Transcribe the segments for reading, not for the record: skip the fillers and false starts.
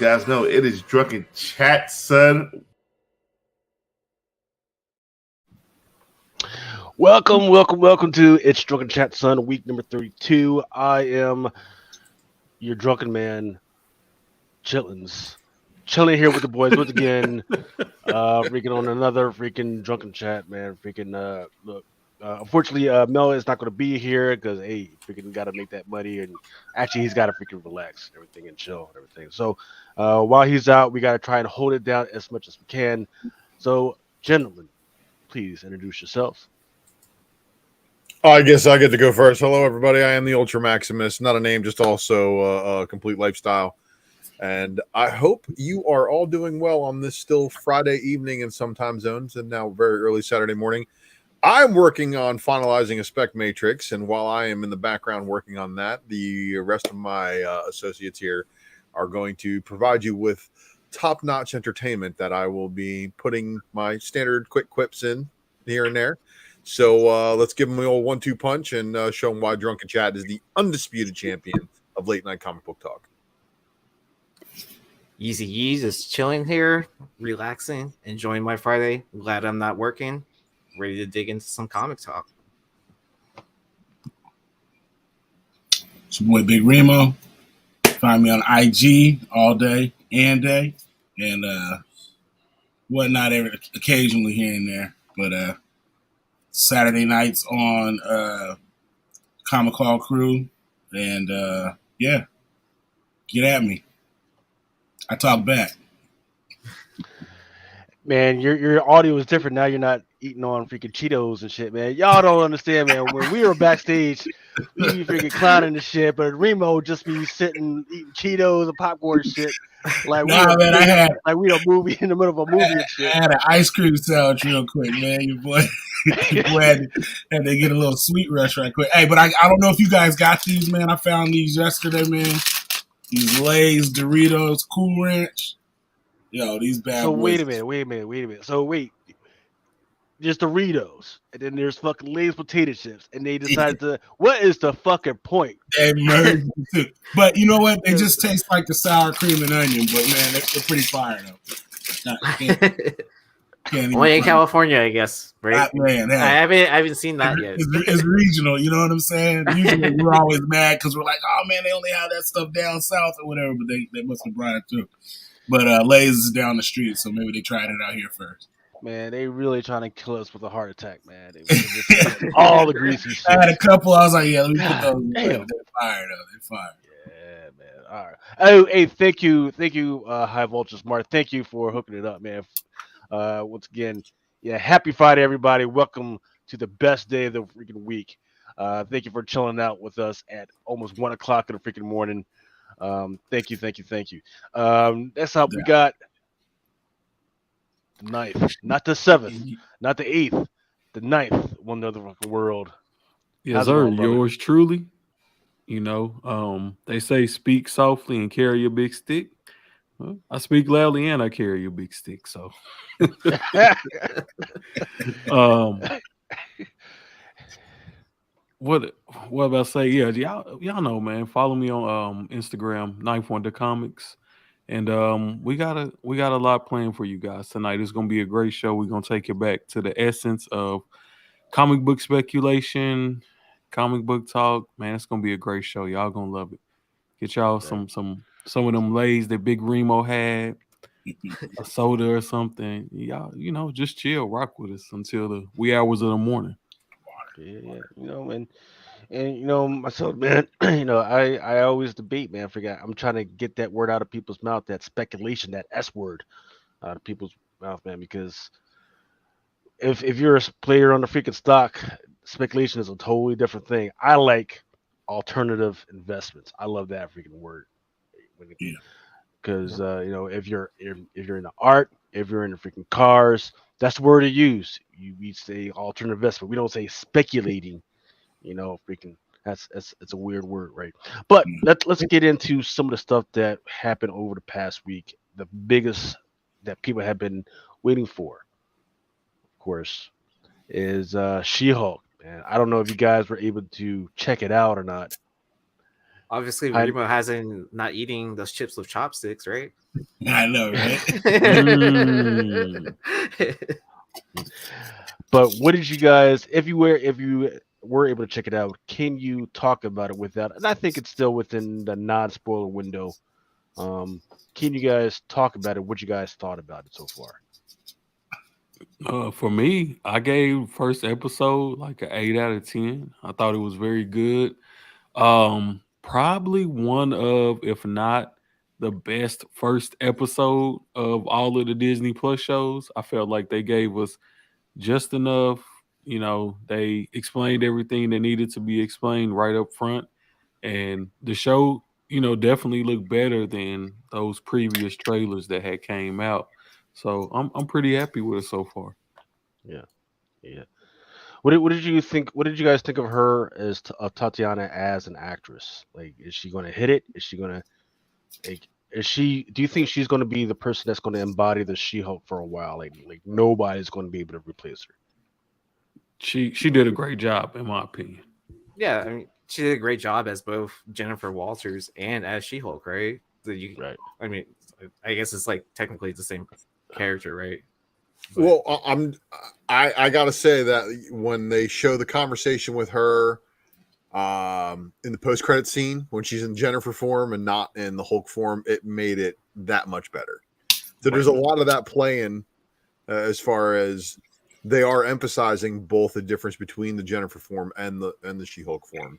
guys know it is Drunken Chat, son. Welcome to It's Drunken Chat, son, week number 32. I am your drunken man, chilling here with the boys once again, freaking on another freaking Drunken Chat, man. Look, unfortunately, Mel is not going to be here because, hey, freaking got to make that money, and actually, he's got to freaking relax and everything and chill and everything. So, while he's out, we got to try and hold it down as much as we can. So, gentlemen, please introduce yourselves. I guess I get to go first. Hello, everybody. I am the Ultra Maximus. Not a name, just also a complete lifestyle. And I hope you are all doing well on this still Friday evening in some time zones and now very early Saturday morning. I'm working on finalizing a spec matrix. And while I am in the background working on that, the rest of my associates here are going to provide you with top-notch entertainment that I will be putting my standard quick quips in here and there. So let's give them the old 1-2 punch and show them why Drunken Chat is the undisputed champion of late night comic book talk. Easy Yee just chilling here, relaxing, enjoying my Friday. Glad I'm not working. Ready to dig into some comic talk. It's your boy Big Remo. Find me on IG all day and day, and whatnot occasionally here and there. But Saturday nights on Comic Hall Crew, and yeah, get at me. I talk back. Man, your audio is different now. You're not eating on freaking Cheetos and shit, man. Y'all don't understand, man. When we were backstage, we be freaking clowning and shit, but Remo just be sitting eating Cheetos and popcorn and shit. Like we a movie in the middle of a movie and shit. I had an ice cream sandwich real quick, man. Your boy had to get a little sweet rush right quick. Hey, but I don't know if you guys got these, man. I found these yesterday, man. These Lay's Doritos Cool Ranch. Yo, these bad So boys. wait a minute. So wait. There's Doritos, and then there's fucking Lay's potato chips, and they decided to. What is the fucking point? They merged the two. But you know what? They just taste like the sour cream and onion. But man, they're pretty fire though. Only in California, I guess. Right? Man, I haven't seen that yet. It's regional. You know what I'm saying? Usually we're always mad because we're like, oh man, they only have that stuff down south or whatever. But they must have brought it through. But Lay's is down the street, so maybe they tried it out here first. Man, they really trying to kill us with a heart attack, man. All the greasy shit. I had a couple. I was like, yeah, let me put those in. They're fire, though. They're fire. Yeah, man. All right. Oh, hey, thank you, High Voltage Smart. Thank you for hooking it up, man. Once again, yeah, happy Friday, everybody. Welcome to the best day of the freaking week. Thank you for chilling out with us at almost 1 o'clock in the freaking morning. Thank you. That's how we got the 9th, not the 7th, not the 8th, the 9th wonder of the fucking world. Yes, sir. Yours truly. You know, they say speak softly and carry a big stick. Well, I speak loudly and I carry a big stick. So, what about I say? Yeah, y'all know, man. Follow me on Instagram, 9th Wonder Comics. And we got a lot planned for you guys tonight. It's gonna be a great show. We're gonna take you back to the essence of comic book speculation, comic book talk. Man, it's gonna be a great show. Y'all gonna love it. Get y'all some of them Lays that Big Remo had, a soda or something. Y'all, you know, just chill, rock with us until the wee hours of the morning. Yeah, you know, and you know, myself, man, you know, I always debate, man. I'm trying to get that word out of people's mouth, that speculation, that S word out of people's mouth, man, because if you're a player on the freaking stock, speculation is a totally different thing. I like alternative investments. I love that freaking word. Because you know, if you're in the art, if you're in the freaking cars, that's the word to use. We say alternative investment. We don't say speculating. You know, freaking it's a weird word, right? But let's get into some of the stuff that happened over the past week. The biggest that people have been waiting for, of course, is She-Hulk. Man, I don't know if you guys were able to check it out or not. Obviously, Remo hasn't not eating those chips with chopsticks, right? I know, right? But what did you guys, if you were able to check it out, can you talk about it without? And I think it's still within the non-spoiler window. Can you guys talk about it? What you guys thought about it so far? For me, I gave first episode like an 8 out of 10. I thought it was very good. Probably one of, if not the best first episode of all of the Disney Plus shows. I felt like they gave us just enough. You know, they explained everything that needed to be explained right up front, and the show, you know, definitely looked better than those previous trailers that had came out. So I'm pretty happy with it so far. Yeah. What did you think? What did you guys think of her as Tatiana as an actress? Like, is she going to hit it? Is she going to like? Is she? Do you think she's going to be the person that's going to embody the She-Hulk for a while? Like nobody's going to be able to replace her. She did a great job, in my opinion. Yeah, I mean, she did a great job as both Jennifer Walters and as She-Hulk, right? Right. I mean, I guess it's like technically the same character, right? But, well, I gotta say that when they show the conversation with her in the post-credit scene when she's in Jennifer form and not in the Hulk form, it made it that much better. So there's a lot of that playing as far as they are emphasizing both the difference between the Jennifer form and the She-Hulk form,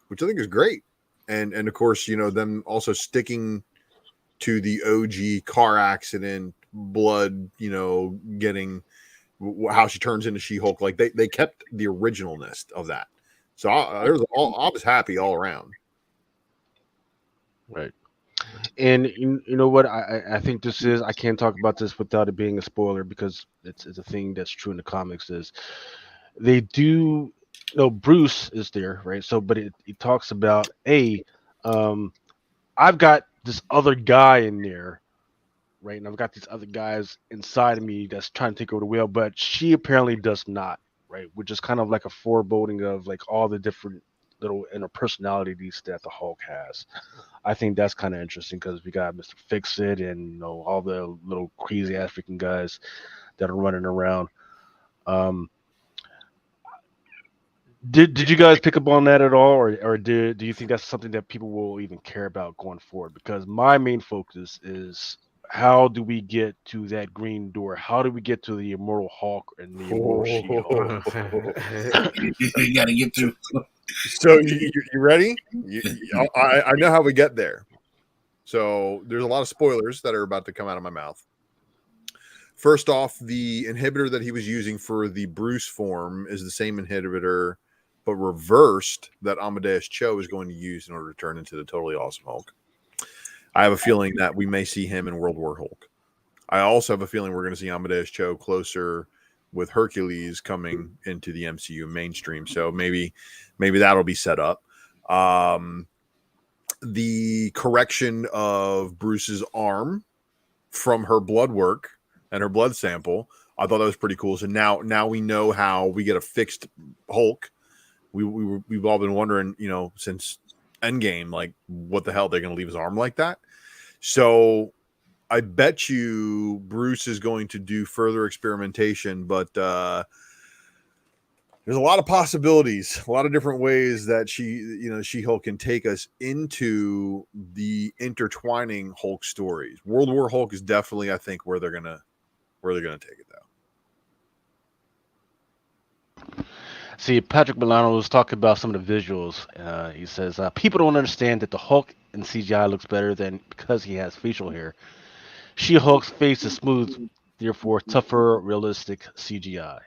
which I think is great. And of course, you know, them also sticking to the OG car accident, blood, you know, getting how she turns into She-Hulk. Like they kept the originalness of that. So I was happy all around. Right. And you know what? I think this is, I can't talk about this without it being a spoiler because it's a thing that's true in the comics is they do, Bruce is there, right? So, but it talks about, I've got this other guy in there, right? And I've got these other guys inside of me that's trying to take over the wheel, but she apparently does not, right? Which is kind of like a foreboding of like all the different little inner personalities that the Hulk has. I think that's kind of interesting because we got Mr. Fix-It and all the little crazy ass freaking guys that are running around. Did you guys pick up on that at all, or do you think that's something that people will even care about going forward? Because my main focus is how do we get to that green door? How do we get to the immortal Hulk and the immortal She-Hulk? You got to get through. So you ready? I know how we get there. So there's a lot of spoilers that are about to come out of my mouth. First off, the inhibitor that he was using for the Bruce form is the same inhibitor, but reversed, that Amadeus Cho is going to use in order to turn into the totally awesome Hulk. I have a feeling that we may see him in World War Hulk. I also have a feeling we're going to see Amadeus Cho closer with Hercules coming into the MCU mainstream. So maybe that'll be set up. The correction of Bruce's arm from her blood work and her blood sample, I thought that was pretty cool. So now we know how we get a fixed Hulk. We've all been wondering, since Endgame, like what the hell they're going to leave his arm like that. So I bet you Bruce is going to do further experimentation, but there's a lot of possibilities, a lot of different ways that She-Hulk can take us into the intertwining Hulk stories. World War Hulk is definitely, I think, where they're gonna take it though. See, Patrick Milano was talking about some of the visuals. He says people don't understand that the Hulk in CGI looks better than because he has facial hair. She-Hulk's face is smooth, therefore tougher, realistic CGI.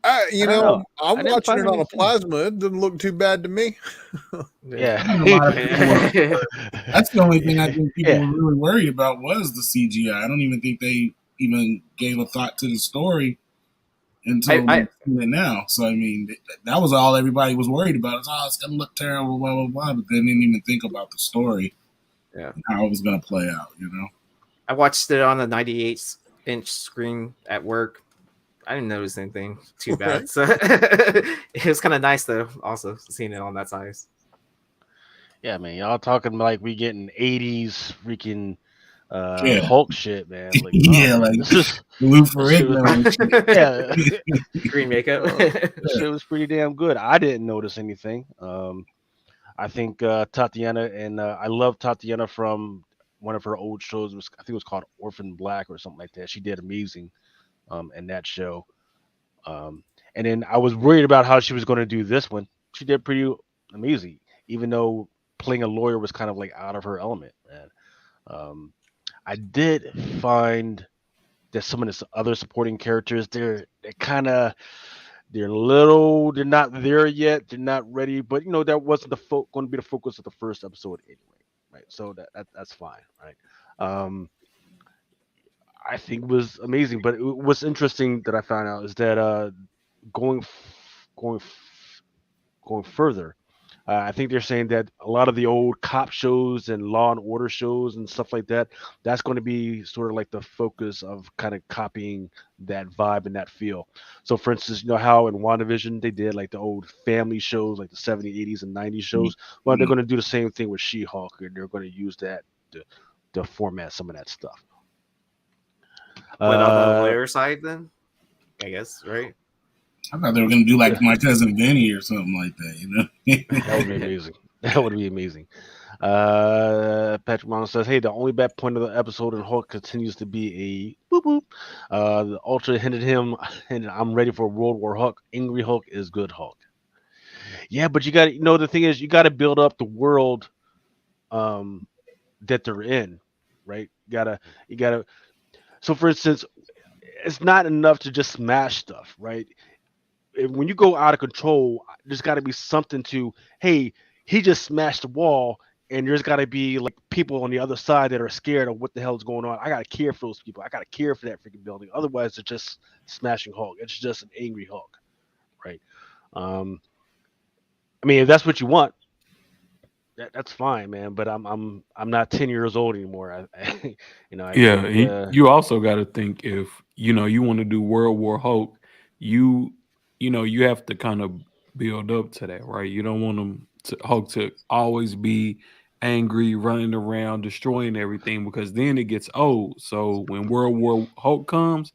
I'm watching it on a plasma. It doesn't look too bad to me. Yeah. That's the only thing I think people were really worried about was the CGI. I don't even think they even gave a thought to the story until now. So, I mean, that was all everybody was worried about. It's going to look terrible, blah, blah, blah. But they didn't even think about the story. Yeah. And how it was going to play out, I watched it on a 98-inch screen at work. I didn't notice anything too bad. So it was kind of nice, though, also seeing it on that size. Yeah, man, y'all talking like we getting 80s freaking Yeah, Hulk shit, man. Like, no, yeah, man, like this is Lou this shit was Ferrigno and shit. yeah, Green makeup. this shit was pretty damn good. I didn't notice anything. I think Tatiana and I love Tatiana from one of her old shows. I think it was called Orphan Black or something like that. She did amazing in that show. Um, and then I was worried about how she was going to do this one. She did pretty amazing, even though playing a lawyer was kind of like out of her element. Man. Um, I did find that some of the other supporting characters, they're kind of they're not there yet, they're not ready. But that wasn't going to be the focus of the first episode anyway, right? So that's fine, right? Um, I think it was amazing. But what's interesting that I found out is that going going going further. I think they're saying that a lot of the old cop shows and Law and Order shows and stuff like that, that's going to be sort of like the focus of kind of copying that vibe and that feel. So, for instance, how in WandaVision they did like the old family shows, like the 70s, 80s, and 90s shows. Well, they're going to do the same thing with She-Hulk, and they're going to use that to format some of that stuff. But on the lawyer side, then I guess, right? I thought they were gonna do like My Cousin Vinny or something like that. That would be amazing. That would be amazing. Patrick Mono says, "Hey, the only bad point of the episode in Hulk continues to be a boop boop. The Ultra hinted him, and I'm ready for World War Hulk. Angry Hulk is good Hulk. Yeah, but you got the thing is, you got to build up the world, that they're in, right? You gotta. So, for instance, it's not enough to just smash stuff, right? When you go out of control, there's got to be something to, hey, he just smashed the wall, and there's got to be like people on the other side that are scared of what the hell is going on. I got to care for those people. I got to care for that freaking building. Otherwise, it's just smashing Hulk. It's just an angry Hulk, right? I mean, if that's what you want, that's fine, man. But I'm not 10 years old anymore. I Yeah, think you also got to think if you want to do World War Hulk, you you have to kind of build up to that, right? You don't want Hulk to always be angry, running around, destroying everything, because then it gets old. So when World War Hulk comes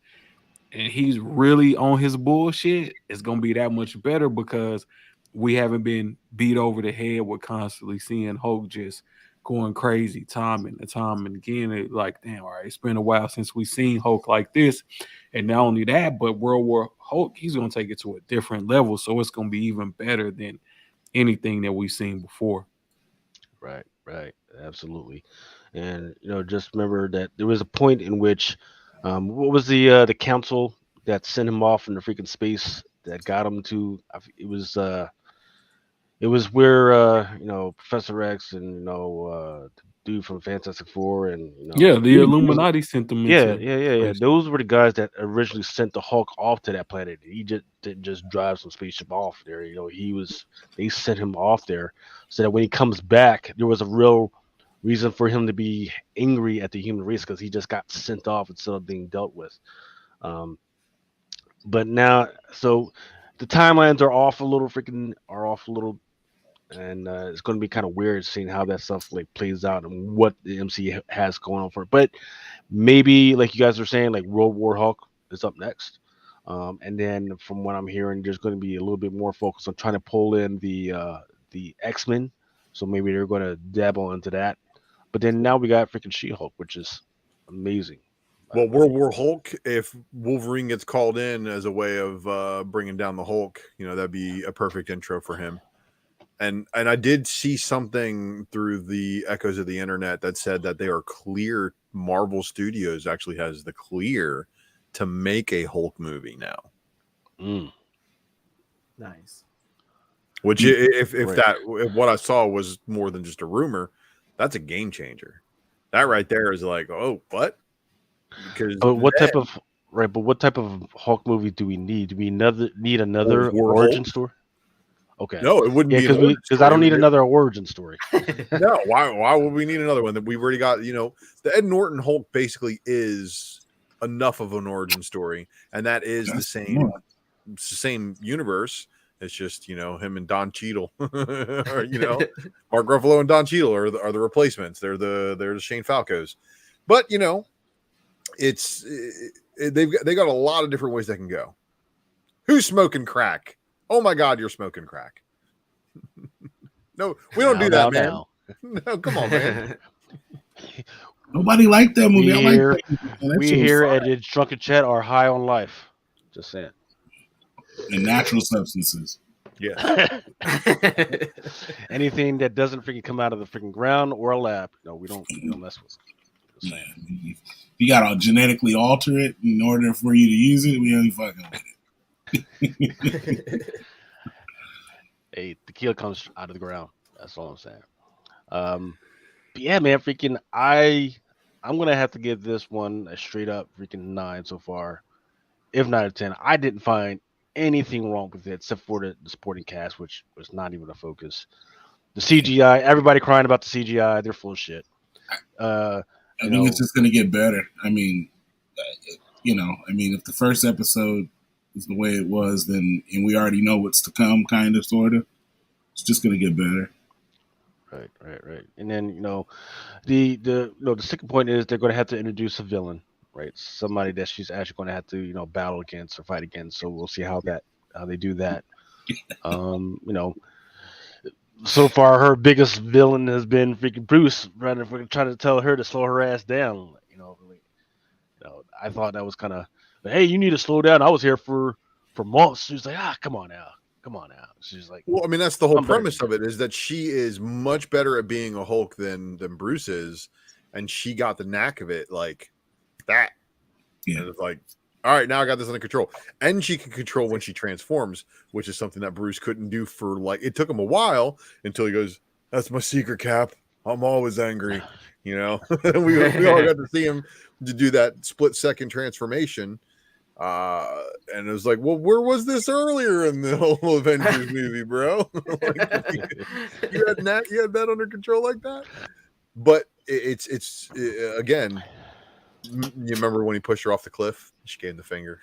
and he's really on his bullshit, it's gonna be that much better because we haven't been beat over the head with constantly seeing Hulk just going crazy time and time and again. Like, damn, all right, it's been a while since we seen Hulk like this. And not only that, but World War Hulk, he's gonna take it to a different level. So it's gonna be even better than anything that we've seen before. right, absolutely. And just remember that there was a point in which, what was the council that sent him off into freaking space that got him to? It was where Professor X and the dude from Fantastic Four and Yeah, the those, Illuminati sent them yeah, into yeah. space. Those were the guys that originally sent the Hulk off to that planet. He just didn't just drive some spaceship off there. They sent him off there so that when he comes back, there was a real reason for him to be angry at the human race because he just got sent off instead of being dealt with. Um, but now, so the timelines are off a little, and it's going to be kind of weird seeing how that stuff like plays out and what the MC has going on for it. But maybe, like you guys are saying, like World War Hulk is up next. And then from what I'm hearing, there's going to be a little bit more focus on trying to pull in the X-Men. So maybe they're going to dabble into that. But then now we got freaking She-Hulk, which is amazing. Well, World War Hulk, if Wolverine gets called in as a way of bringing down the Hulk, that'd be a perfect intro for him. And I did see something through the echoes of the internet that said that they are clear. Marvel Studios actually has the clear to make a Hulk movie now. Nice. Which, if what I saw was more than just a rumor, that's a game changer. That right there is like, oh, what? Because what type of Hulk movie do we need? Do we need another origin story? Okay. No, it wouldn't be because I don't need another origin story. No, why would we need another one? That we've already got. The Ed Norton Hulk basically is enough of an origin story, and that is the same universe. It's just, you know, him and Don Cheadle, or, you know, Mark Ruffalo and Don Cheadle are the replacements. They're the Shane Falcos. But, you know, they got a lot of different ways they can go. Who's smoking crack? Oh my God, you're smoking crack. No, we don't do that, man. No, come on, man. Nobody liked that movie. We here at the Drunken Chat are high on life. Just saying. And natural substances. Yeah. Anything that doesn't freaking come out of the freaking ground or a lab, no, we don't mess with it. Man, you gotta genetically alter it in order for you to use it. We only fucking with it. Hey, tequila comes out of the ground. That's all I'm saying. But yeah, man, freaking I'm gonna have to give this one a straight up freaking 9 so far, if not a 10. I didn't find anything wrong with it except for the supporting cast, which was not even a focus. The CGI, everybody crying about the CGI, they're full of shit. I think it's just gonna get better. I mean, if the first episode is the way it was, then and we already know what's to come, kind of, sort of, it's just gonna get better. Right. And then the second point is they're going to have to introduce a villain, right? Somebody that she's actually going to have to battle against or fight against. So we'll see how they do that. So far her biggest villain has been freaking Bruce, trying to tell her to slow her ass down. I thought that was kind of, hey, you need to slow down. I was here for months. She's like, come on now. She's like, well, I mean, that's the whole premise of it, is that she is much better at being a Hulk than Bruce is, and she got the knack of it like that. Yeah, and it's like, all right, now I got this under control, and she can control when she transforms, which is something that Bruce couldn't do for it took him a while until he goes, "That's my secret, Cap. I'm always angry." we all got to see him to do that split-second transformation. And it was like, well, where was this earlier in the whole Avengers movie, bro? you had that under control like that. But it's again, you remember when he pushed her off the cliff? She gave him the finger.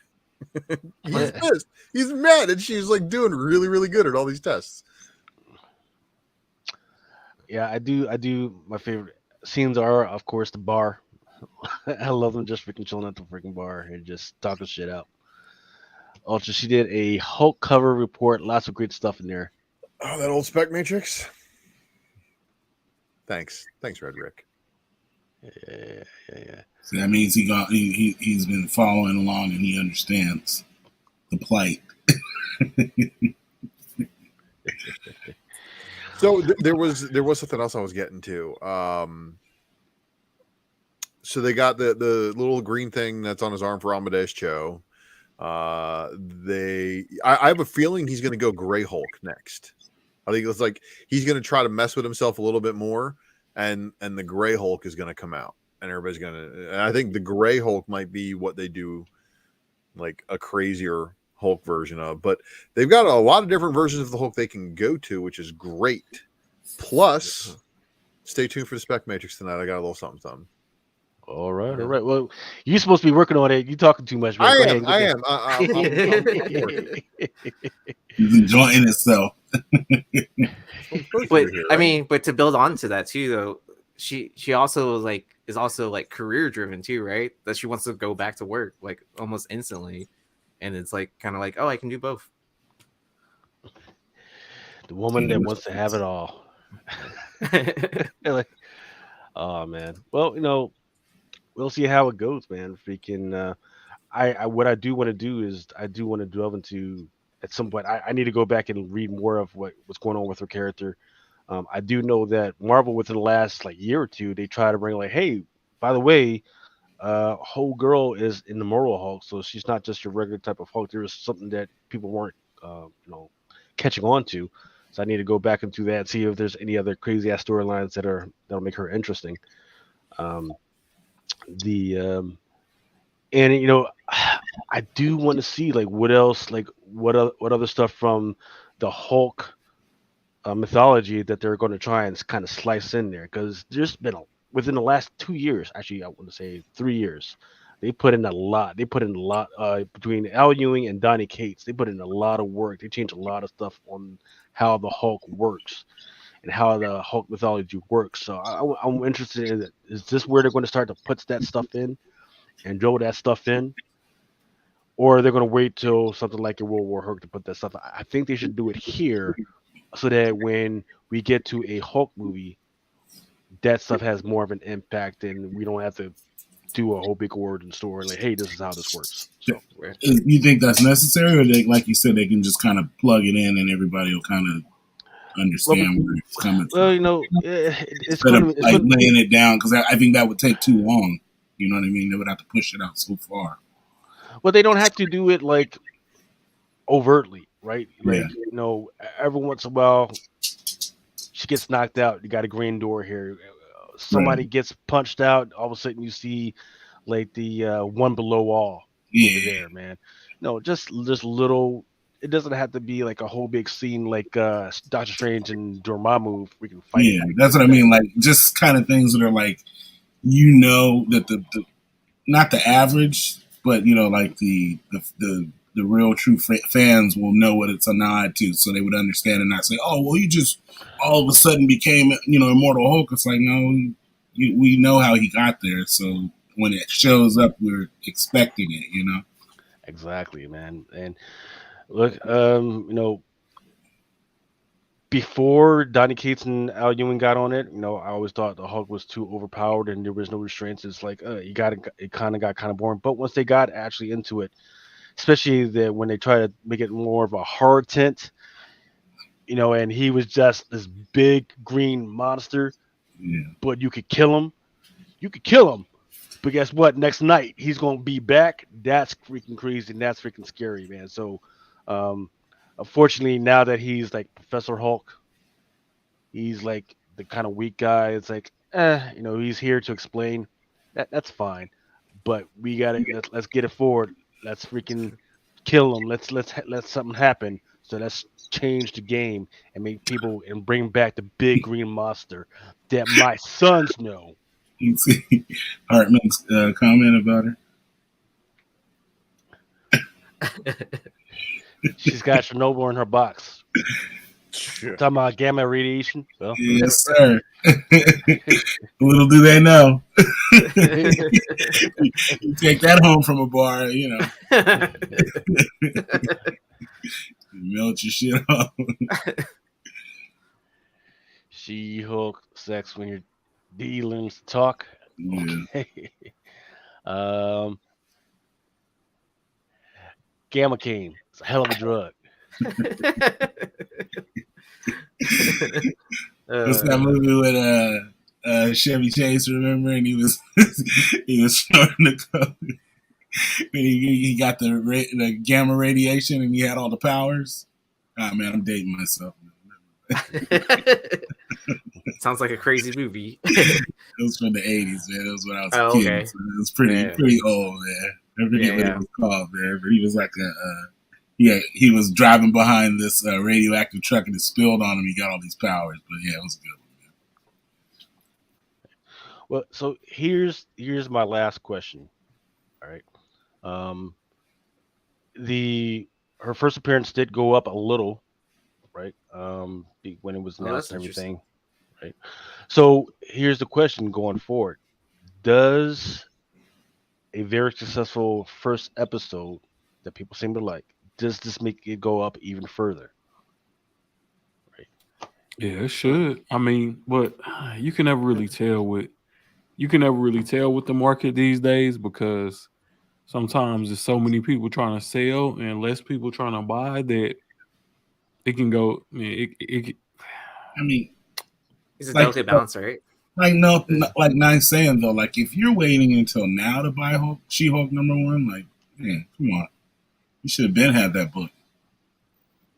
He's pissed. He's mad, and she's like doing really, really good at all these tests. Yeah, I do. My favorite scenes are, of course, the bar. I love them just freaking chilling at the freaking bar and just talking shit out. Also, she did a Hulk cover report. Lots of great stuff in there. Oh, that old spec matrix. Thanks, Red Rick. Yeah. So that means he's been following along and he understands the plight. So there was something else I was getting to. So they got the little green thing that's on his arm for Amadeus Cho. I have a feeling he's going to go Gray Hulk next. I think it's like he's going to try to mess with himself a little bit more, and the Gray Hulk is going to come out, and everybody's going to. And I think the Gray Hulk might be what they do, like a crazier Hulk version of. But they've got a lot of different versions of the Hulk they can go to, which is great. Plus, stay tuned for the Spec Matrix tonight. I got a little something. All right. Well, you're supposed to be working on it. You're talking too much. Man. I am. I'm He's enjoying itself. But to build on to that too, though, she also is also career driven too, right? That she wants to go back to work almost instantly, and it's kind of oh, I can do both. The woman that wants to have it all. Oh man. Well, we'll see how it goes, man. Freaking, what I do want to do is I do want to delve into at some point. I need to go back and read more of what's going on with her character. I do know that Marvel within the last year or two, they try to bring hey, by the way, whole girl is in the Immortal Hulk, so she's not just your regular type of Hulk. There was something that people weren't, catching on to. So I need to go back into that and see if there's any other crazy ass storylines that'll make her interesting. I do want to see what else, what other stuff from the Hulk mythology that they're going to try and kind of slice in there, because there's been within the last 2 years, actually I want to say 3 years, They put in a lot. They put in a lot between Al Ewing and Donny Cates. They put in a lot of work. They changed a lot of stuff on how the Hulk works and how the Hulk mythology works. So I'm interested in it. Is this where they're going to start to put that stuff in and drill that stuff in? Or they're going to wait till something like a World War Hulk to put that stuff. I think they should do it here so that when we get to a Hulk movie, that stuff has more of an impact and we don't have to do a whole big origin story like, hey, this is how this works. So you think that's necessary, or they, like you said, they can just kind of plug it in and everybody will kind of understand where it's coming from? Well, you know, it's Instead going of like laying it down, because I think that would take too long. You know what I mean? They would have to push it out so far. Well, they don't have to do it like overtly, right? Like, Yeah. you know, every once in a while, she gets knocked out. You got a green door here. Somebody gets punched out. All of a sudden, you see like the one below all over there, man. No, just little. It doesn't have to be like a whole big scene like Doctor Strange and Dormammu. We can fight. Yeah, that's what I mean. Like, just kind of things that are like, you know, that the not the average, but you know, like the real true fans will know what it's a nod to, so they would understand and not say, "Oh, well, you just all of a sudden became, you know, Immortal Hulk." It's like, no, we know how he got there, so when it shows up, we're expecting it, you know. Exactly, man. And look, you know, before Donny Cates and Al Ewing got on it, you know, I always thought the Hulk was too overpowered and there was no restraints. It's like, it kind of got boring. But once they got actually into it, especially when they try to make it more of a hard tint, you know, and he was just this big green monster, but you could kill him. But guess what? Next night he's gonna be back. That's freaking crazy and that's freaking scary, man. So, unfortunately, now that he's like Professor Hulk, he's like the kind of weak guy. It's like, you know, he's here to explain. That's fine, but we gotta let's get it forward. Let's freaking kill him. Let's let something happen. So let's change the game and make people and bring back the big green monster that my sons know. You see Hartman's comment about her. She's got Chernobyl in her box. Sure. Talking about gamma radiation. Well, yes, sir. Little do they know. You take that home from a bar, you know. Melt your shit off. She-Hulk sex when you're dealing to talk. Okay. Gamma cane. It's a hell of a drug. What's that movie with Chevy Chase? Remember, and he was snorting the coke, and he got the gamma radiation, and he had all the powers. Ah, man, I'm dating myself. Sounds like a crazy movie. It was from the 80s, man. It was when I was a kid. Okay. So it was pretty old, man. I forget what it was called, man. But he was like he was driving behind this radioactive truck and it spilled on him. He got all these powers, but yeah, it was a good one, man. Well, so here's my last question. All right. Her first appearance did go up a little, right? When it was announced and everything. Right. So here's the question going forward. Does a very successful first episode that people seem to like, does this make it go up even further? Right. Yeah, it should. I mean, but you can never really tell with the market these days, because sometimes there's so many people trying to sell and less people trying to buy that it can go. I mean, it's a delicate balance, right? Like like Nine's saying though, like if you're waiting until now to buy She-Hulk #1, like, man, come on, you should have been had that book.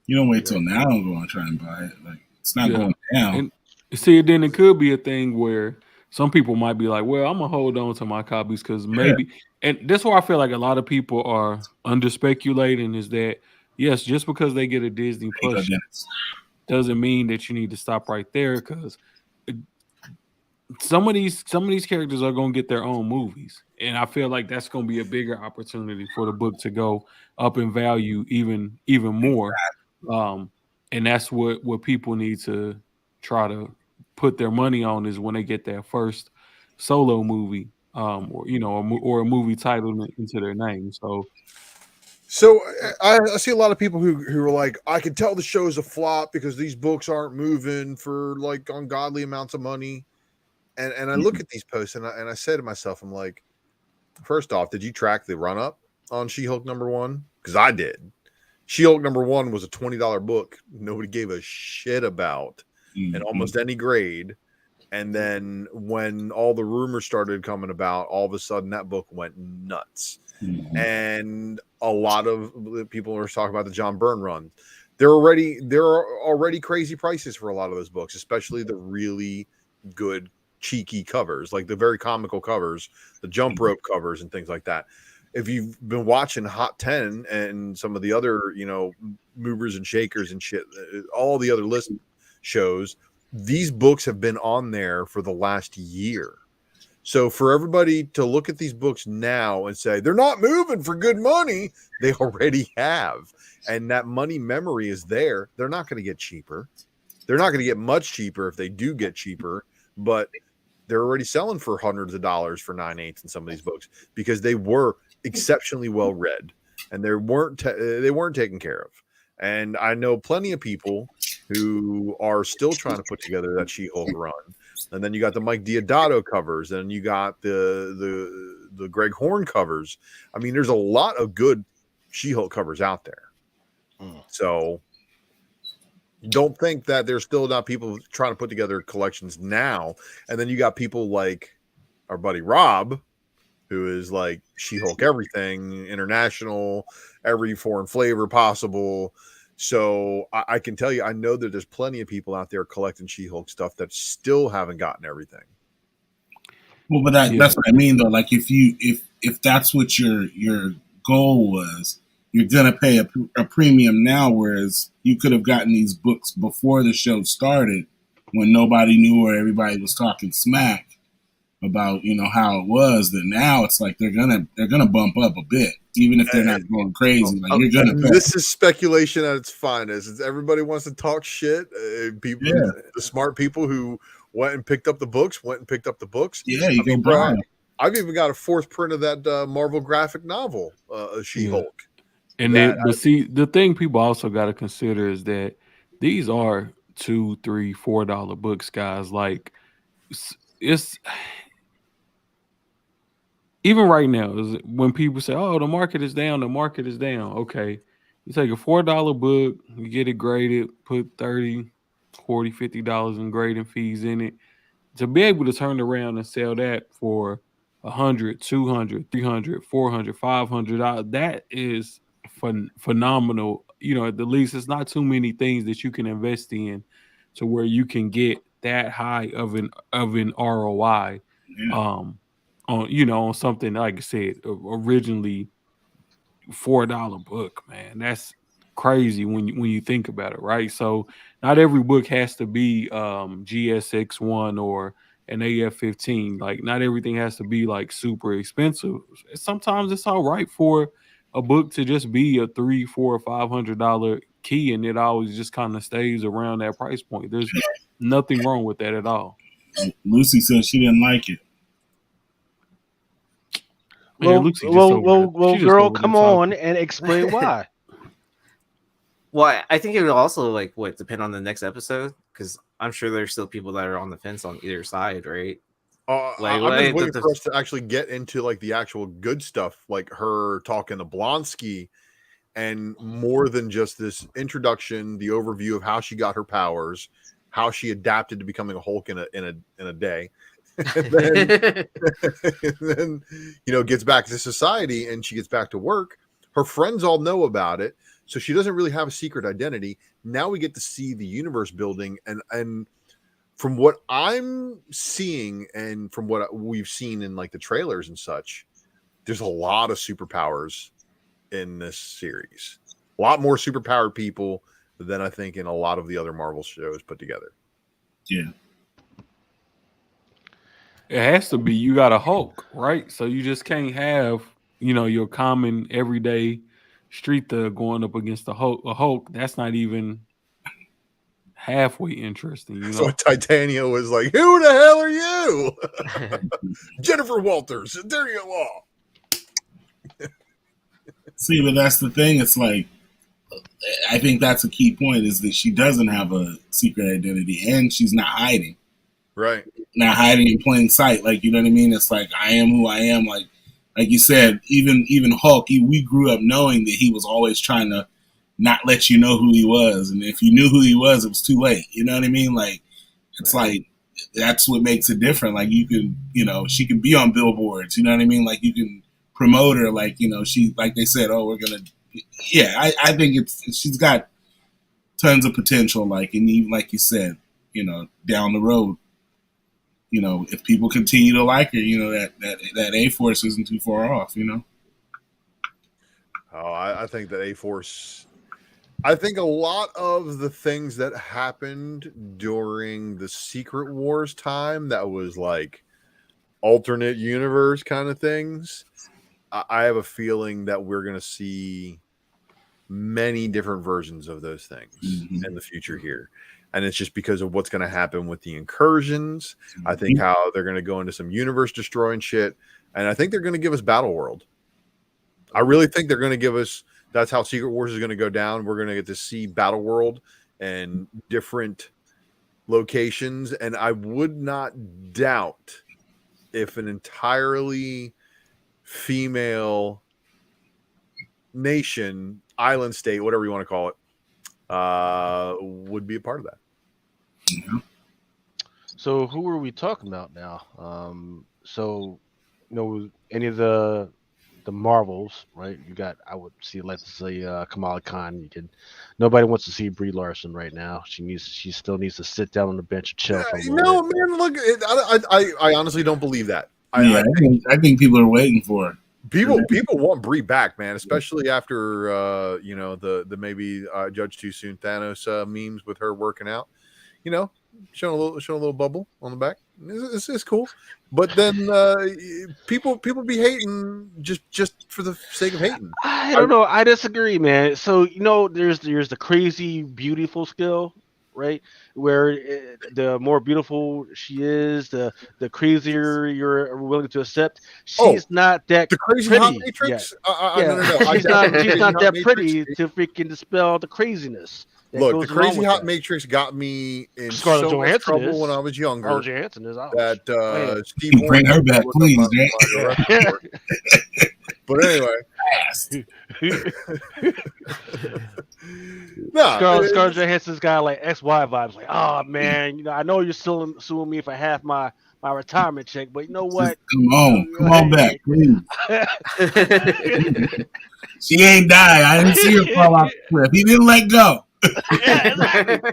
You don't wait till now and go and try and buy it. Like, it's not going down. And see, then it could be a thing where some people might be like, well, I'm gonna hold on to my copies because maybe, and that's why I feel like a lot of people are under speculating is that yes, just because they get a Disney Plus doesn't mean that you need to stop right there, because some of these characters are gonna get their own movies, and I feel like that's going to be a bigger opportunity for the book to go up in value even more. And that's what people need to try to put their money on is when they get their first solo movie, or or a movie title into their name. So I see a lot of people who are like, I can tell the show's a flop because these books aren't moving for like ungodly amounts of money. And I look at these posts and I say to myself, I'm like, first off, did you track the run up on She-Hulk #1? Because I did. She-Hulk #1 was a $20 book nobody gave a shit about in almost any grade. And then when all the rumors started coming about, all of a sudden that book went nuts. And a lot of people are talking about the John Byrne run. There are already crazy prices for a lot of those books, especially the really good cheeky covers, like the very comical covers, the jump rope covers and things like that. If you've been watching Hot 10 and some of the other, movers and shakers and shit, all the other list shows, these books have been on there for the last year. So for everybody to look at these books now and say they're not moving for good money, they already have. And that money memory is there. They're not going to get cheaper. They're not going to get much cheaper if they do get cheaper, but they're already selling for hundreds of dollars for 9/8 in some of these books because they were exceptionally well read and they weren't taken care of. And I know plenty of people who are still trying to put together that She-Hulk run. And then you got the Mike Diodato covers, and you got the Greg Horn covers. I mean, there's a lot of good She-Hulk covers out there. So don't think that there's still not people trying to put together collections now. And then you got people like our buddy Rob, who is like She-Hulk everything, international, every foreign flavor possible. So I can tell you, I know that there's plenty of people out there collecting She-Hulk stuff that still haven't gotten everything. Well, but that's what I mean, though. Like if that's what your goal was, you're gonna pay a premium now, whereas you could have gotten these books before the show started, when nobody knew or everybody was talking smack about how it was. That now it's like they're gonna bump up a bit, even if they're not going crazy. Like you're gonna pay. This is speculation at its finest. It's everybody wants to talk shit. People, the smart people who went and picked up the books. Yeah, you can buy them. I've even got a fourth print of that Marvel graphic novel, She-Hulk. And but see, the thing people also got to consider is that these are $2, $3, $4 books, guys. Like it's even right now, when people say, "Oh, the market is down," Okay, you take a $4 book, you get it graded, put $30, $40, $50 in grading fees in it. To be able to turn around and sell that for $100, $200, $300, $400, $500, that is phenomenal. At the least, it's not too many things that you can invest in to where you can get that high of an ROI. On something, like I said, originally $4 book, man. That's crazy when you think about it, right? So not every book has to be GSX1 or an AF15. Like not everything has to be like super expensive. Sometimes it's all right for a book to just be a $300, $400, $500 key, and it always just kind of stays around that price point. There's nothing wrong with that at all. Lucy said she didn't like it. Well, girl, come on and explain why. Well, I think it would also depend on the next episode, because I'm sure there's still people that are on the fence on either side, right? I'm just waiting for us to actually get into like the actual good stuff, like her talking to Blonsky, and more than just this introduction, the overview of how she got her powers, how she adapted to becoming a Hulk in a day. and then gets back to society and she gets back to work. Her friends all know about it, so she doesn't really have a secret identity. Now we get to see the universe building, and from what I'm seeing and from what we've seen in like the trailers and such, there's a lot of superpowers in this series. A lot more superpowered people than I think in a lot of the other Marvel shows put together. Yeah. It has to be. You got a Hulk, right? So you just can't have, your common everyday street thug going up against a Hulk. That's not even halfway interesting, So Titania was like, "Who the hell are you?" Jennifer Walters, Editorial. See, but that's the thing. It's like, I think that's a key point, is that she doesn't have a secret identity, and she's not hiding. Right. Not hiding in plain sight. Like, you know what I mean? It's like, I am who I am. Like you said, even Hulk, we grew up knowing that he was always trying to not let you know who he was. And if you knew who he was, it was too late. You know what I mean? Like, it's like, that's what makes it different. Like, you can, she can be on billboards. You know what I mean? Like, you can promote her. Like, she, like they said, oh, we're going to, I think she's got tons of potential. Like, and even like you said, down the road, if people continue to like her, that A-Force isn't too far off, Oh, I think that A-Force, I think a lot of the things that happened during the Secret Wars time, that was like alternate universe kind of things, I have a feeling that we're going to see many different versions of those things in the future here. And it's just because of what's going to happen with the incursions. I think how they're going to go into some universe destroying shit. And I think they're going to give us Battle World. I really think they're going to give us, that's how Secret Wars is going to go down. We're going to get to see Battle World and different locations. And I would not doubt if an entirely female nation, island state, whatever you want to call it, would be a part of that. So who are we talking about now? Any of the Marvels, right? You got, I would like to say Kamala Khan. Nobody wants to see Brie Larson right now. She still needs to sit down on the bench and chill for a little bit. Man, look, I honestly don't believe that. I think people are waiting for it. People want Brie back, man, especially after the maybe Judge Too Soon Thanos memes with her working out. Showing a little bubble on the back. It's cool. But then people be hating just for the sake of hating. I don't know. I disagree, man. So there's the crazy beautiful skill, right? Where the more beautiful she is, the crazier you're willing to accept. She's not that the crazy pretty hot matrix. No. She's not that pretty to freaking dispel the craziness. Look, the crazy hot matrix got me in Scarlett so much Johansson trouble when I was younger. Scarlett Johansson is out. That Steve bring her back, please. But anyway, Scarlett Johansson's got like XY vibes. Like, oh man, I know you're still suing me for half my retirement check, but you know what? Come on back, please. She ain't died. I didn't see her fall off the cliff. He didn't let go. Exactly.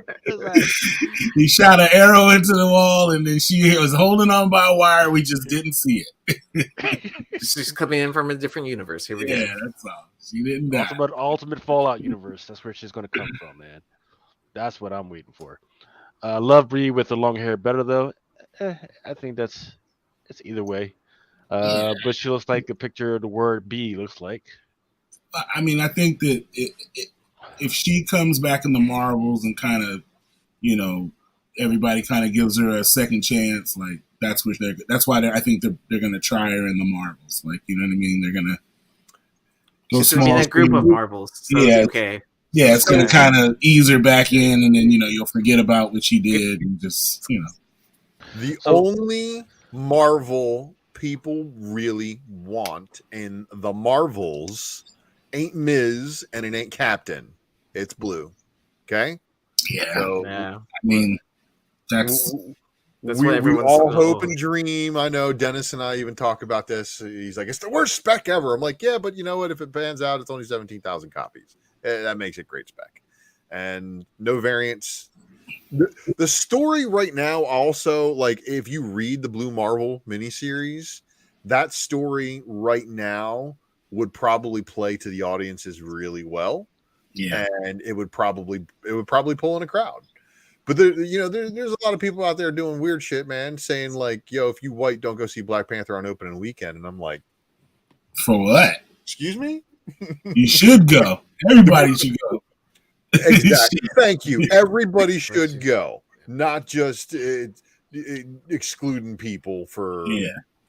He shot an arrow into the wall, and then she was holding on by a wire. We just didn't see it. She's coming in from a different universe. Here we go. Yeah, that's all. She didn't die. Ultimate Fallout universe. That's where she's going to come from, man. That's what I'm waiting for. Love Brie with the long hair better though. I think it's either way. But she looks like a picture of the word B looks like. I mean, I think that if she comes back in the Marvels and kind of, everybody kind of gives her a second chance, like that's why I think they're going to try her in the Marvels. Like, you know what I mean? They're going to go small. She's in a group of Marvels. So yeah, okay. Yeah, it's going to kind of ease her back in, and then you'll forget about what she did, and just The only Marvel people really want in the Marvels ain't Ms. and it ain't Captain. It's Blue. Okay? Yeah. So, yeah. I mean, that's we all hope and dream. I know Dennis and I even talk about this. He's like, it's the worst spec ever. I'm like, yeah, but you know what? If it pans out, it's only 17,000 copies. That makes it great spec. And no variants. The story right now also, like, if you read the Blue Marvel miniseries, that story right now would probably play to the audiences really well. Yeah. And it would probably pull in a crowd. But there's a lot of people out there doing weird shit, man, saying like, "Yo, if you white, don't go see Black Panther on opening weekend." And I'm like, For what? "Excuse me? You should go. Everybody should go." Exactly. Thank you. Everybody should go, not just excluding people for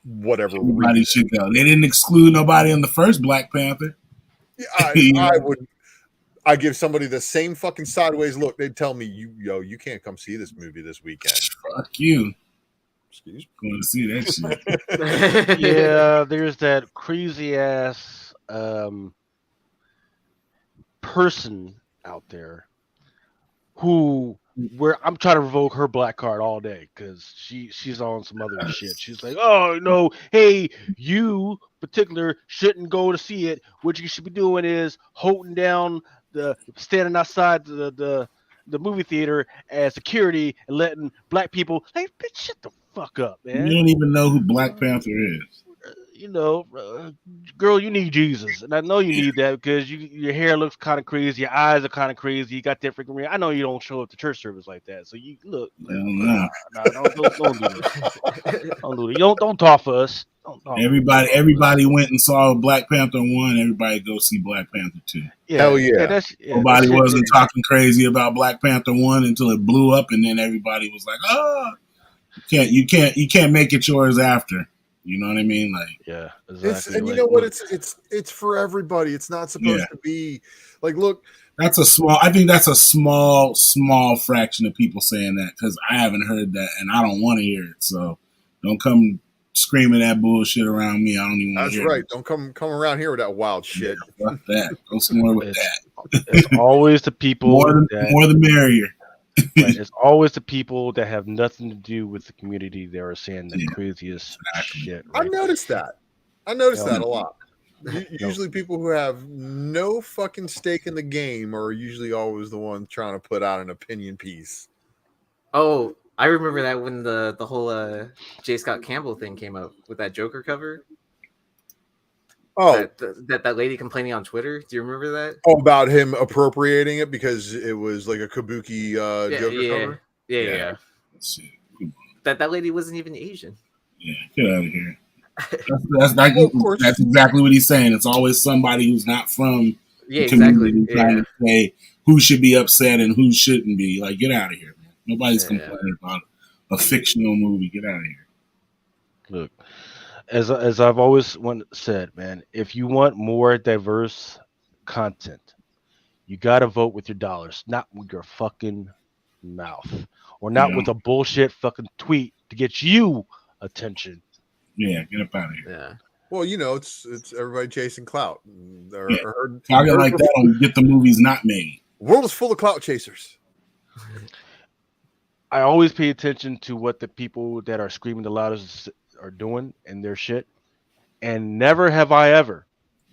whatever Everybody reason. should go. They didn't exclude nobody in the first Black Panther. I give somebody the same fucking sideways look. They'd tell me, you can't come see this movie this weekend. Fuck you. Excuse me. Going to see that shit. Yeah, there's that crazy ass person out there where I'm trying to revoke her black card all day because she's on some other shit. She's like, oh no, hey, you particular shouldn't go to see it. What you should be doing is holding down standing outside the movie theater as security and letting black people, hey, bitch, shut the fuck up, man. You don't even know who Black Panther is. Girl, you need Jesus, and I know you need that because your hair looks kind of crazy, your eyes are kind of crazy, you got that freaking ring. I know you don't show up to church service like that, so you look. No. Don't do that. Don't do that. Don't talk for us. Everybody went and saw Black Panther 1. Everybody go see Black Panther 2. Yeah, hell yeah. Nobody wasn't talking crazy about Black Panther 1 until it blew up, and then everybody was like, "Oh, you can't make it yours after." You know what I mean? Like, yeah, exactly. And you know what? It's for everybody. It's not supposed to be like, look. I think that's a small fraction of people saying that because I haven't heard that and I don't want to hear it. So don't come screaming that bullshit around me. I don't even want to hear it. That's right. Don't come around here with that wild shit. Yeah, fuck that. Go somewhere with that. It's always the people more the merrier. Right, it's always the people that have nothing to do with the community that are saying the craziest shit. Right? I've noticed that. I noticed that a lot. Usually people who have no fucking stake in the game are usually always the ones trying to put out an opinion piece. Oh, I remember that when the whole J. Scott Campbell thing came up with that Joker cover. Oh, that lady complaining on Twitter. Do you remember that? Oh, about him appropriating it because it was like a kabuki Joker cover? Yeah. That lady wasn't even Asian. Yeah, get out of here. That's exactly what he's saying. It's always somebody who's not from the community trying to say who should be upset and who shouldn't be. Like, get out of here, man. Nobody's complaining about a fictional movie. Get out of here. Look, as I've always said, man, if you want more diverse content, you got to vote with your dollars, not with your fucking mouth, or not with a bullshit fucking tweet to get you attention. Yeah, get up out of here. Yeah. Well, it's everybody chasing clout. Talking like that will get the movies not made. The world is full of clout chasers. I always pay attention to what the people that are screaming the loudest are doing and their shit, and never have I ever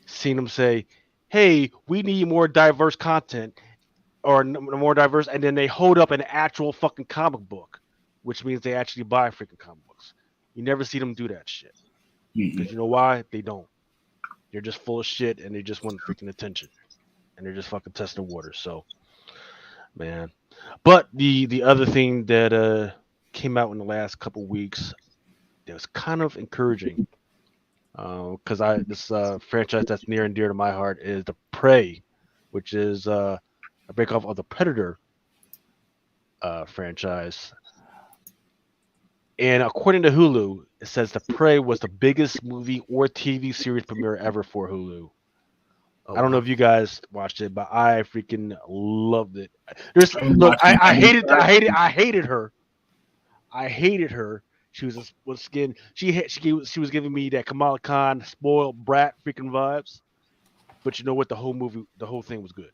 seen them say, "Hey, we need more diverse content," or more diverse, and then they hold up an actual fucking comic book, which means they actually buy freaking comic books. You never see them do that shit. Because you know why? They don't. They're just full of shit and they just want freaking attention. And they're just fucking testing the water. So, man. But the other thing that came out in the last couple weeks that was kind of encouraging, because this franchise that's near and dear to my heart is The Prey, which is a breakoff of the Predator franchise. And according to Hulu, it says The Prey was the biggest movie or TV series premiere ever for Hulu. I don't know if you guys watched it, but I freaking loved it. I hated her. I hated her. She was skin. She was giving me that Kamala Khan spoiled brat freaking vibes. But you know what? The whole thing was good.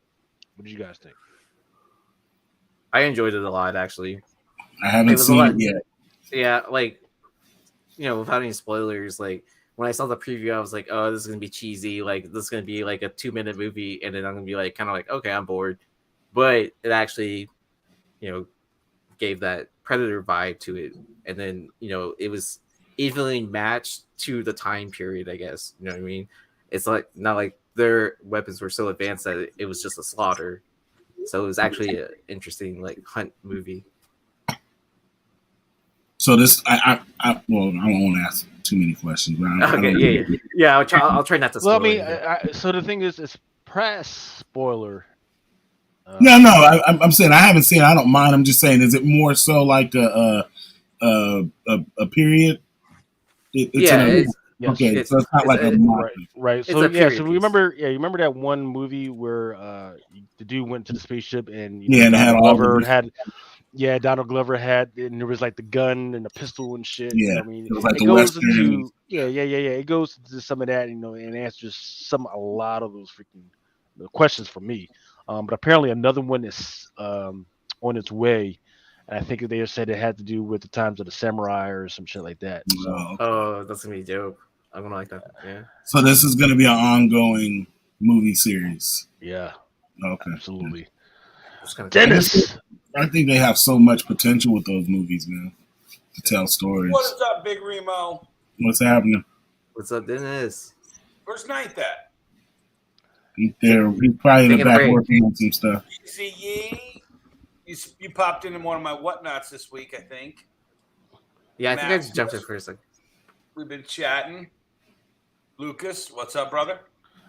What did you guys think? I enjoyed it a lot, actually. I haven't seen it yet. Yeah, like, without any spoilers, like, when I saw the preview, I was like, oh, this is going to be cheesy. Like, this is going to be like a 2-minute movie. And then I'm going to be like, kind of like, okay, I'm bored. But it actually, gave that Predator vibe to it. And then, it was evenly matched to the time period, I guess. You know what I mean? It's like, not like their weapons were so advanced that it was just a slaughter. So it was actually an interesting, like, hunt movie. So this, well, I don't want to ask too many questions. But Yeah. I'll try not to. Well, I Spoil mean, anything. so the thing is, it's press spoiler. No, I'm saying I haven't seen it. I don't mind. I'm just saying, is it more so like a period? Okay, so it's not like a manga. Right. So so you remember that one movie where the dude went to the spaceship and and had all the Donald Glover had, and there was like the gun and the pistol and shit. Yeah, I mean, it was like it the goes Western. into it goes into some of that, and answers a lot of those freaking questions for me. But apparently another one is on its way. And I think they said it had to do with the times of the samurai or some shit like that. So. Oh, that's gonna be dope. I'm gonna like that. Yeah. So this is gonna be an ongoing movie series. Yeah. Okay. Absolutely. Dennis. I think they have so much potential with those movies, man, to tell stories. What is up, Big Remo? What's happening? What's up, Dennis? Where's Ninth at? He's probably in the back working on some stuff. Easy Yee. You popped into one of my whatnots this week, I think. Yeah, I think I just jumped in for a second. We've been chatting. Lucas, what's up, brother?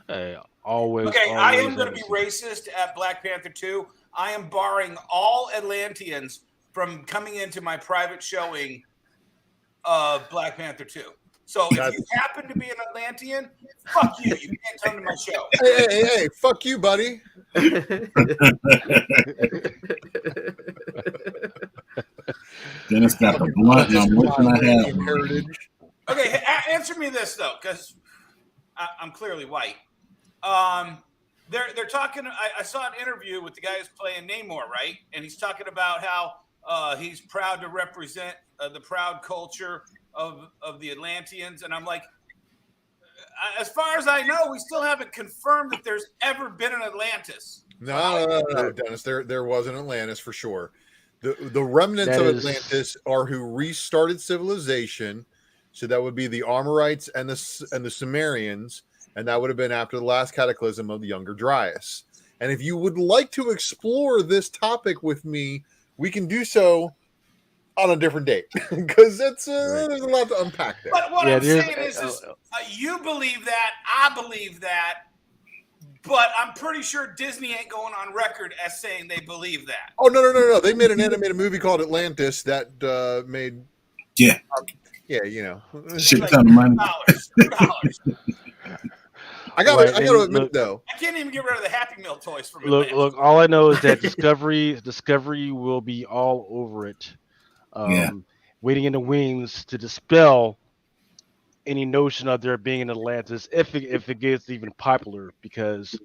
Hey, always. Okay, I am going to be racist at Black Panther 2. I am barring all Atlanteans from coming into my private showing of Black Panther 2. So if you happen to be an Atlantean, fuck you. You can't come to my show. Hey, fuck you, buddy. Dennis got the blunt, and I'm wishing I had. Okay, answer me this though, because I'm clearly white. They're talking. I saw an interview with the guy who's playing Namor, right? And he's talking about how he's proud to represent the proud culture of the Atlanteans, and I'm like, as far as I know, we still haven't confirmed that there's ever been an Atlantis. No, Dennis. There was an Atlantis for sure. The remnants of Atlantis are who restarted civilization. So that would be the Armorites and the Sumerians, and that would have been after the last cataclysm of the Younger Dryas. And if you would like to explore this topic with me, we can do so on a different date because there's a lot to unpack there. But what I'm saying is you believe that, I believe that, but I'm pretty sure Disney ain't going on record as saying they believe that. Oh, no. They made an animated movie called Atlantis that made... Yeah. Yeah, you know. Shit ton of money. $2. I gotta admit, though. I can't even get rid of the Happy Meal toys from Look, all I know is that Discovery will be all over it. Waiting in the wings to dispel any notion of there being an Atlantis if it gets even popular, because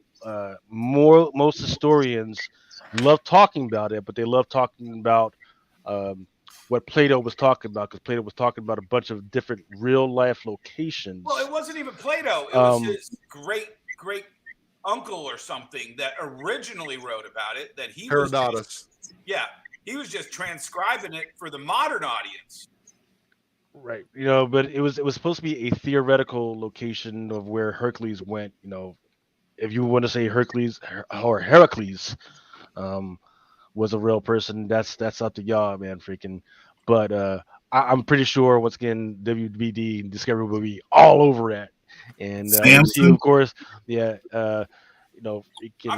most historians love talking about it, but they love talking about what Plato was talking about, because Plato was talking about a bunch of different real life locations. Well, it wasn't even Plato. It was his great uncle or something that originally wrote about it. That he Herodotus. He was just transcribing it for the modern audience. Right. But it was supposed to be a theoretical location of where Hercules went. If you want to say Hercules or Heracles was a real person, that's up to y'all, man. Freaking. But I'm pretty sure once again WBD and Discovery will be all over that, and of course, I'm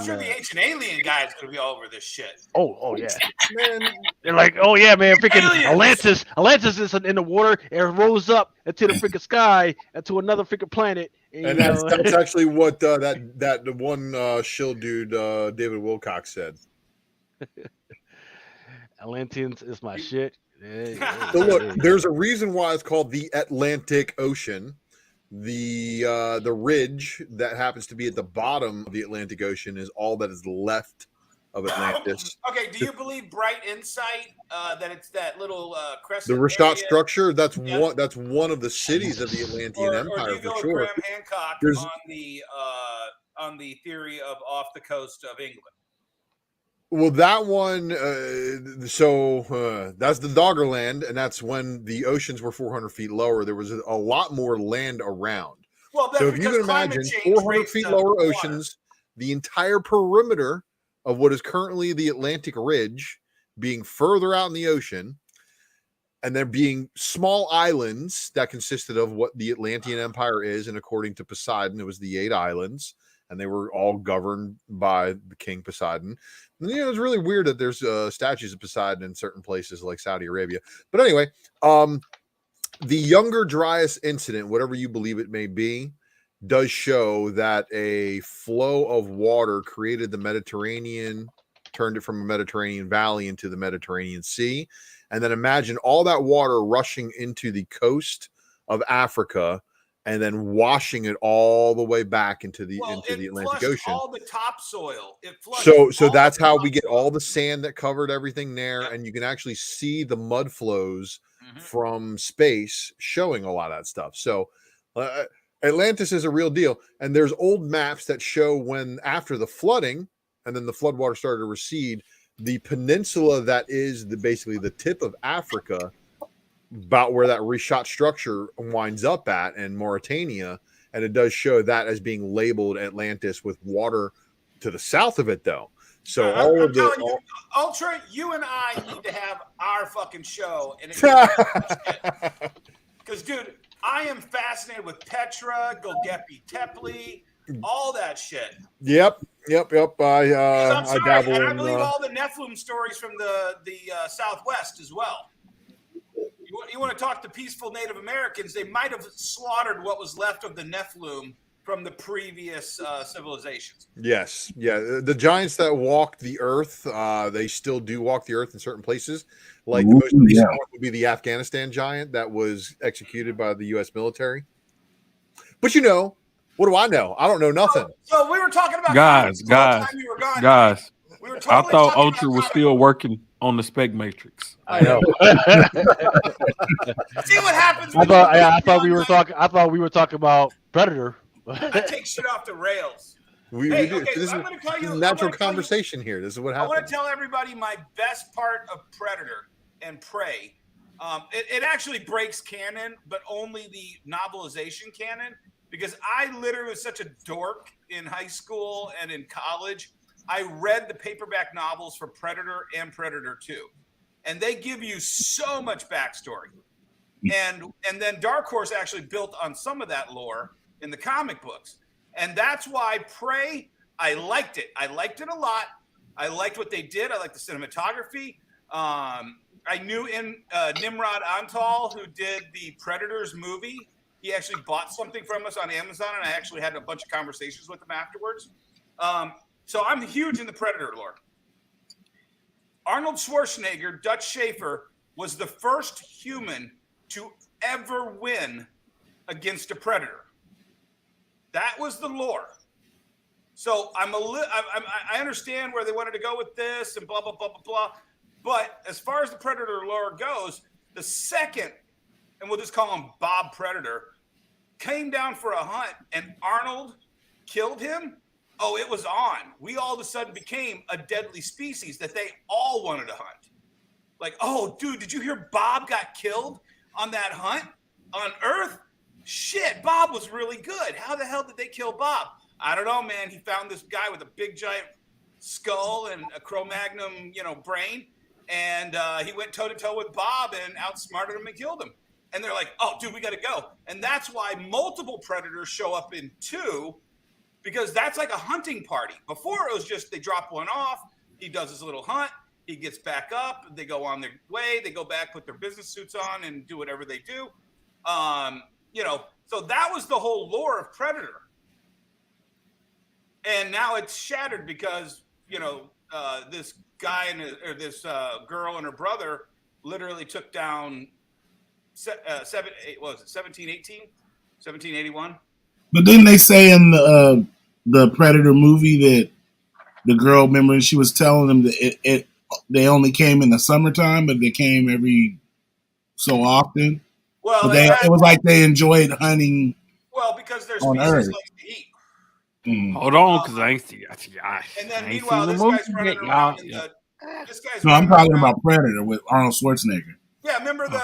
sure the ancient alien guy is going to be all over this shit. Oh yeah, man. They're like, oh yeah, man, freaking aliens. Atlantis is in the water and rose up into the freaking sky into another freaking planet. And that's actually what that one shill dude David Wilcox said. Atlanteans is my shit. So look, there's a reason why it's called the Atlantic Ocean. The ridge that happens to be at the bottom of the Atlantic Ocean is all that is left of Atlantis. Okay, do you believe Bright Insight that it's that little crescent? The Rashad structure, that's one of the cities of the Atlantean Empire, or do you go for sure. Graham Hancock on the theory of off the coast of England? Well, that one, that's the Doggerland, and that's when the oceans were 400 feet lower. There was a lot more land around. Well, so if you can imagine 400 feet lower oceans, the entire perimeter of what is currently the Atlantic Ridge being further out in the ocean, and there being small islands that consisted of what the Atlantean Empire is, and according to Poseidon, it was the 8 islands, and they were all governed by the King Poseidon. And, it's really weird that there's statues of Poseidon in certain places like Saudi Arabia. But anyway, the Younger Dryas incident, whatever you believe it may be, does show that a flow of water created the Mediterranean, turned it from a Mediterranean valley into the Mediterranean Sea. And then imagine all that water rushing into the coast of Africa and then washing it all the way back into the Atlantic Ocean. All the topsoil. So that's how we get all the sand that covered everything there, and you can actually see the mud flows from space showing a lot of that stuff. So Atlantis is a real deal, and there's old maps that show when after the flooding, and then the floodwater started to recede, the peninsula that is basically the tip of Africa, about where that reshot structure winds up at, and Mauritania, and it does show that as being labeled Atlantis with water to the south of it, though. So Ultra, you and I need to have our fucking show, and because, dude, I am fascinated with Petra, Göbekli Tepe, all that shit. Yep. I dabble and I believe all the Nephilim stories from the Southwest as well. You want to talk to peaceful Native Americans? They might have slaughtered what was left of the Nephilim from the previous civilizations. Yes, yeah. The giants that walked the earth, they still do walk the earth in certain places. Like the most recent one would be the Afghanistan giant that was executed by the U.S. military. But what do I know? I don't know nothing. So we were talking about guys. We were I thought Ultra was still working on the Spec Matrix. I know. See what happens. I thought we were talking about Predator. I take shit off the rails. We do. Okay, this is a natural conversation here. This is what happens. I want to tell everybody my best part of Predator and Prey. It actually breaks canon, but only the novelization canon, because I literally was such a dork in high school and in college. I read the paperback novels for Predator and Predator 2, and they give you so much backstory. And then Dark Horse actually built on some of that lore in the comic books. And that's why Prey, I liked it. I liked it a lot. I liked what they did. I liked the cinematography. I knew Nimrod Antal, who did the Predators movie. He actually bought something from us on Amazon, and I actually had a bunch of conversations with him afterwards. So I'm huge in the Predator lore. Arnold Schwarzenegger, Dutch Schaefer, was the first human to ever win against a predator. That was the lore. So I understand where they wanted to go with this and blah, blah, blah, blah, blah. But as far as the Predator lore goes, the second, and we'll just call him Bob Predator, came down for a hunt and Arnold killed him. Oh, it was on. We all of a sudden became a deadly species that they all wanted to hunt. Like, oh, dude, did you hear Bob got killed on that hunt on Earth? Shit, Bob was really good. How the hell did they kill Bob? I don't know, man. He found this guy with a big giant skull and a Cro-Magnon, brain. And he went toe-to-toe with Bob and outsmarted him and killed him. And they're like, oh, dude, we got to go. And that's why multiple Predators show up in 2, because that's like a hunting party. Before it was just they drop one off. He does his little hunt. He gets back up. They go on their way. They go back, put their business suits on, and do whatever they do. So that was the whole lore of Predator. And now it's shattered because, this guy or this girl and her brother literally took down 1781? But didn't they say in the Predator movie that the girl, remember, she was telling them that they only came in the summertime, but they came every so often? Well, it was like they enjoyed hunting. Well, because there's on species Earth. like to eat. Hold on, because I ain't see. And then meanwhile, this guy's running around. I'm talking about Predator with Arnold Schwarzenegger. Yeah, remember the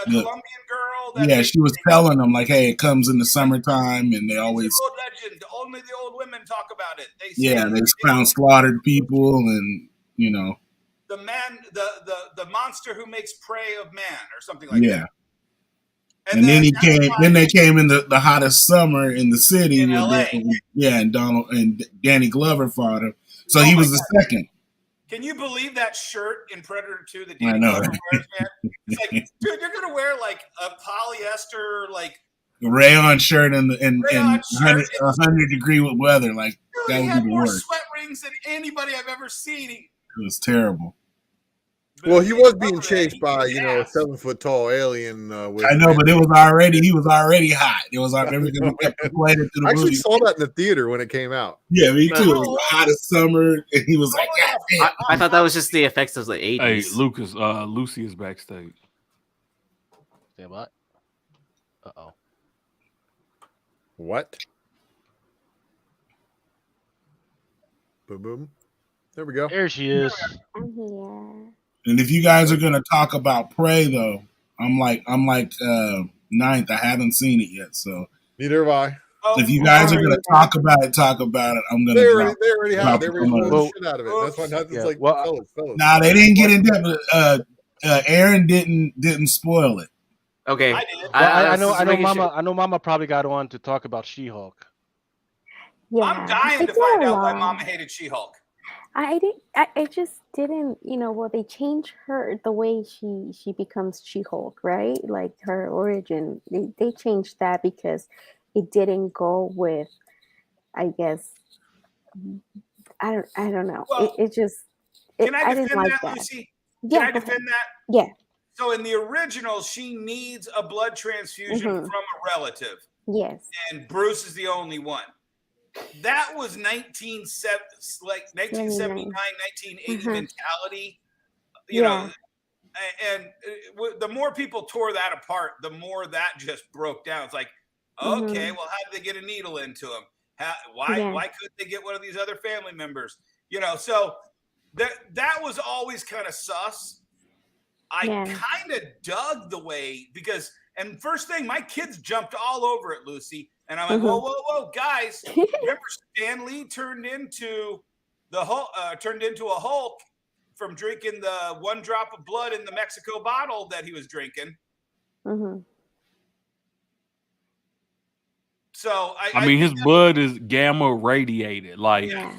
Colombian girl? Yeah, she was telling them, like, hey, it comes in the summertime, and they always... It's an old legend. Only the old women talk about it. They found slaughtered people, and, man, the monster who makes prey of man, or something like Yeah. that. And then he came. Then they came in the hottest summer in the city in with LA. and Donald and Danny Glover fought him. So he was the second. Can you believe that shirt in Predator 2 that I Danny know. Glover wears, man? It's like, dude, you're gonna wear like a polyester, like rayon shirt in rayon shirt. 100-degree weather. Like Dude, that he would had be the more worst. sweat rings than anybody I've ever seen. It was terrible. Well, he was being Glover, chased by, he a ass. 7-foot tall alien. I know, but he was already hot. It was everything we kept complaining through the I actually movie. saw that in the theater when it came out. Yeah, me too. It was the hottest summer, and he was like, "God damn." I thought that was just the effects of the 80s. Hey, Lucas, Lucy is backstage. Say what? Uh-oh. What? Boom, boom. There we go. There she is. I'm here. And if you guys are gonna talk about Prey, though, I'm like ninth. I haven't seen it yet, so Neither have I. if you guys are gonna talk about it, I'm gonna. They already have. They drop already some pulled of the it. shit out of it. That's why nothing's Yeah, like, well, fellas. Nah, they didn't get in depth. Aaron didn't spoil it. Okay, I did. I know. just I know. making Mama. sure. I know. Mama probably got on to talk about She-Hulk. Yeah, I'm dying to it's find a out why lot. Mama hated She-Hulk. I just didn't, well, they changed her the way she becomes She-Hulk, right? Like her origin. They changed that because it didn't go with, I guess, I don't know. Well, It just Can I I didn't defend like that, that. Lucy? Yeah, Can I go ahead. defend that? Yeah. So in the original, she needs a blood transfusion Mhm. from a relative, Yes. and Bruce is the only one. That was 1979, 1980 Mhm. mentality, Yeah. and the more people tore that apart, the more that just broke down. It's like, okay, well, how did they get a needle into him? Why couldn't they get one of these other family members? So that was always kind of sus. I kind of dug the way and first thing, my kids jumped all over it, Lucy, and I'm like, whoa, guys! Remember, Stan Lee turned into a Hulk from drinking the one drop of blood in the Mexico bottle that he was drinking. Mhm. So I mean, his blood is gamma radiated, like a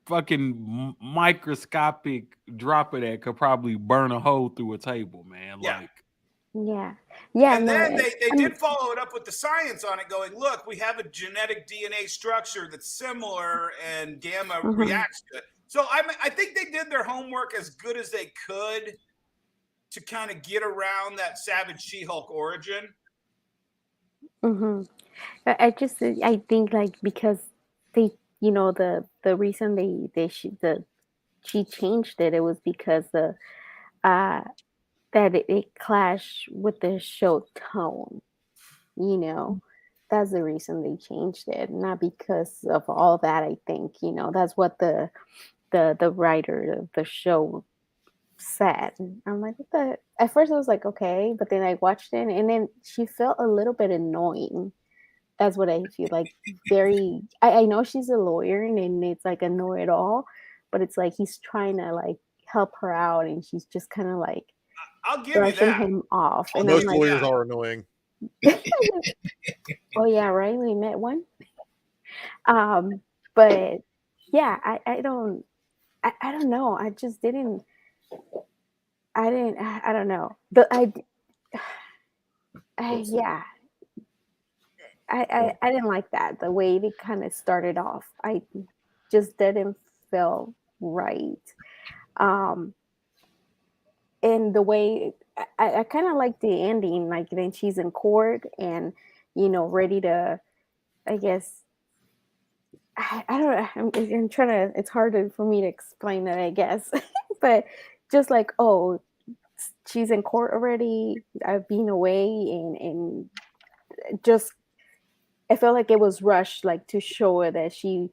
fucking microscopic drop of that could probably burn a hole through a table, man. Yeah. Like, and then they did follow it up with the science on it, going, look, we have a genetic DNA structure that's similar, and gamma reacts to it. So I think they did their homework as good as they could to kind of get around that Savage She-Hulk origin. I think like because they, the reason she changed it was because that it clashed with the show tone. That's the reason they changed it, not because of all that. I think that's what the writer of the show said. I'm like, what the? At first I was like, okay, but then I watched it, and then she felt a little bit annoying. That's what I feel like. Very, I know she's a lawyer, and it's like a know-it-all, but it's like he's trying to like help her out, and she's just kind of like I'll give brushing you that. him off. And Most I'm like, lawyers are annoying. oh yeah, right. We met one. But yeah, I don't know. I just didn't. I don't know. But yeah. I didn't like that. The way they kind of started off. I just didn't feel right. And the way I kind of like the ending, like then she's in court and ready to, I guess. I don't know. I'm trying to. It's hard for me to explain that, I guess. But just like, oh, she's in court already. I've been away, and just I felt like it was rushed, like to show her that she's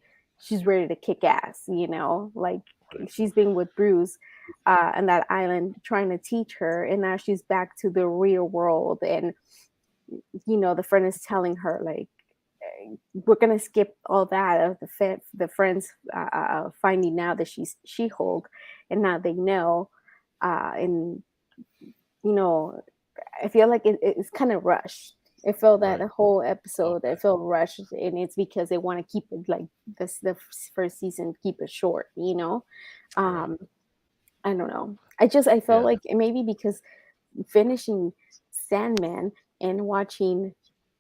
ready to kick ass. Like she's been with Bruce on that island trying to teach her, and now she's back to the real world, and the friend is telling her like we're gonna skip all that of the friends finding out that she's She-Hulk, and now they know, and you know, I feel like it's kind of rushed. It felt that the whole episode, it felt rushed, and it's because they want to keep it like this. The first season, keep it short. You know, I don't know. I felt like maybe because finishing Sandman and watching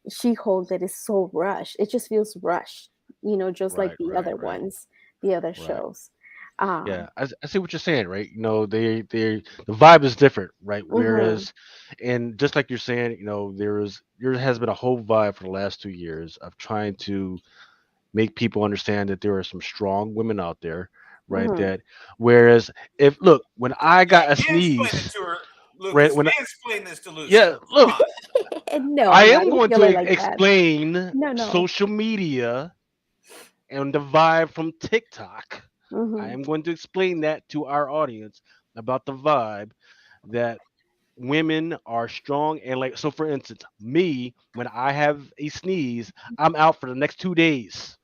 She-Hulk, that is so rushed. It just feels rushed. You know, just like the other ones, the other shows. Yeah, I see what you're saying, right? You know, the vibe is different, right? Whereas, and just like you're saying, you know, there has been a whole vibe for the last 2 years of trying to make people understand that there are some strong women out there, right? That whereas when I got a Mansplain it sneeze, to her, right? Lucas. Mansplain this to Lucy. Yeah, look, no, I I am don't going feel it to like that. explain No. social media and the vibe from TikTok. I am going to explain that to our audience about the vibe that women are strong, and like, so for instance, me, when I have a sneeze, I'm out for the next 2 days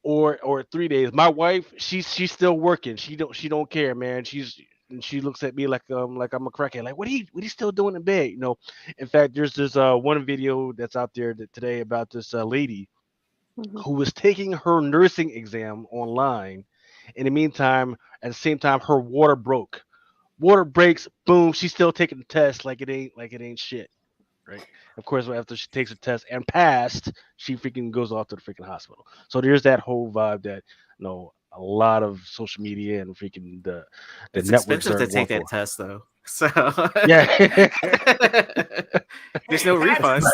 or 3 days. My wife, she's still working. She don't care, man. She looks at me like I'm a crackhead. Like, what are you still doing in bed? You know. In fact, there's this one video that's out there today about this lady who was taking her nursing exam online. In the meantime, at the same time, her water broke. Water breaks, boom, she's still taking the test like it ain't shit. Right. Of course, after she takes the test and passed, she freaking goes off to the freaking hospital. So there's that whole vibe that, you know, a lot of social media and freaking the It's networks expensive are to take going that for. test, though. So Yeah. there's no refunds.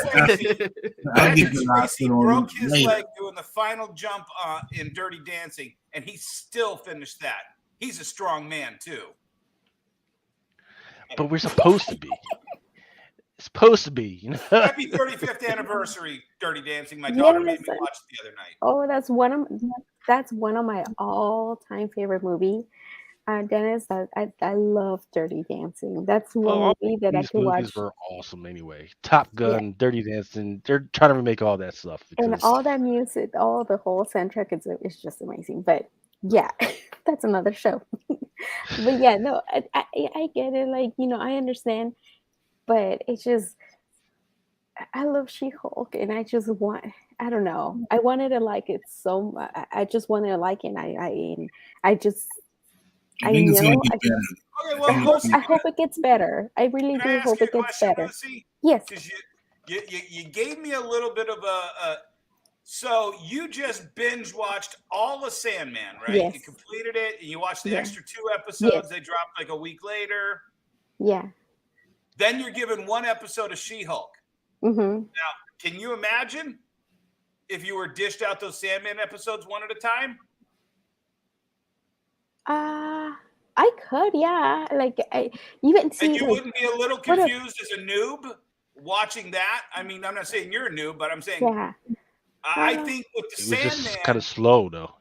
Patrick Swayze broke his leg doing the final jump in Dirty Dancing, and he still finished that. He's a strong man too. But we're supposed to be. It's supposed to be, you know. Happy 35th anniversary, Dirty Dancing. My daughter made me watch it the other night. Oh, that's one of my all-time favorite movies. Dennis, I love Dirty Dancing. That's one movie that I These could watch. movies were awesome anyway. Top Gun, Dirty Dancing, they're trying to remake all that stuff. And all that music, the whole soundtrack is just amazing. But yeah, that's another show. But yeah, no, I get it. Like, you know, I understand, but it's just, I love She-Hulk, and I just I don't know. I wanted to like it so much. I just wanted to like it. And I think it's know. gonna get better. I hope it gets better. I really do hope it gets better. Lucy? Yes. Because you gave me a little bit of a so you just binge watched all of Sandman, right? Yes. You completed it, and you watched the extra 2 episodes. Yes. They dropped like a week later. Yeah. Then you're given 1 episode of She-Hulk. Now, can you imagine if you were dished out those Sandman episodes one at a time? I could, yeah. Like, you can see. And you like, wouldn't be a little confused as a noob watching that? I mean, I'm not saying you're a noob, but I'm saying I think with the Sandman, just kind of slow though.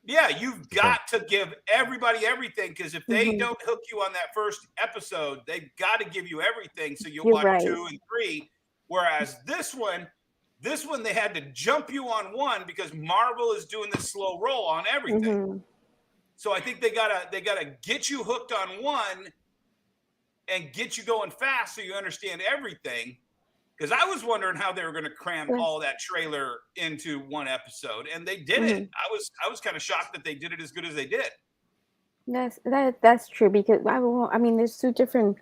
Yeah, you've got to give everybody everything, because if they don't hook you on that first episode, they've got to give you everything so you'll watch 2 and 3. Whereas this one they had to jump you on 1 because Marvel is doing this slow roll on everything. So I think they gotta get you hooked on 1 and get you going fast so you understand everything. Because I was wondering how they were going to cram all that trailer into 1 episode, and they did it. I was kind of shocked that they did it as good as they did. That's true, because I mean, there's 2 different,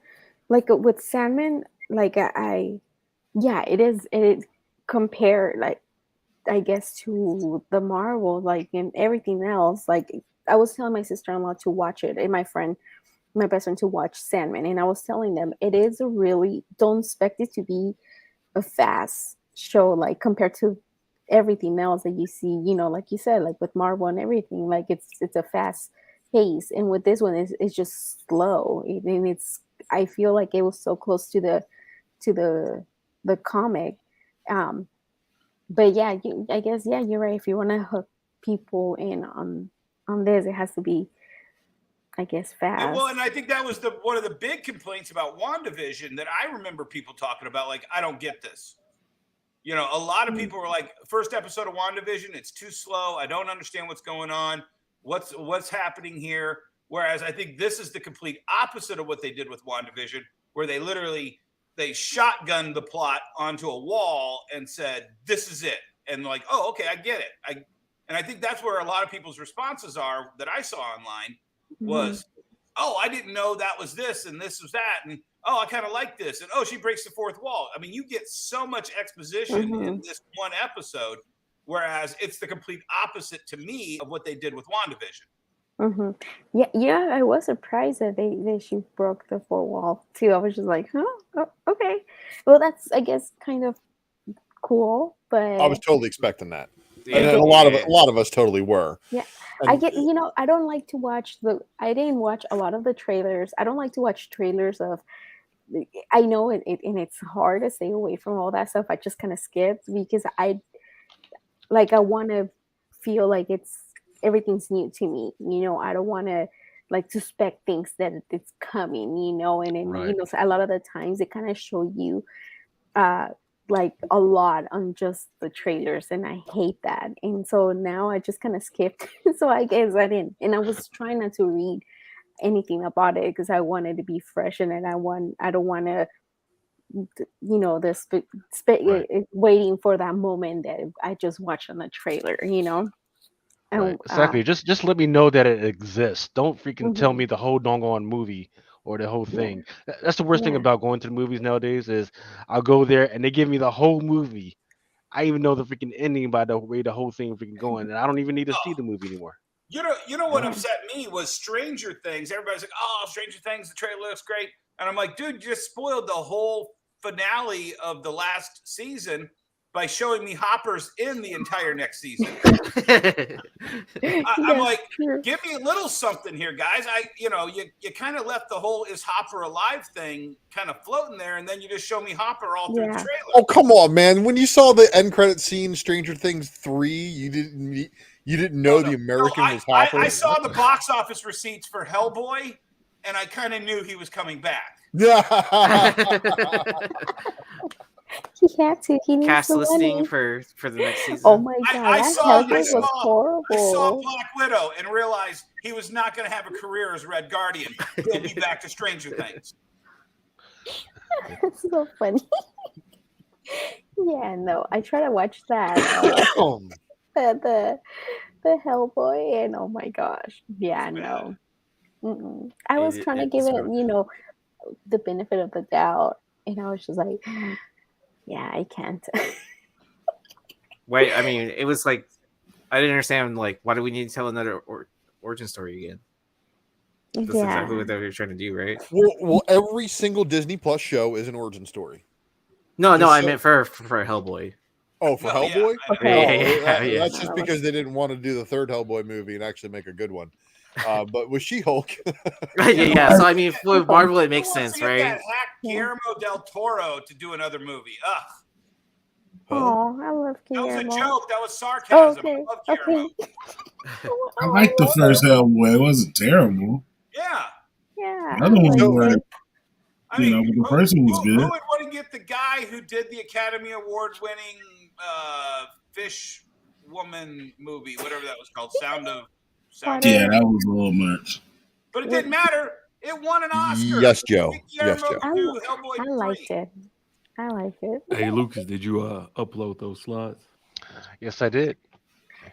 like with Sandman, like it is compared, like, I guess, to the Marvel, like, and everything else. Like, I was telling my sister-in-law to watch it, and my best friend to watch Sandman, and I was telling them it is don't expect it to be a fast show, like, compared to everything else that you see, you know, like you said, like with Marvel and everything, like it's a fast pace, and with this one it's just slow, and I feel like it was so close to the comic, but yeah, I guess, yeah, you're right. If you want to hook people in on this, it has to be, I guess, fast. And I think that was one of the big complaints about WandaVision that I remember people talking about. Like, I don't get this. You know, a lot of people were like, first episode of WandaVision, it's too slow. I don't understand what's going on. What's happening here? Whereas I think this is the complete opposite of what they did with WandaVision, where they shotgunned the plot onto a wall and said, this is it. And like, oh, okay, I get it. And I think that's where a lot of people's responses are that I saw online was, oh, I didn't know that was this and this was that. And, oh, I kind of like this. And, oh, she breaks the fourth wall. I mean, you get so much exposition in this one episode, whereas it's the complete opposite to me of what they did with WandaVision. Yeah, I was surprised that she broke the fourth wall too. I was just like, huh? Oh, okay. Well, that's, I guess, kind of cool, but I was totally expecting that. Yeah. And a lot of us totally were. Yeah. And I get, I don't like to watch I didn't watch a lot of the trailers. I don't like to watch trailers of, I know and it's hard to stay away from all that stuff. I just kind of skipped because I want to feel like everything's new to me. I don't want to like suspect things that it's coming, and then, Right. So a lot of the times they kind of show you, like a lot on just the trailers, and I hate that. And so now I just kind of skipped. So I guess I didn't, and I was trying not to read anything about it because I wanted to be fresh, and then I don't want to, waiting for that moment that I just watched on the trailer, Right. Exactly. Just let me know that it exists. Don't freaking tell me the whole doggone movie or the whole thing. That's the worst thing about going to the movies nowadays is I'll go there and they give me the whole movie. I even know the freaking ending by the way the whole thing freaking going, and I don't even need to see the movie anymore. You know what upset me was Stranger Things. Everybody's like, oh, Stranger Things, the trailer looks great. And I'm like, dude, you just spoiled the whole finale of the last season by showing me Hopper's in the entire next season. I'm like, give me a little something here, guys. You kind of left the whole "is Hopper alive" thing kind of floating there, and then you just show me Hopper all through the trailer. Oh, come on, man! When you saw the end credit scene, Stranger Things 3, you didn't know the American was Hopper. I saw the box office receipts for Hellboy, and I kind of knew he was coming back. He had to. He needs Cast the listing money. for the next season. Oh my god, I that saw was horrible. I saw Black Widow and realized he was not going to have a career as Red Guardian. He'll be back to Stranger Things. That's so funny. Yeah, no, I try to watch that. The Hellboy, and oh my gosh, yeah, no. I was trying to give it, the benefit of the doubt, and I was just like, yeah, I can't. Wait, I mean, it was like I didn't understand. Like, why do we need to tell another origin story again? That's exactly what they were trying to do, right? Well, every single Disney Plus show is an origin story. No, I meant for Hellboy. Oh, for Hellboy? Yeah. That's just because they didn't want to do the third Hellboy movie and actually make a good one. But with She-Hulk, yeah. So I mean, with Marvel, it makes sense, right? Hack Guillermo del Toro to do another movie. Ugh. Oh, I love Guillermo. That was a joke. That was sarcasm. Okay. I love Guillermo. I liked the first Hellboy. It wasn't terrible. Yeah. Yeah. The other one were, I mean, but the first one was good. Who would want to get the guy who did the Academy Award-winning Fish Woman movie, whatever that was called, Sound of. Yeah, that was a little much. But it didn't matter. It won an Oscar. Yes, Joe. Yes, Joe. I liked it. I liked it. Hey, Lucas, did you upload those slides? Yes, I did.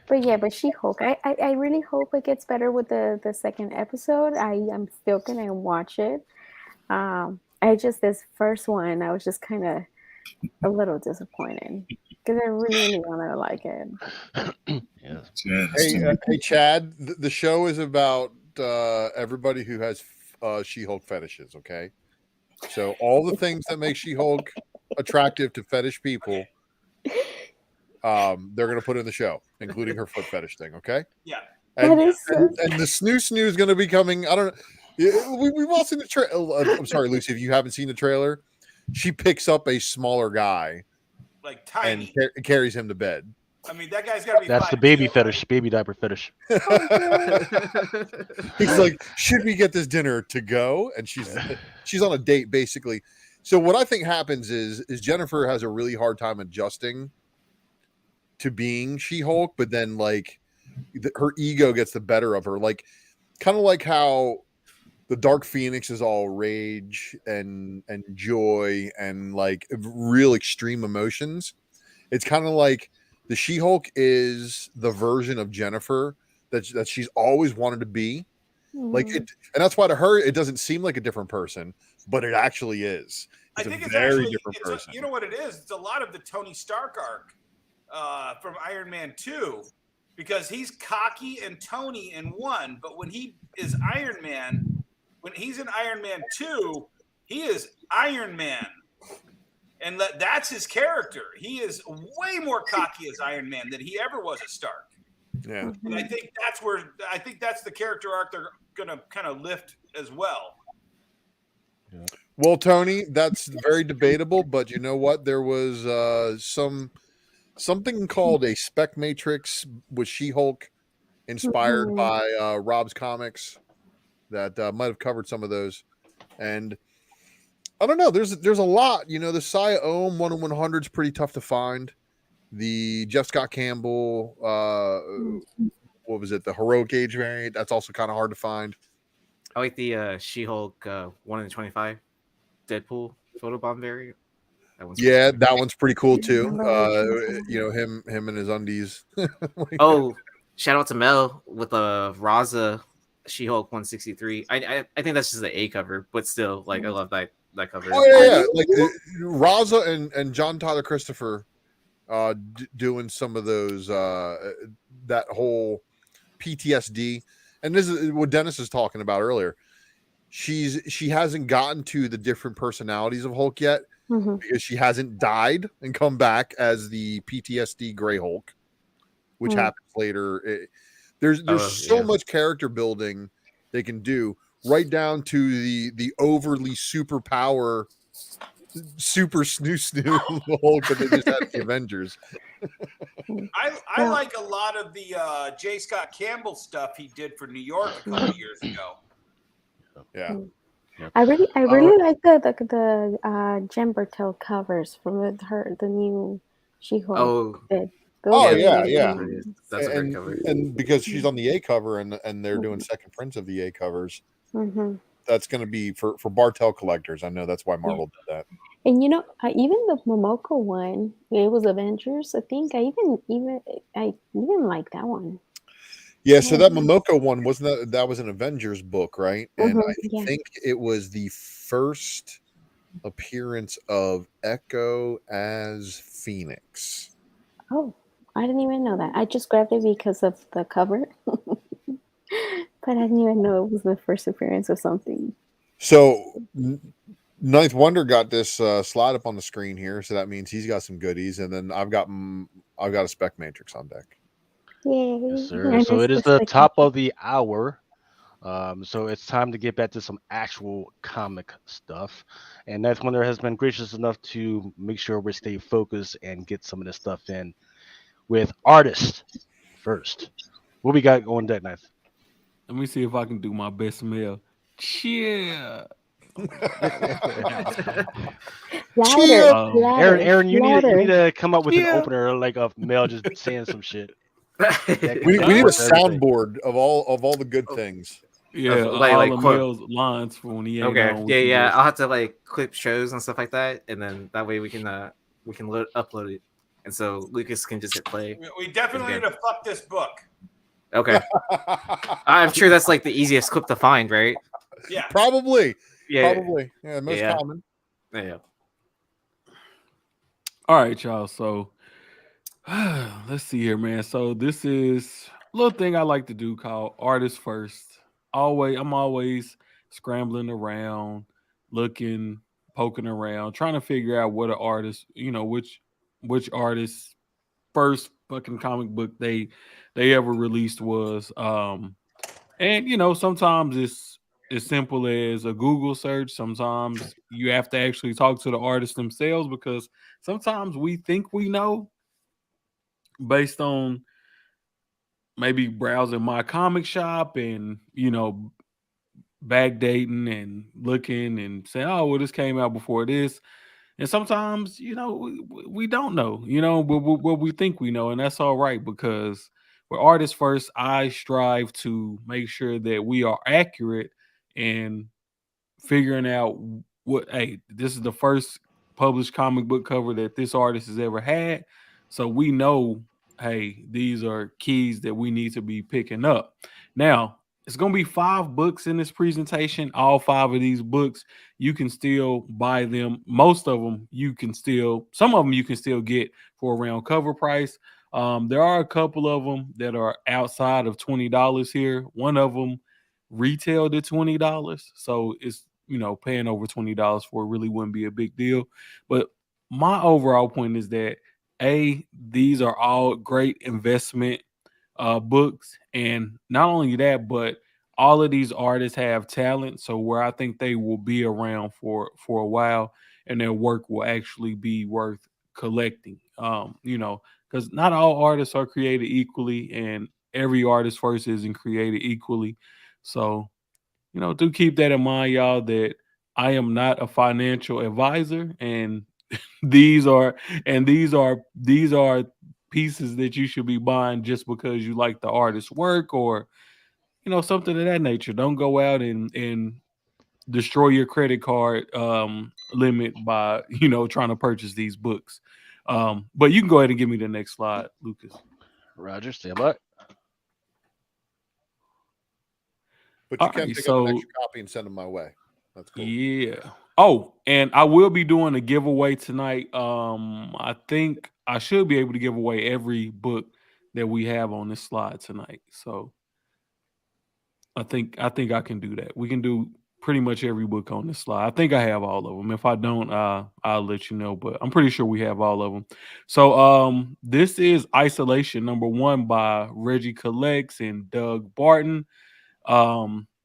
But She-Hulk, I really hope it gets better with the second episode. I'm still gonna watch it. This first one, I was just kind of a little disappointed because I really want to like it. Yes. Hey, Chad, the show is about everybody who has She-Hulk fetishes, okay? So all the things that make She-Hulk attractive to fetish people, they're going to put in the show, including her foot fetish thing, okay? Yeah. And the snoo is going to be coming. I don't know. We've all seen the trailer. I'm sorry, Lucy, if you haven't seen the trailer, she picks up a smaller guy, like tiny, and carries him to bed. I mean, that guy's got to be. That's the baby fetish, baby diaper fetish. He's like, should we get this dinner to go? And she's on a date, basically. So what I think happens is Jennifer has a really hard time adjusting to being She-Hulk, but then like her ego gets the better of her, like kind of like how the Dark Phoenix is all rage and joy and like real extreme emotions. It's kind of like the She-Hulk is the version of Jennifer that she's always wanted to be. Like it, and that's why to her it doesn't seem like a different person, but it actually is. I It's think a it's very actually different person. you know what it is? It's a lot of the Tony Stark arc from Iron Man 2, because he's cocky and Tony in one, but when he is Iron Man, when he's in Iron Man 2, he is Iron Man. And that's his character. He is way more cocky as Iron Man than he ever was as Stark. Yeah. And I think that's the character arc they're gonna kind of lift as well. Well, Tony, that's very debatable, but you know what? There was something called a spec matrix with She-Hulk inspired by Rob's comics that might have covered some of those. And I don't know, there's a lot, you know, the Sia Ohm 1 in 100 is pretty tough to find. The Jeff Scott Campbell, what was it? The Heroic Age variant. That's also kind of hard to find. I like the She-Hulk 1 in 25 Deadpool photobomb variant. That one's pretty cool too. You know, him and his undies. Oh, shout out to Mel with the Raza She-Hulk 163. I think that's just the A cover, but still, like I love that cover. Oh yeah. Like Raza and John Tyler Christopher doing some of those that whole PTSD, and this is what Dennis is talking about earlier. She hasn't gotten to the different personalities of Hulk yet because she hasn't died and come back as the PTSD Gray Hulk, which happens later. There's so much character building they can do, right down to the overly superpower super snoo Hulk that they just had the Avengers. I like a lot of the J. Scott Campbell stuff he did for New York a couple years ago. Yeah. I really like the Jen Bertel covers from the new She-Hulk. Yeah. That's a great cover. And because she's on the A cover and they're doing second prints of the A covers, that's going to be for Bartel collectors. I know that's why Marvel did that. And you know, even the Momoko one, it was Avengers. I think I even like that one. Yeah, so that Momoko one wasn't that was an Avengers book, right? And I think it was the first appearance of Echo as Phoenix. Oh, I didn't even know that. I just grabbed it because of the cover, but I didn't even know it was the first appearance of something. So Ninth Wonder got this slide up on the screen here, so that means he's got some goodies, and then I've got a spec matrix on deck. Yay. Yes, sir. So it is the top of the hour. So it's time to get back to some actual comic stuff. And Ninth Wonder has been gracious enough to make sure we stay focused and get some of this stuff in with artists first. What we got on deck, Ninth? Let me see if I can do my best Mel. Cheer. Aaron, you need to come up with an opener like of Mel just saying some shit. We need a soundboard of all the good things. Yeah, all of Mel's lines for when he ain't on. Yeah. I'll have to like clip shows and stuff like that, and then that way we can upload it, and so Lucas can just hit play. We definitely need to fuck this book. Okay. I'm sure that's like the easiest clip to find, right? Yeah. Probably. Yeah. Most common. Yeah. All right, y'all. So let's see here, man. So this is a little thing I like to do called Artist First. I'm always scrambling around, looking, poking around, trying to figure out what an artist, which artist's first fucking comic book they ever released was. And sometimes it's as simple as a Google search. Sometimes you have to actually talk to the artists themselves, because sometimes we think we know based on maybe browsing my comic shop and backdating and looking and saying, "Oh, well, this came out before this." And sometimes, we don't know, what we think we know, and that's all right because we're artists first. I strive to make sure that we are accurate and figuring out what, hey, this is the first published comic book cover that this artist has ever had. So we know, hey, these are keys that we need to be picking up. Now, it's going to be 5 books in this presentation. All 5 of these books, you can still buy them. Most of them, some of them you can still get for around cover price. There are a couple of them that are outside of $20 here. One of them retailed at $20. So it's, paying over $20 for it really wouldn't be a big deal. But my overall point is that these are all great investment books, and not only that, but all of these artists have talent. So where I think they will be around for a while, and their work will actually be worth collecting. Because not all artists are created equally, and every artist first isn't created equally. So do keep that in mind, y'all, that I am not a financial advisor, and these are pieces that you should be buying just because you like the artist's work or something of that nature. Don't go out and destroy your credit card limit by trying to purchase these books. But you can go ahead and give me the next slide, Lucas. Roger, stand by. But you All can right, pick up an extra copy and send them my way. That's cool. Yeah. Oh, and I will be doing a giveaway tonight. I think I should be able to give away every book that we have on this slide tonight. So I think I can do that. We can do pretty much every book on this slide. I think I have all of them. If I don't, I'll let you know. But I'm pretty sure we have all of them. So this is Isolation #1 by Reggie Collects and Doug Barton.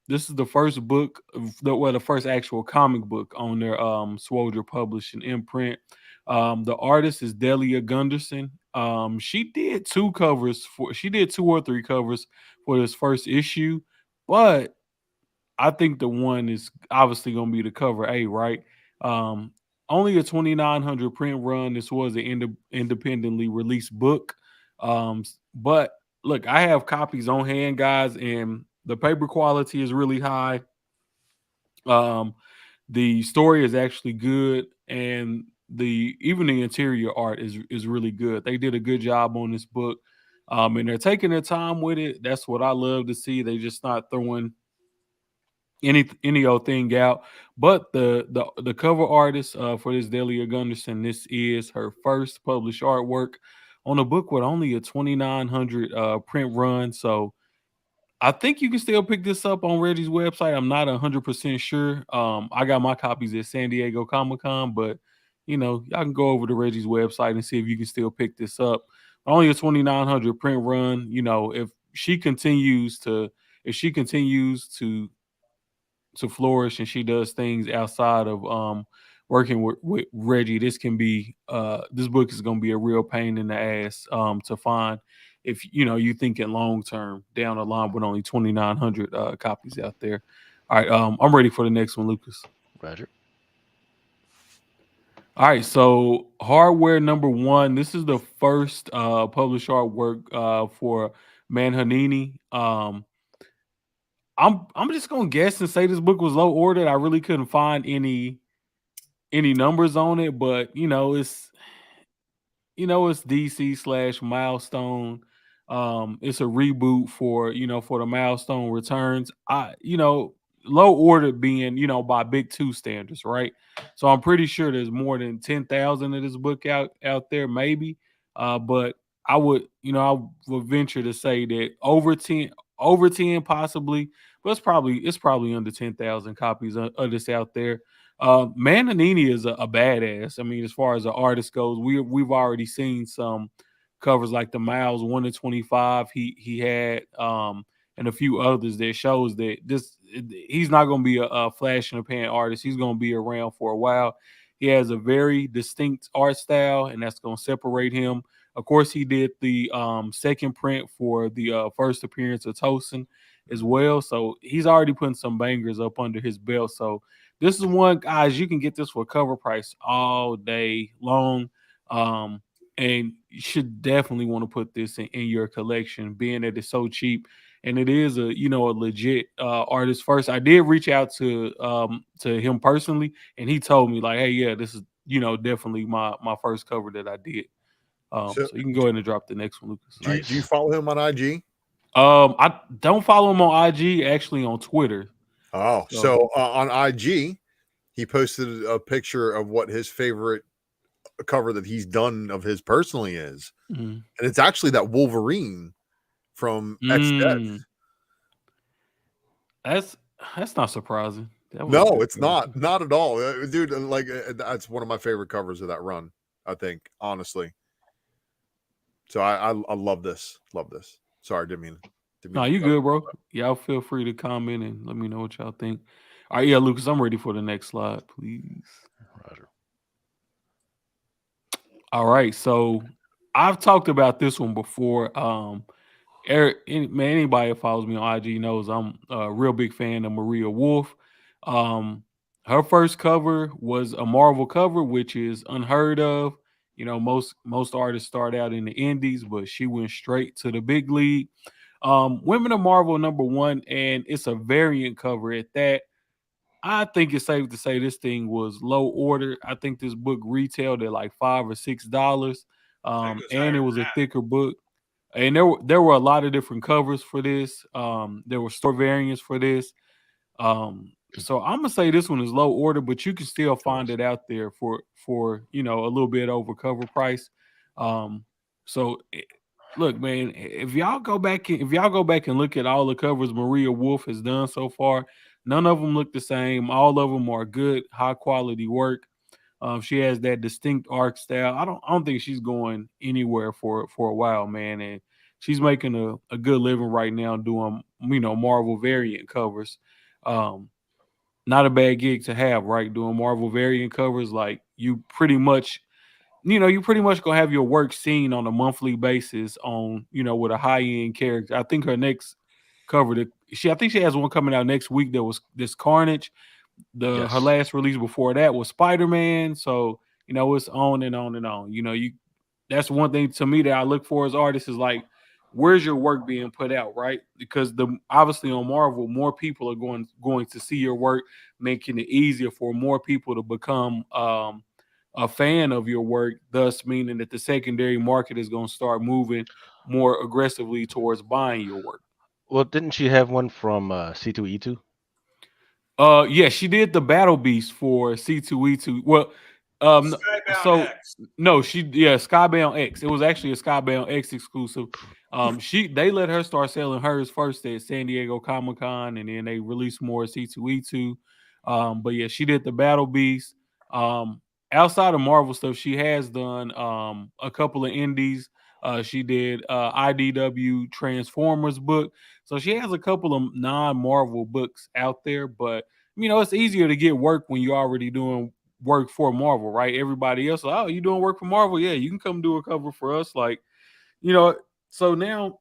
This is the first book, the first actual comic book on their Swolger Publishing imprint. The artist is Delia Gunderson. She did 2 or 3 covers for this first issue, but I think the one is obviously going to be the cover A, right? Only a 2,900 print run. This was an independently released book. But look, I have copies on hand, guys, and the paper quality is really high. The story is actually good, and even the interior art is really good. They did a good job on this book, and they're taking their time with it. That's what I love to see. They just not throwing any old thing out. But the cover artist for this Delia Gunderson, this is her first published artwork on a book with only a 2,900 print run. So I think you can still pick this up on Reggie's website. I'm not 100% sure. I got my copies at San Diego Comic-Con, but y'all can go over to Reggie's website and see if you can still pick this up. Only a 2,900 print run. If she continues to flourish and she does things outside of working with Reggie, this book is going to be a real pain in the ass to find if you thinking long term down the line with only 2,900 copies out there. All right, I'm ready for the next one, Lucas. Roger. All right, so Hardware #1. This is the first published artwork for Hanini. I'm just gonna guess and say this book was low ordered. I really couldn't find any numbers on it, but it's DC / Milestone. It's a reboot for the Milestone returns. Low ordered being by Big 2 standards, right? So I'm pretty sure there's more than 10,000 of this book out there, maybe. But I would venture to say that over 10 possibly, but it's probably under 10,000 copies of this out there. Hanini is a badass. I mean, as far as the artist goes, we've already seen some covers like the Miles 1-25 he had, and a few others that shows that he's not going to be a flash in the pan artist. He's going to be around for a while. He has a very distinct art style, and that's going to separate him. Of course, he did the second print for the first appearance of Tosin, as well. So he's already putting some bangers up under his belt. So this is one, guys, you can get this for cover price all day long. And you should definitely want to put this in your collection, being that it's so cheap. And it is a legit artist first. I did reach out to him personally, and he told me like, hey, yeah, this is definitely my first cover that I did. So you can go ahead and drop the next one, Lucas. Do you follow him on IG? I don't follow him on IG, actually on Twitter. Oh, so on IG, he posted a picture of what his favorite cover that he's done of his personally is, and it's actually that Wolverine from X-Death. That's not surprising. No, it's not at all, dude. Like that's one of my favorite covers of that run, I think, honestly. So I love this. Sorry, didn't mean. No, you good, bro. Y'all feel free to comment and let me know what y'all think. All right, yeah, Lucas, I'm ready for the next slide, please. Roger. All right, so I've talked about this one before. Anybody that follows me on IG knows I'm a real big fan of Maria Wolff. Her first cover was a Marvel cover, which is unheard of. Most artists start out in the indies, but she went straight to the big league. Women of Marvel #1, and it's a variant cover at that. I think it's safe to say this thing was low order. I think this book retailed at like $5 or $6. And it was a thicker book. And there were a lot of different covers for this. There were store variants for this. So I'm gonna say this one is low order, but you can still find it out there for a little bit over cover price. Look, man, if y'all go back and look at all the covers Maria Wolff has done so far, none of them look the same. All of them are good, high quality work. She has that distinct art style. I don't think she's going anywhere for a while, man. And she's making a good living right now doing Marvel variant covers. Not a bad gig to have, right? Doing Marvel variant covers, like you pretty much gonna have your work seen on a monthly basis on, with a high-end character. I think her next cover I think she has one coming out next week that was this Carnage. Her last release before that was Spider-Man. So, it's on and on and on. That's one thing to me that I look for as artists is like, where's your work being put out, right? Because obviously on Marvel, more people are going to see your work, making it easier for more people to become a fan of your work, thus meaning that the secondary market is going to start moving more aggressively towards buying your work. Well, didn't she have one from C2E2? Yeah, she did the Battle Beast for C2E2. Well, Skybound X. No, Skybound X. It was actually a Skybound X exclusive. They let her start selling hers first at San Diego Comic-Con, and then they released more C2E2. But yeah, she did the Battle Beast. Outside of Marvel stuff, she has done a couple of indies. She did IDW Transformers book. So she has a couple of non-Marvel books out there, but it's easier to get work when you're already doing work for Marvel, right? Everybody else, oh, you doing work for Marvel? Yeah, you can come do a cover for us. Like, so now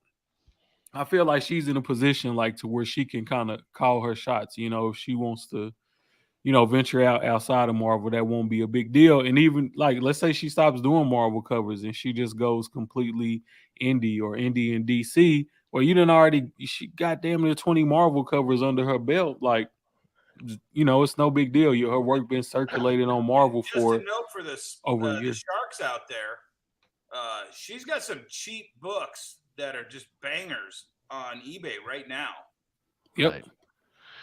I feel like she's in a position like to where she can kind of call her shots, if she wants to, venture outside of Marvel, that won't be a big deal. And even like, let's say she stops doing Marvel covers and she just goes completely indie and DC. Well, she got damn near 20 Marvel covers under her belt. Like, it's no big deal. Her work been circulated on Marvel just for a note for this over a year. The sharks out there. She's got some cheap books that are just bangers on eBay right now. Yep. Right.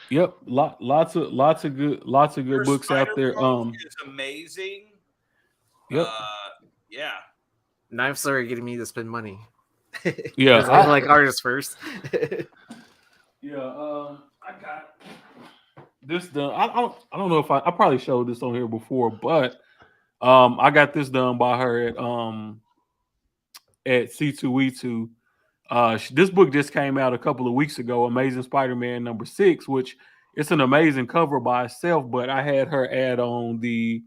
Yep, lots of good Her books out there. Is amazing. Yep. Yeah. Knives started getting me to spend money. Yeah, I like artists first. Yeah, I got this done. I don't know if I probably showed this on here before, but I got this done by her at C2E2. This book just came out a couple of weeks ago, Amazing Spider-Man #6, which it's an amazing cover by itself, but I had her add on the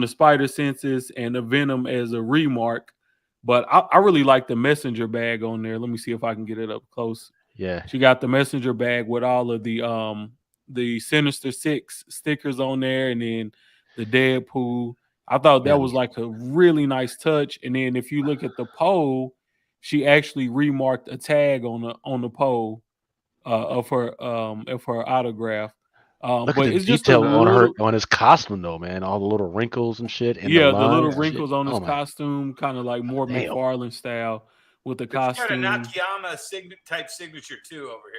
spider senses and the venom as a remark. But I really like the messenger bag on there. Let me see if I can get it up close. Yeah. She got the messenger bag with all of the Sinister Six stickers on there, and then the Deadpool. I thought that was like a really nice touch. And then if you look at the pole, she actually remarked a tag on the pole of her autograph. Look But at the it's just a detail little, on his costume though, man. All the little wrinkles and shit, and the yeah, the little lines. And shit. wrinkles on his Oh my costume, kind of like more damn! McFarlane style with the But you got a costume. Nakayama type signature too over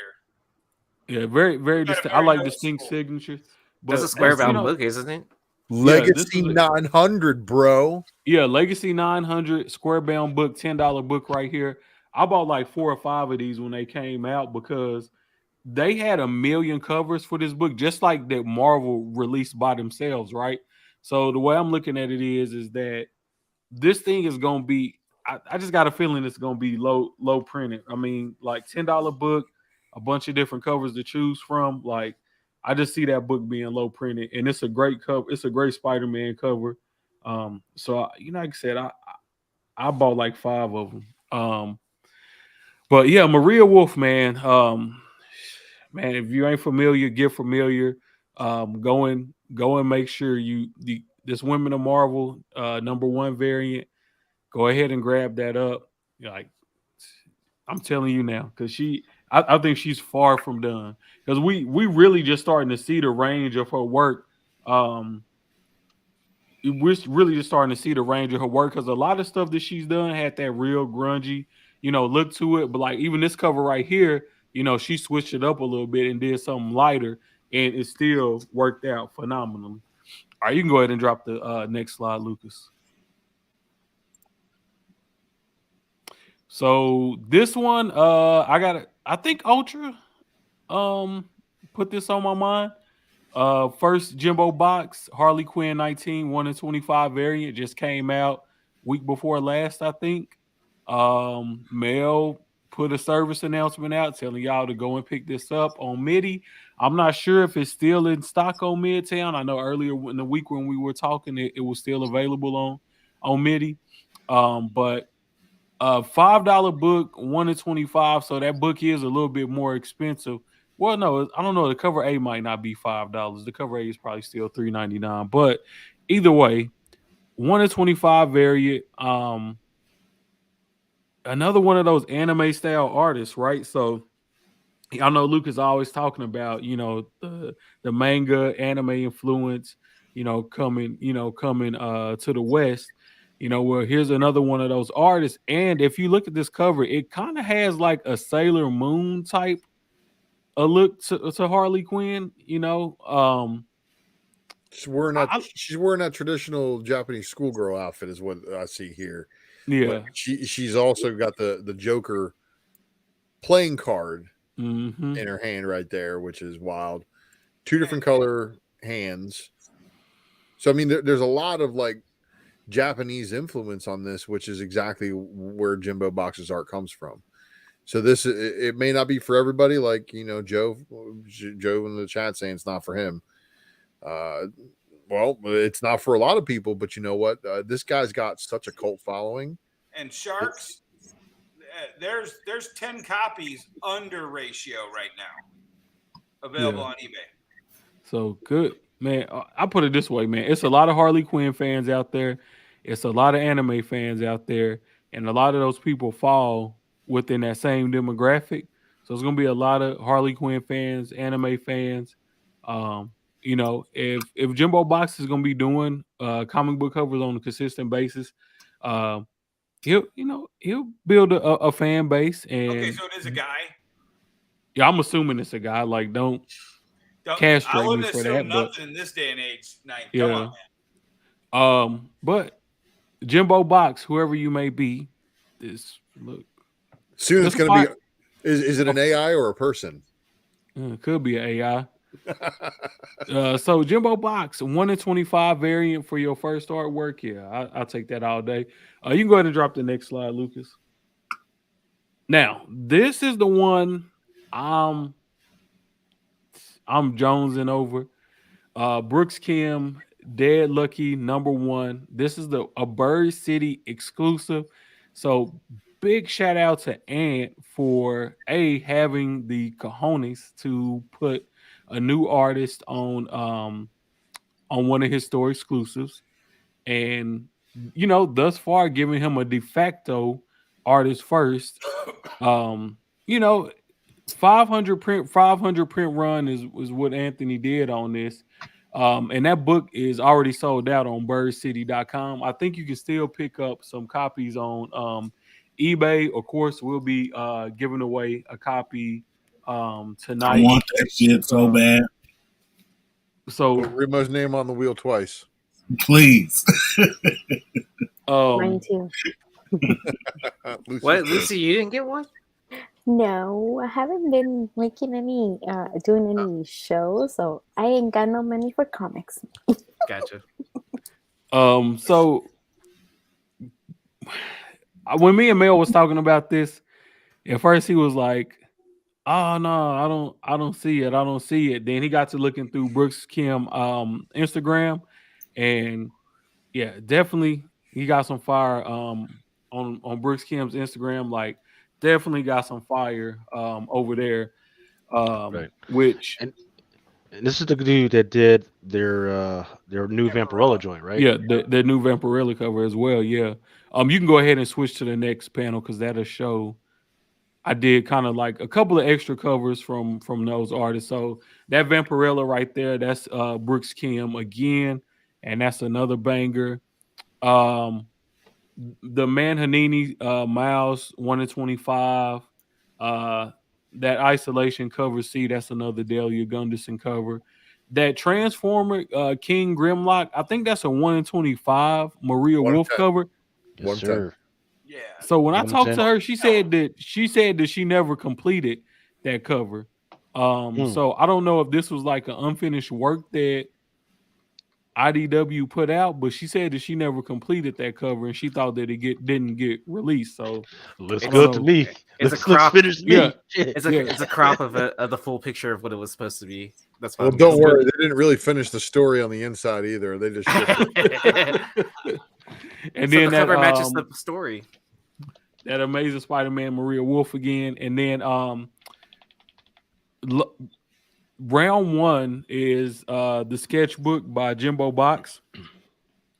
here. Yeah, very, very got a distinct. I very like old distinct school. signatures. That's a But square bound you know, book, isn't it? Legacy is a- 900, bro. Yeah, Legacy 900 square bound book, $10 book right here. I bought like 4 or 5 of these when they came out because they had a million covers for this book, just like that Marvel released by themselves, right? So the way I'm looking at it is that this thing is gonna be. I just got a feeling it's gonna be low printed. I mean, like $10 book, a bunch of different covers to choose from. Like, I just see that book being low printed, and it's a great cover. It's a great Spider-Man cover. So like I said, I bought like 5 of them. But yeah, Maria Wolff, man. Man, if you ain't familiar, get familiar. Go and make sure this Women of Marvel #1 variant. Go ahead and grab that up. Like, I'm telling you now, because I think she's far from done. Because we really just starting to see the range of her work. We're really just starting to see the range of her work, because a lot of stuff that she's done had that real grungy, look to it. But like even this cover right here, she switched it up a little bit and did something lighter, and it still worked out phenomenally. All right, you can go ahead and drop the next slide, Lucas. So this one, I think Ultra put this on my mind. First Jimbo Box, Harley Quinn 19, 1/25 variant just came out week before last, I think. Mel put a service announcement out telling y'all to go and pick this up on MIDI. I'm not sure if it's still in stock on Midtown. I know earlier in the week when we were talking, it was still available on MIDI. But $5 book, 1/25. So that book is a little bit more expensive. Well, no, I don't know. The cover A might not be $5. The cover A is probably still $3.99. But either way, 1/25 variant. Another one of those anime style artists, right? So I know Luke is always talking about, the manga anime influence, coming to the West. Well, here's another one of those artists. And if you look at this cover, it kind of has like a Sailor Moon type a look to Harley Quinn. She's wearing that traditional Japanese schoolgirl outfit, is what I see here. Yeah, but she's also got the Joker playing card in her hand right there, which is wild. 2 different color hands. So I mean, there's a lot of like Japanese influence on this, which is exactly where Jimbo Box's art comes from. So it may not be for everybody, like Joe in the chat saying it's not for him. Well, it's not for a lot of people, but you know what? This guy's got such a cult following. And Sharks, there's 10 copies under ratio right now available on eBay. So good, man. I put it this way, man. It's a lot of Harley Quinn fans out there. It's a lot of anime fans out there, and a lot of those people fall within that same demographic. So it's gonna be a lot of Harley Quinn fans, anime fans. If Jimbo Box is gonna be doing comic book covers on a consistent basis, he'll build a fan base. And okay, so it is a guy. Yeah, I'm assuming it's a guy. Like, don't castrate me for that. Nothing in this day and age. Night. Yeah. Come on, man. But Jimbo Box, whoever you may be, look. Soon it's going to be. Is it an AI or a person? It could be an AI. So Jimbo Box, 1/25 variant for your first artwork. Yeah, I'll take that all day. You can go ahead and drop the next slide, Lucas. Now, this is the one I'm jonesing over. Brooks Kim, Dead Lucky #1. This is a Bird City exclusive. So big shout out to Ant for having the cojones to put a new artist on one of his store exclusives, and thus far giving him a de facto artist first. 500 print run is what Anthony did on this. And that book is already sold out on birdcity.com. I think you can still pick up some copies on eBay. Of course, we'll be giving away a copy tonight. I want that shit so bad. So Remo's name on the wheel twice. Please. Mine too. What, Lucy? You didn't get one? No, I haven't been making any, doing any shows, so I ain't got no money for comics. Gotcha. So when me and Mel was talking about this, at first he was like, "Oh no, I don't see it. I don't see it." Then he got to looking through Brooks Kim Instagram, and yeah, definitely he got some fire on Brooks Kim's Instagram. Like, definitely got some fire over there. Right. Which and this is the dude that did their new Vampirella joint, right? Yeah, the new Vampirella cover as well. Yeah. You can go ahead and switch to the next panel because that'll show. I did kind of like a couple of extra covers from those artists. So that Vampirella right there, that's Brooks Kim again, and that's another banger. The Man Hanini Miles 1 in 25. That Isolation cover C, that's another Delia Gunderson cover. That Transformer King Grimlock, I think that's a 1 in 25 Maria Wolff cover. Yes, sir. Yeah. So when I talked to her, she said that she never completed that cover. So I don't know if this was like an unfinished work that IDW put out, but she said that she never completed that cover and she thought that it didn't get released. So looks good to me. It's looks a crop. finished to me. It's a crop of the full picture of what it was supposed to be. That's well, don't worry, they didn't really finish the story on the inside either. They just and so then the cover matches the story. That Amazing Spider-Man Maria Wolff again, and then round one is the sketchbook by Jimbo Box.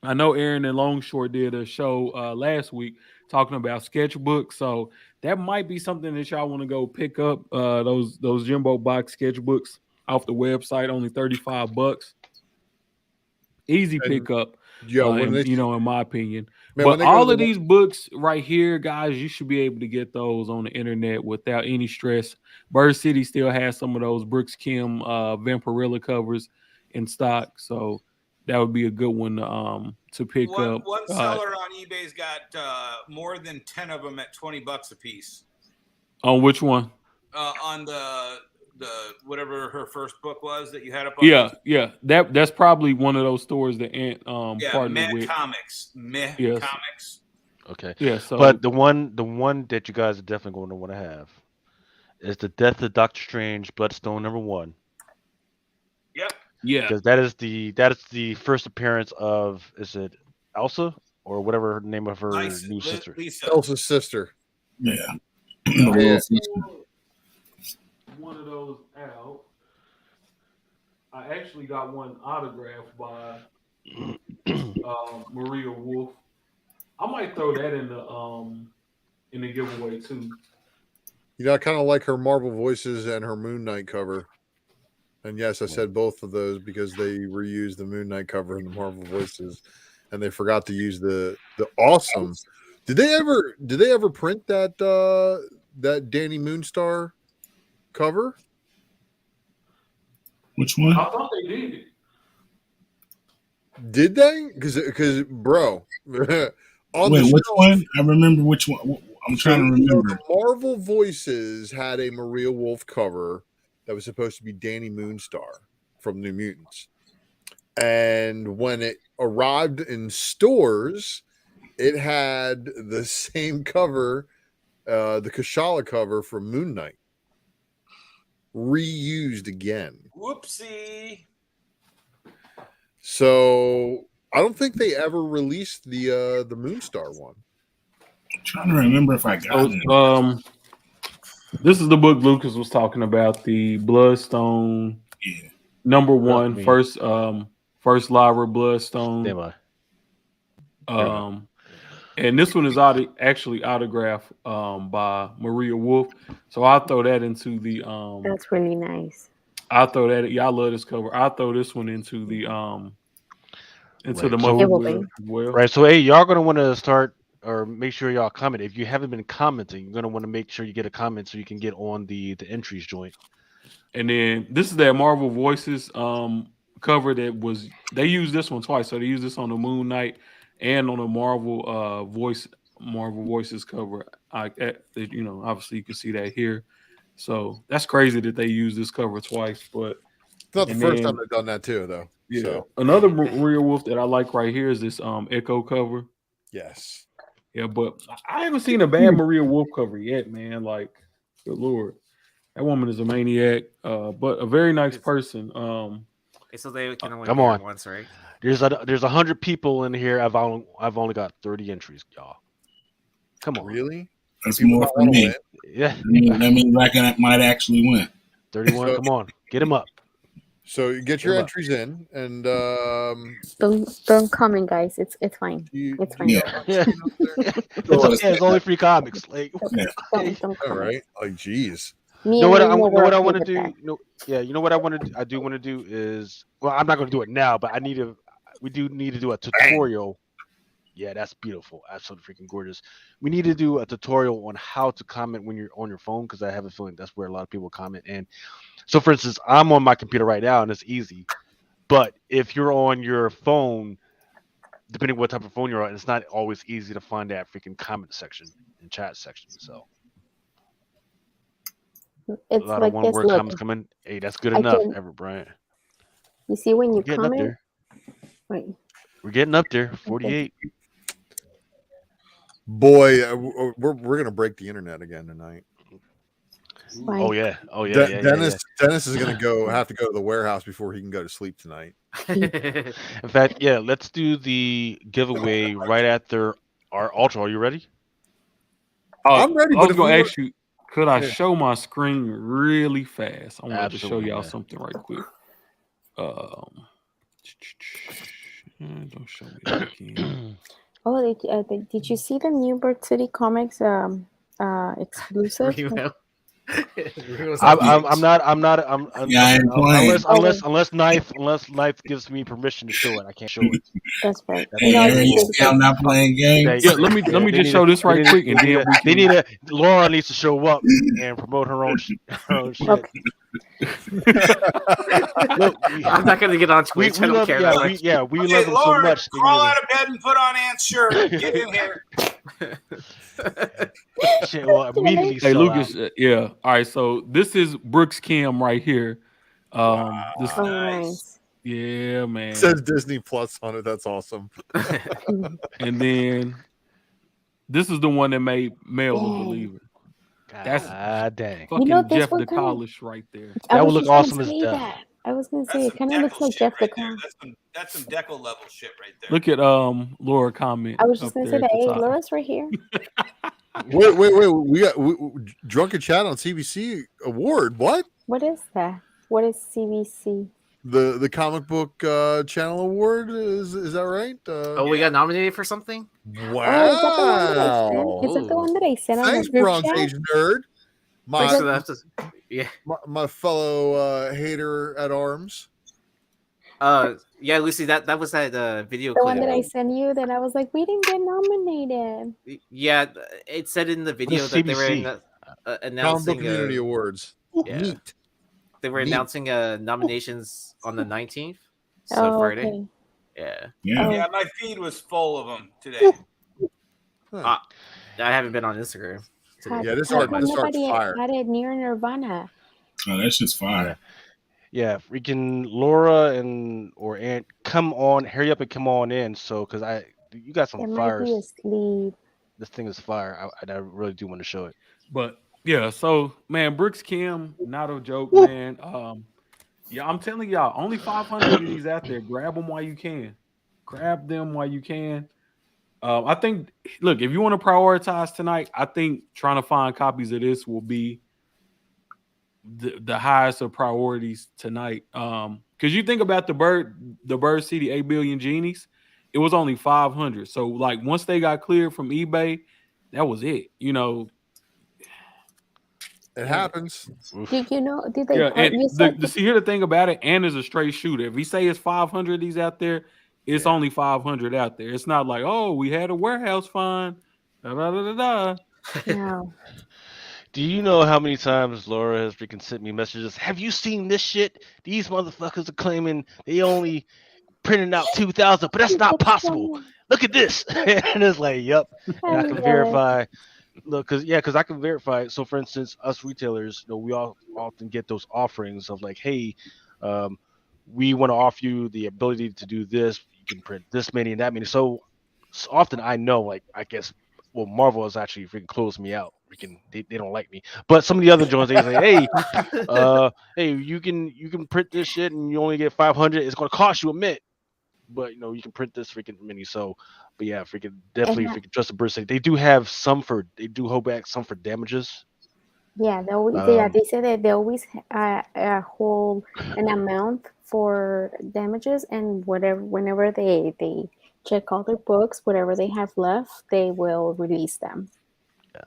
I know Aaron and Longshore did a show last week talking about sketchbooks, so that might be something that y'all want to go pick up. Those Jimbo Box sketchbooks off the website, only $35. Easy pickup. Yeah, in my opinion. But all of these books right here, guys, you should be able to get those on the internet without any stress. Bird City still has some of those Brooks Kim Vampirella covers in stock, so that would be a good one to pick up. One seller on eBay's got more than 10 of them at $20 a piece. On which one? On the whatever her first book was that you had up on. Yeah. That's probably one of those stores that Ant partnered with. Comics. Yes. Comics. Okay. Yeah. So, but the one that you guys are definitely going to want to have is the Death of Doctor Strange Bloodstone #1. Yep. Yeah. Because that is the first appearance of, is it Elsa or whatever the name of her new sister? Lisa. Elsa's sister. Yeah. One of those out. I actually got one autographed by Maria Wolff. I might throw that in the giveaway too. I kind of like her Marvel Voices and her Moon Knight cover. And yes, I said both of those because they reused the Moon Knight cover in the Marvel Voices, and they forgot to use the awesome. Did they ever print that Danny Moonstar cover? Which one? I thought they did. Did they? Because bro, on Wait, which show, one? I remember which one. I'm trying to remember. The Marvel Voices had a Maria Wolff cover that was supposed to be Danny Moonstar from New Mutants, and when it arrived in stores, it had the same cover, the Kashala cover from Moon Knight, reused again. Whoopsie. So I don't think they ever released the Moonstar one. trying to remember if I got it. This is the book Lucas was talking about, the Bloodstone. Yeah. Number one, first Lyra Bloodstone. Stand by. And this one is actually autographed by Maria Wolff. So I'll throw that into the That's really nice. I'll throw that. Y'all love this cover. I'll throw this one into the the motherboard as well. Right. So hey, y'all gonna want to start or make sure y'all comment. If you haven't been commenting, you're gonna want to make sure you get a comment so you can get on the entries joint. And then this is that Marvel Voices cover that was, they used this one twice. So they used this on the Moon Knight and on the Marvel Voices cover. Obviously you can see that here. So that's crazy that they used this cover twice. But it's not the first time they've done that too, though. Yeah. So. Another Maria Wolff that I like right here is this Echo cover. Yes. Yeah, but I haven't seen a bad Maria Wolff cover yet, man. Like, good Lord. That woman is a maniac, but a very nice person. So they can only come on once, right? There's 100 people in here. I've only got 30 entries, y'all. Come on, really? That's more for me. Yeah, that means I might actually win. 31. So, come on, get him up. So you get your entries in, and don't comment, guys. It's fine. It's fine. Yeah. It's only free comics. Like, don't all right. Like, geez. You know what I want to do? You know what I want to do? I do want to do is, well, I'm not going to do it now, but we do need to do a tutorial. Yeah, that's beautiful. Absolutely freaking gorgeous. We need to do a tutorial on how to comment when you're on your phone, because I have a feeling that's where a lot of people comment. And so, for instance, I'm on my computer right now, and it's easy. But if you're on your phone, depending what type of phone you're on, it's not always easy to find that freaking comment section and chat section. So it's a lot like of one-word comments coming. Hey, that's good enough, Everett Bryant. You see when you comment? Wait. We're getting up there. 48. Okay. Boy, we're gonna break the internet again tonight. Why? Oh yeah. Dennis is gonna have to go to the warehouse before he can go to sleep tonight. In fact, yeah, let's do the giveaway right after our ultra. Are you ready? I'm ready. I was gonna ask you, could I show my screen really fast? I wanted to show y'all something right quick. Don't show me that again. Oh, did you see the new Bird City Comics exclusive? I'm not unless Knife gives me permission to show it. I can't show it. That's right. I'm not playing games. Yeah, let me just show this right quick, and then Laura needs to show up and promote her own shit. Okay. Look, I'm not gonna get on Twitch. I don't care. We love him so much. Crawl out of bed and put on Ant's shirt. Get in here. Shit, well, immediately. Hey, Lucas. Yeah. All right. So this is Brooks Kim right here. Nice. Yeah, man. It says Disney Plus on it. That's awesome. And then this is the one that made Male the Believer. That's dang. Fucking Jeff DeCollish right there. That would look awesome as death. I was gonna say it kind of looks like Jeff DeCollish. That's some Deco level shit right there. Look at Laura comment. I was just gonna say that. Hey, Laura's right here. Wait. We got Drunken Chat on CBC award. What? What is that? What is CBC? The comic book channel award, is that right? We got nominated for something. Wow! Is that the one that I sent? Thanks, Bronx Age Nerd. My fellow hater at arms. Yeah, Lucy, that was that video the clip. one that I sent you that I was like, we didn't get nominated. Yeah, it said in the video that they were announcing Community Awards. Yeah. Neat. They were announcing nominations on the 19th, so Friday. Okay. Yeah, my feed was full of them today. I haven't been on Instagram today. Yeah, this art's fire. Added Near Nirvana. Oh, that's just fire. Yeah, freaking Laura or Ant, come on, hurry up and come on in. So, because you got some fires. This thing is fire. I really do want to show it. But yeah, so man, Brooks Kim, not a joke, man. Yeah, I'm telling y'all, only 500 of these out there. Grab them while you can. I think, look, if you want to prioritize tonight, I think trying to find copies of this will be the highest of priorities tonight. Because you think about the Bird City 8 Billion Genies, it was only 500. So like once they got cleared from eBay, that was it. It happens. Did you know? Did they? Yeah, and You said see, here the thing about it, and is a straight shooter. If we say it's 500, these out there, it's only 500 out there. It's not like, oh, we had a warehouse find. Da, da, da, da, da. no. Do you know how many times Laura has freaking sent me messages? Have you seen this shit? These motherfuckers are claiming they only printed out 2,000, but that's not possible. Look at this. And it's like, yep. And I can verify. Look, because I can verify it. So, for instance, us retailers, we all often get those offerings of like, hey, we want to offer you the ability to do this. You can print this many and that many. So often I know, like, I guess, well, Marvel has actually freaking closed me out. They don't like me. But some of the other joints, they say, hey, hey, you can print this shit and you only get 500. It's going to cost you a mint. But you can print this freaking mini. So, but yeah, definitely trust the Bird City. They do have they do hold back some for damages. Yeah, they say that they always hold an amount for damages, and whenever they check all their books, whatever they have left, they will release them. Yeah,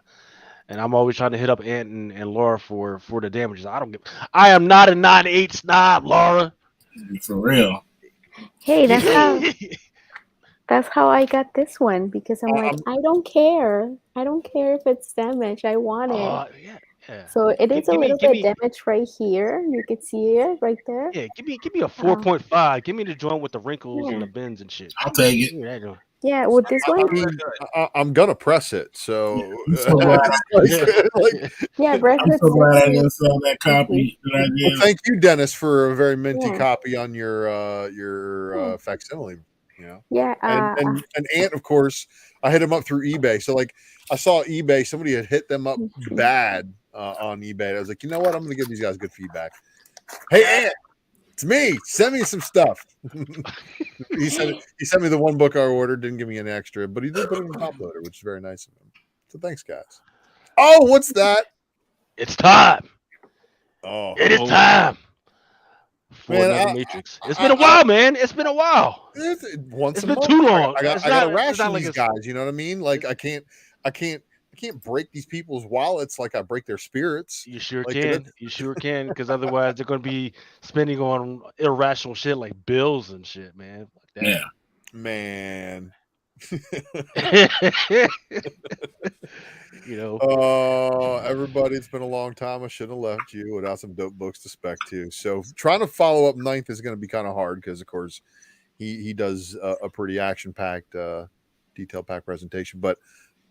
and I'm always trying to hit up Ant and Laura for the damages. I am not a 9/8 snob, Laura. For real. Hey, that's how I got this one, because I'm like, I don't care if it's damaged. I want it. Yeah. So it is a little bit damaged right here. You can see it right there. Yeah, give me a 4.5. Give me the joint with the wrinkles and the bends and shit. I'll take it. Yeah, with this one, I'm gonna press it. So yeah, Brett. I'm so glad I didn't sell that copy that I did. Well, thank you, Dennis, for a very minty copy on your facsimile. Yeah, and Ant, of course, I hit him up through eBay. So like, I saw eBay, somebody had hit them up bad on eBay. I was like, you know what? I'm gonna give these guys good feedback. Hey, Ant. It's me. Send me some stuff. He sent me the one book I ordered. Didn't give me an extra, but he did put it in the top loader, which is very nice of him. So thanks, guys. Oh, what's that? It's time. Oh, it is time for another Matrix. It's been a while, man. It's been a while. It's been too long. I gotta ration these guys. You know what I mean? Like I can't break these people's wallets like I break their spirits. You sure can. You sure can, because otherwise they're going to be spending on irrational shit like bills and shit, man. Like that. Yeah, man. Everybody, it's been a long time. I should have left you without some dope books to spec to. So trying to follow up Ninth is going to be kind of hard because, of course, he does a pretty action packed, detail packed presentation, but.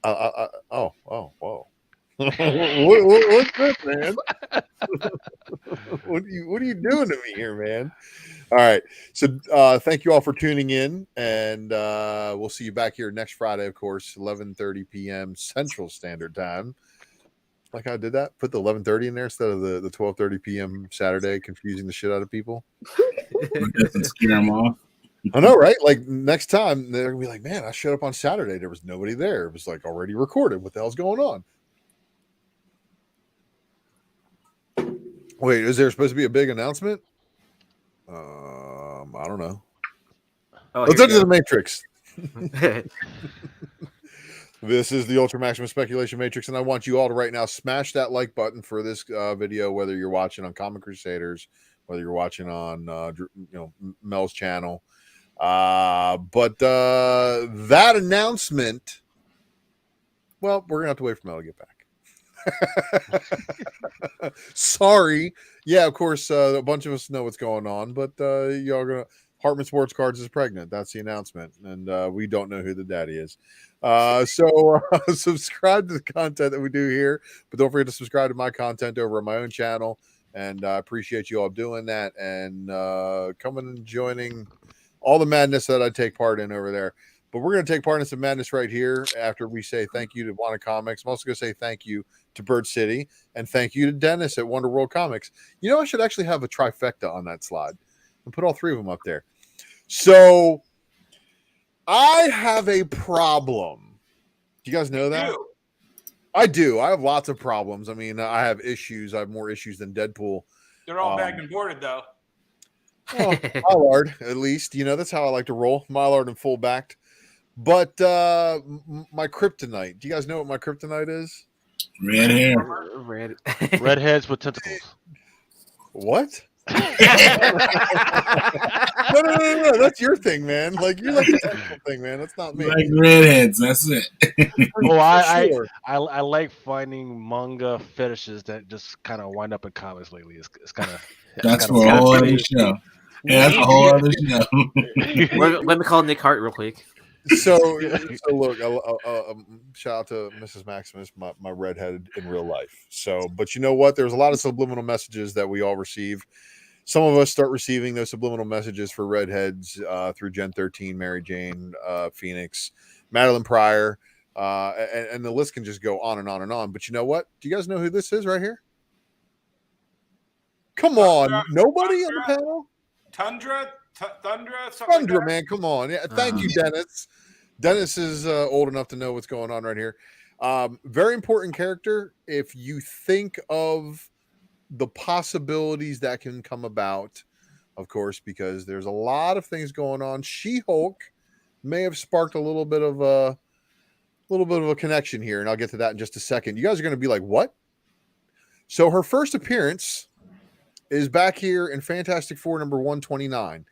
Whoa. What's this, man? What are you doing to me here, man? All right. So thank you all for tuning in, and we'll see you back here next Friday, of course, 11:30 p.m. Central Standard Time. Like I did that, put the 11:30 in there instead of the 12:30 p.m. Saturday, confusing the shit out of people. Scare them off. I know, right? Like next time they're gonna be like, "Man, I showed up on Saturday. There was nobody there. It was like already recorded. What the hell's going on?" Wait, is there supposed to be a big announcement? I don't know. Let's enter the Matrix. This is the Ultra Maximum Speculation Matrix, and I want you all to right now smash that like button for this video, whether you're watching on Comic Crusaders, whether you're watching on Mel's channel. But that announcement, well, we're gonna have to wait for Mel to get back. Sorry. Yeah, of course, a bunch of us know what's going on, but y'all gonna Hartman Sports Cards is pregnant. That's the announcement, and we don't know who the daddy is. So subscribe to the content that we do here, but don't forget to subscribe to my content over on my own channel. And I appreciate you all doing that and coming and joining all the madness that I take part in over there. But we're going to take part in some madness right here after we say thank you to Wanda Comics. I'm also going to say thank you to Bird City and thank you to Dennis at Wonder World Comics. You know, I should actually have a trifecta on that slide and put all three of them up there. So I have a problem. Do you guys know that? You. I do. I have lots of problems. I mean, I have issues. I have more issues than Deadpool. They're all bagged and boarded, though. Well, Mallard, at least. That's how I like to roll. Mallard and full backed. But my kryptonite. Do you guys know what my kryptonite is? Red hair. Redheads with tentacles. What? No. That's your thing, man. Like you like the tentacle thing, man. That's not me. Like redheads. That's it. Oh, Sure. I like finding manga fetishes that just kind of wind up in comics lately. It's kind of That's for a whole other show. Yeah, that's a whole other show. Let me call Nick Hart real quick. So look, shout out to Mrs. Maximus, my redhead in real life. So, but you know what? There's a lot of subliminal messages that we all receive. Some of us start receiving those subliminal messages for redheads through Gen 13, Mary Jane, Phoenix, Madeline Pryor, and the list can just go on and on and on. But you know what? Do you guys know who this is right here? Come on, nobody on the panel? Tundra, Tundra, man, come on. Yeah, thank you, Dennis. Dennis is old enough to know what's going on right here. Very important character. If you think of the possibilities that can come about, of course, because there's a lot of things going on. She-Hulk may have sparked a little bit of a connection here, and I'll get to that in just a second. You guys are going to be like, what? So her first appearance is back here in Fantastic Four number 129.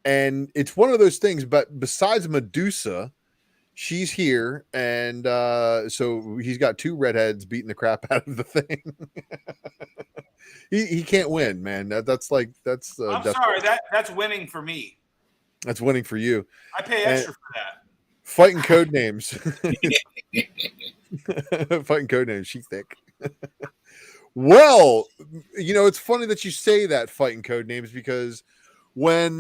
And it's one of those things, but besides Medusa, she's here. And so he's got two redheads beating the crap out of the thing. he can't win, man. That's I'm sorry, that's winning for me. That's winning for you. I pay extra for that. Fighting code names. Fighting code names. She's thick. Well, it's funny that you say that, fighting code names, because when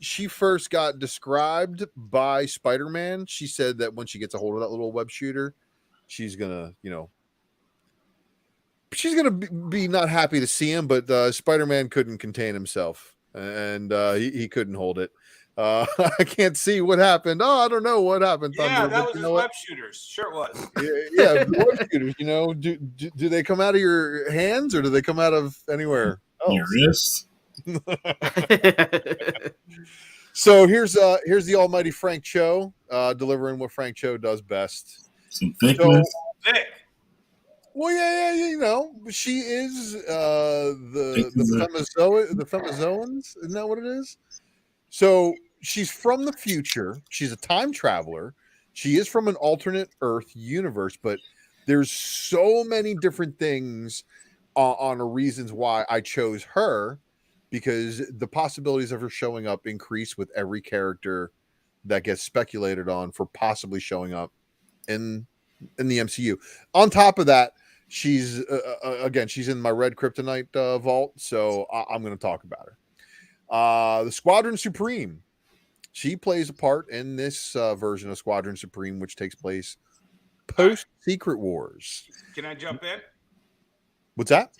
she first got described by Spider-Man, she said that when she gets a hold of that little web shooter, she's gonna be not happy to see him. But Spider-Man couldn't contain himself, and he couldn't hold it. I can't see what happened. Oh, I don't know what happened. Yeah, Thunder, that was his web shooters. Sure it was. Yeah, web shooters. Do they come out of your hands or do they come out of anywhere else? Your wrist. So here's the almighty Frank Cho delivering what Frank Cho does best. Some thickness. Thick. Well, yeah, she is the Femazoans. Isn't that what it is? So she's from the future. She's a time traveler. She is from an alternate Earth universe, but there's so many different things on reasons why I chose her, because the possibilities of her showing up increase with every character that gets speculated on for possibly showing up in the MCU. On top of that, she's she's in my red kryptonite vault, so I'm going to talk about her. The Squadron Supreme. She plays a part in this version of Squadron Supreme, which takes place post Secret Wars. Can I jump in? What's that?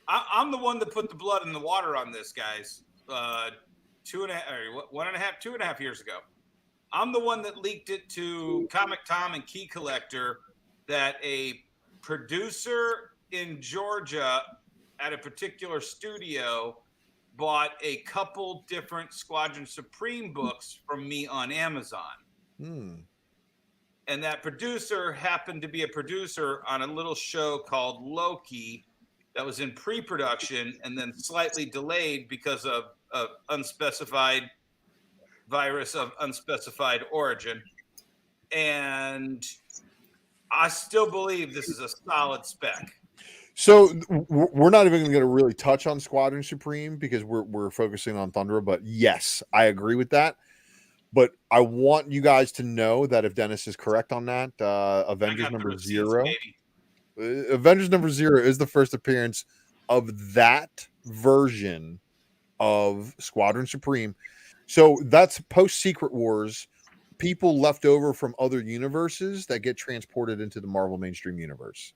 I'm the one that put the blood in the water on this, guys. 2.5 years ago. I'm the one that leaked it to Comic Tom and Key Collector that a producer in Georgia at a particular studio bought a couple different Squadron Supreme books from me on Amazon. And that producer happened to be a producer on a little show called Loki that was in pre-production and then slightly delayed because of unspecified virus of unspecified origin. And I still believe this is a solid spec. So we're not even going to really touch on Squadron Supreme because we're focusing on Thundra. But yes, I agree with that. But I want you guys to know that if Dennis is correct on that, Avengers number 0, Avengers number 0 is the first appearance of that version of Squadron Supreme. So that's post Secret Wars, people left over from other universes that get transported into the Marvel mainstream universe.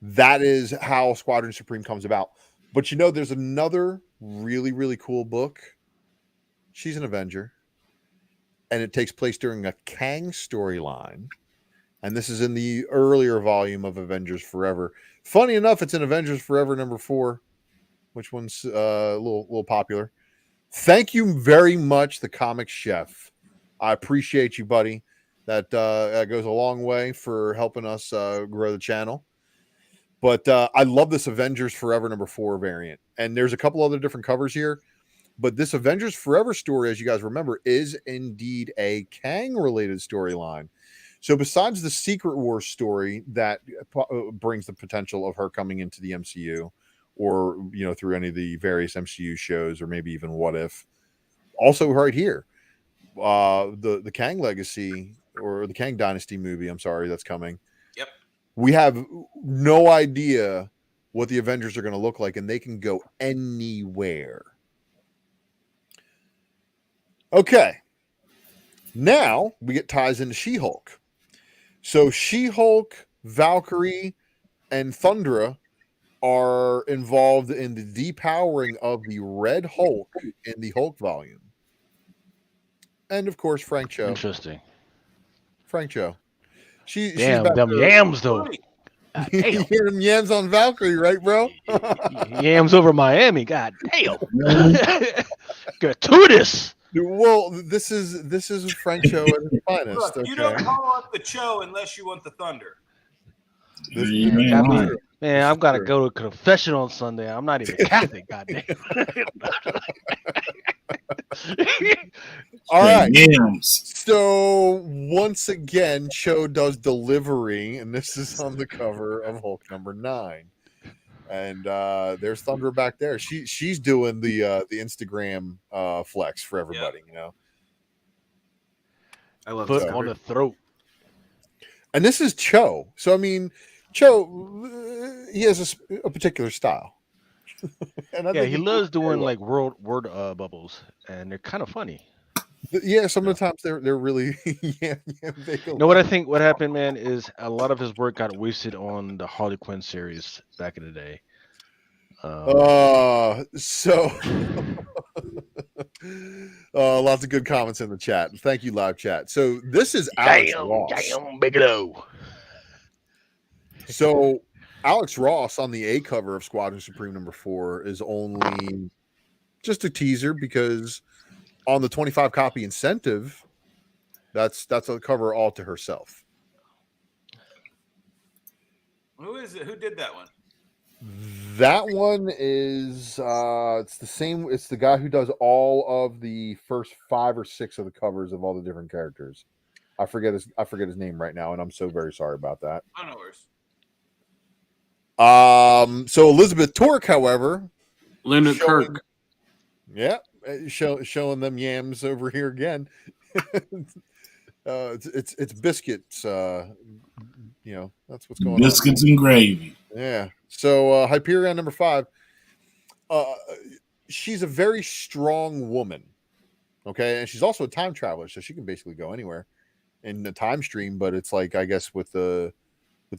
That is how Squadron Supreme comes about. But there's another really, really cool book. She's an Avenger. and it takes place during a Kang storyline. And this is in the earlier volume of Avengers Forever. Funny enough, it's in Avengers Forever #4, which one's a little popular. Thank you very much, the Comic Chef. I appreciate you, buddy. That goes a long way for helping us grow the channel. But I love this Avengers Forever #4 variant. And there's a couple other different covers here. But this Avengers Forever story, as you guys remember, is indeed a Kang-related storyline. So besides the Secret Wars story that brings the potential of her coming into the MCU, or through any of the various MCU shows, or maybe even What If, also right here, the Kang Legacy or the Kang Dynasty movie, I'm sorry, that's coming. Yep. We have no idea what the Avengers are going to look like, and they can go anywhere. Okay. Now we get ties into She-Hulk. So She-Hulk, Valkyrie, and Thundra are involved in the depowering of the Red Hulk in the Hulk volume. And of course, Frank Cho. Interesting. Frank Cho. She's Damn, back them there. Yams though. You hear them yams on Valkyrie, right, bro? Yams over Miami. God damn. Gratuitous. Well, this is Frank Cho at his finest. Look, Okay. you don't call up the Cho unless you want the Thunder. Man, I've got to go to confession on Sunday. I'm not even Catholic. Goddamn. All right. Yams. So once again, Cho does delivery, and this is on the cover of Hulk #9. And there's Thunder back there. She's doing the Instagram flex for everybody, I love Foot this on cover. the throat. And this is Cho. So I mean, Cho, he has a particular style. And I Yeah, think he loves doing like word bubbles, and they're kind of funny. Yeah, some of the times they're really they go. You know what I think? What happened, man, is a lot of his work got wasted on the Harley Quinn series back in the day. Lots of good comments in the chat. Thank you, live chat. So this is Alex Ross. Damn, Bigelow. So Alex Ross on the A cover of Squadron Supreme #4 is only just a teaser, because on the 25 copy incentive, that's a cover all to herself. Who is it? Who did that one? That one is it's the same. It's the guy who does all of the first 5 or 6 of the covers of all the different characters. I forget his name right now, and I'm so very sorry about that. I don't know where's. So Elizabeth Torque, however, Leonard Kirk. Yeah, showing them yams over here again. It's biscuits. That's what's going on. Biscuits and gravy. Yeah. So Hyperion #5. She's a very strong woman. Okay, and she's also a time traveler, so she can basically go anywhere in the time stream. But it's like, I guess with the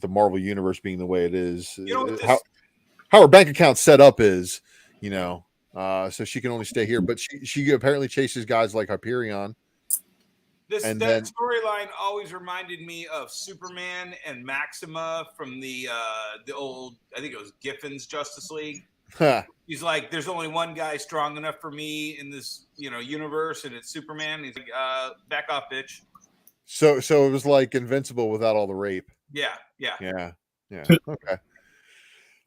Marvel universe being the way it is, how her bank account set up is, so she can only stay here. But she apparently chases guys like Hyperion. That storyline always reminded me of Superman and Maxima from the old, I think it was Giffen's Justice League. He's like, there's only one guy strong enough for me in this universe, and it's Superman. He's like, back off, bitch. So it was like Invincible without all the rape. Yeah. Okay.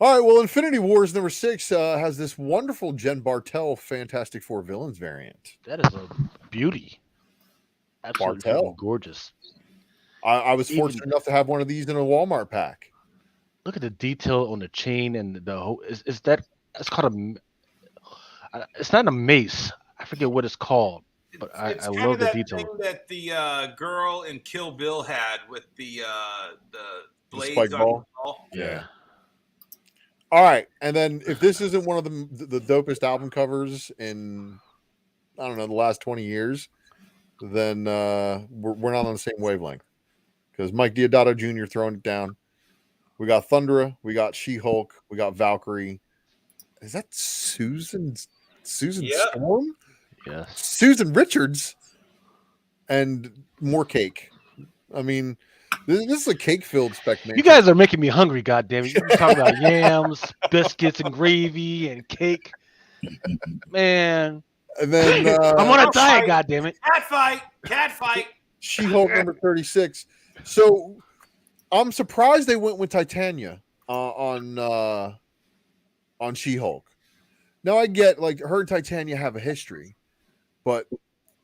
All right. Well, Infinity Wars #6 has this wonderful Jen Bartel Fantastic Four villains variant. That is a beauty. Absolutely Bartel. Gorgeous. I was fortunate enough to have one of these in a Walmart pack. Look at the detail on the chain and the whole. Is that? It's called it's not a mace. I forget what it's called, but I love the detail. Thing that the girl in Kill Bill had with the blades spike on ball? the ball. Yeah. All right, and then if this isn't one of the dopest album covers in, I don't know, the last 20 years, then we're not on the same wavelength, because Mike Diodato Jr. throwing it down. We got Thundra, we got She-Hulk, we got Valkyrie. Is that Susan Yep. Storm? Yes. Susan Richards. and more cake. I mean, this is a cake-filled spec You matrix. guys are making me hungry, goddammit. You talk about yams, biscuits, and gravy and cake. Man, And then I'm on a House diet, fight. goddammit. Cat fight. She-Hulk number 36. So I'm surprised they went with Titania on She-Hulk. Now I get like her and Titania have a history, but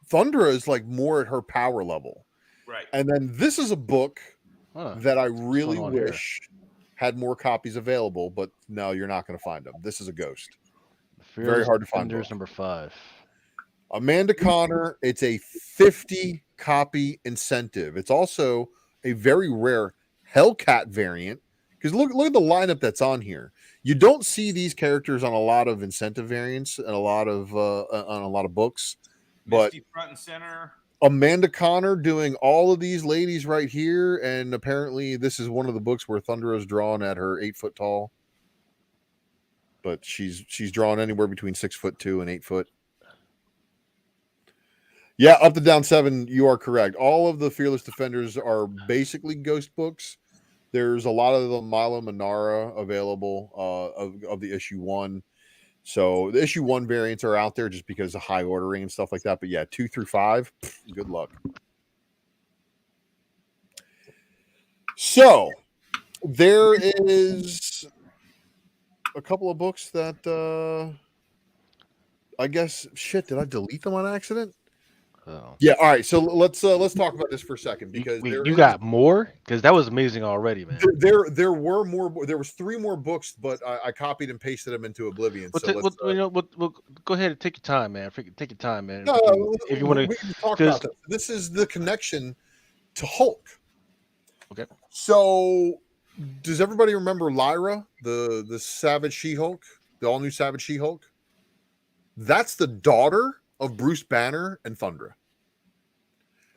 Thundra is like more at her power level. Right. And then this is a book Huh. that I really going on here? wish had more copies available, but no, you're not going to find them. This is a ghost. Very hard to find Defenders book. number 5. Amanda Connor, it's a 50 copy incentive. It's also a very rare Hellcat variant because look at the lineup that's on here. You don't see these characters on a lot of incentive variants and a lot of books, but Misty front and center. Amanda Connor doing all of these ladies right here, and apparently this is one of the books where Thunder is drawn at her 8 foot tall, but she's drawn anywhere between 6'2" and 8 foot. Yeah, up to down 7, you are correct. All of the Fearless Defenders are basically ghost books. There's a lot of the Milo Manara available of the issue 1. So the issue 1 variants are out there just because of high ordering and stuff like that. But yeah, 2 through 5, good luck. So there is a couple of books that I guess did I delete them on accident? Oh. Yeah, all right. So let's talk about this for a second because You got more? Because that was amazing already, man. There were more. There was 3 more books, but I copied and pasted them into Oblivion. We'll go ahead and take your time, man. Take your time, man. No, if you want we can talk about this. This is the connection to Hulk. Okay. So, does everybody remember Lyra, the Savage She-Hulk, the all new Savage She-Hulk? That's the daughter of Bruce Banner and Thundra.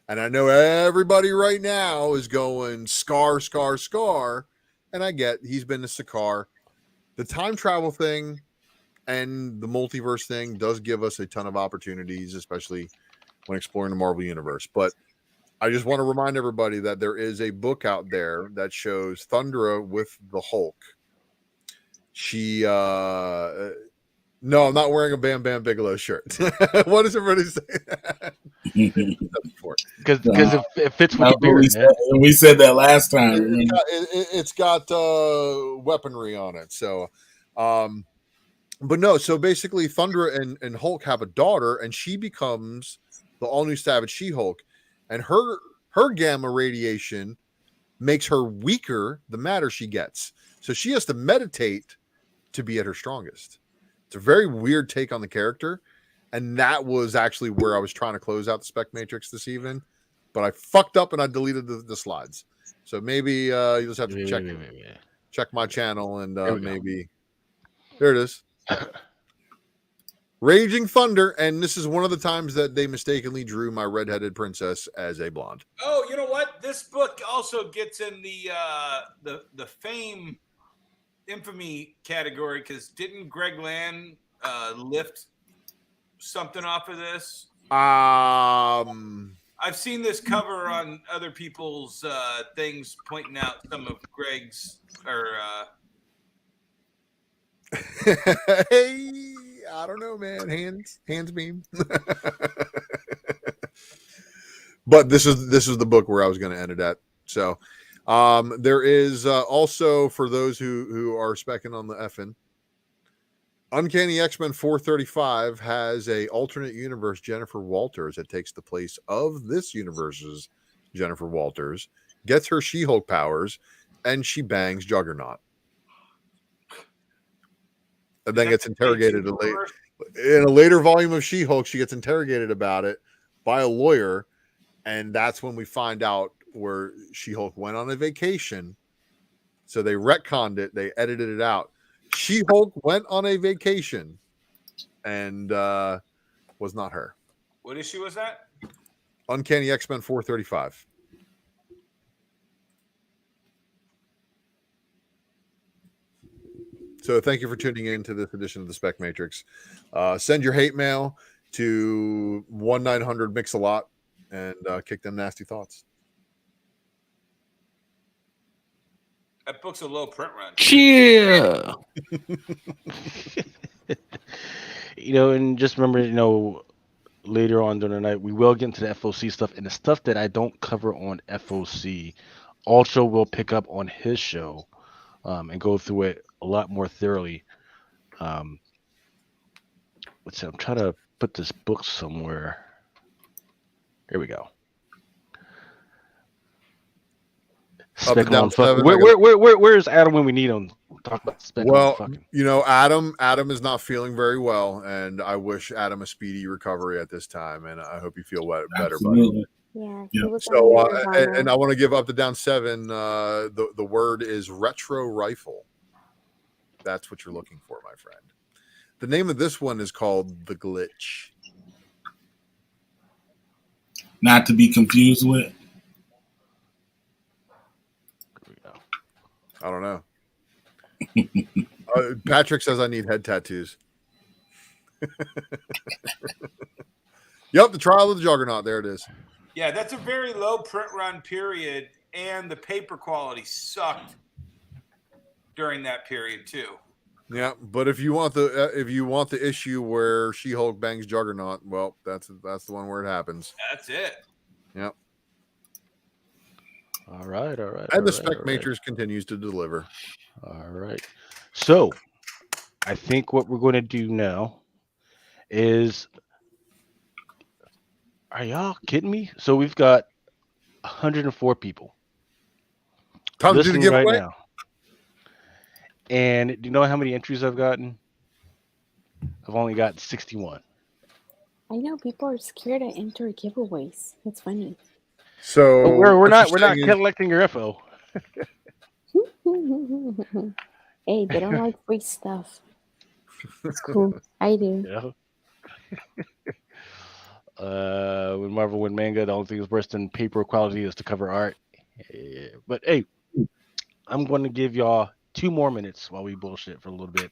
And I know everybody right now is going Scar, and I get he's been to Sakaar. The time travel thing and the multiverse thing does give us a ton of opportunities, especially when exploring the Marvel Universe. But I just want to remind everybody that there is a book out there that shows Thundra with the Hulk. She no, I'm not wearing a Bam Bam Bigelow shirt. What does everybody say? Because it fits with the beard, man. We said that last time. It's got weaponry on it. So, but no. So basically, Thundra and Hulk have a daughter, and she becomes the all new Savage She-Hulk, and her gamma radiation makes her weaker the madder she gets. So she has to meditate to be at her strongest. It's a very weird take on the character, and that was actually where I was trying to close out the Spec Matrix this evening, but I fucked up and I deleted the slides. So maybe you just have to check my channel and maybe there it is. Raging Thunder, and this is one of the times that they mistakenly drew my redheaded princess as a blonde. Oh, you know what? This book also gets in the fame infamy category because didn't Greg Land lift something off of this? I've seen this cover on other people's things pointing out some of Greg's Hey, I don't know, man. Hands beam. But this is the book where I was going to end it at. So there is also, for those who are specking on the effing, Uncanny X-Men 435 has a alternate universe Jennifer Walters that takes the place of this universe's Jennifer Walters, gets her She-Hulk powers, and she bangs Juggernaut. And then gets interrogated in a later volume of She-Hulk. She gets interrogated about it by a lawyer, and that's when we find out where She-Hulk went on a vacation. So they retconned it. They edited it out. She-Hulk went on a vacation and was not her. What issue was that? Uncanny X-Men 435. So thank you for tuning in to this edition of the Spec Matrix. Send your hate mail to 1-900-MIX-A-LOT and kick them nasty thoughts. That book's a low print run. Yeah. And just remember, later on during the night, we will get into the FOC stuff, and the stuff that I don't cover on FOC, Ultra will pick up on his show, and go through it a lot more thoroughly. Let's see, I'm trying to put this book somewhere. Here we go. Up and down Speckle on 7, fucking. Where's Adam when we need him? Talk about Speckle on fucking. Adam is not feeling very well, and I wish Adam a speedy recovery at this time, and I hope you feel better, buddy. Yeah. So, and I want to give Up to Down 7. The word is retro rifle. That's what you're looking for, my friend. The name of this one is called The Glitch. Not to be confused with. I don't know. Patrick says I need head tattoos. Yep, the Trial of the Juggernaut. There it is. Yeah, that's a very low print run period, and the paper quality sucked during that period too. Yeah, but if you want the issue where She-Hulk bangs Juggernaut, well, that's the one where it happens. That's it. Yep. All right. And the Spec Matrix continues to deliver. All right. So, I think what we're going to do now is, are y'all kidding me? So we've got 104 people Time to do the listening giveaway right now. And do you know how many entries I've gotten? I've only got 61. I know people are scared to enter giveaways. It's funny. So But we're what not you're saying is- collecting your info. Hey, they don't like free stuff. It's cool. I do. Yeah. When Marvel win manga, the only thing that's worse than paper quality is to cover art. Yeah. But hey, I'm going to give y'all 2 more minutes while we bullshit for a little bit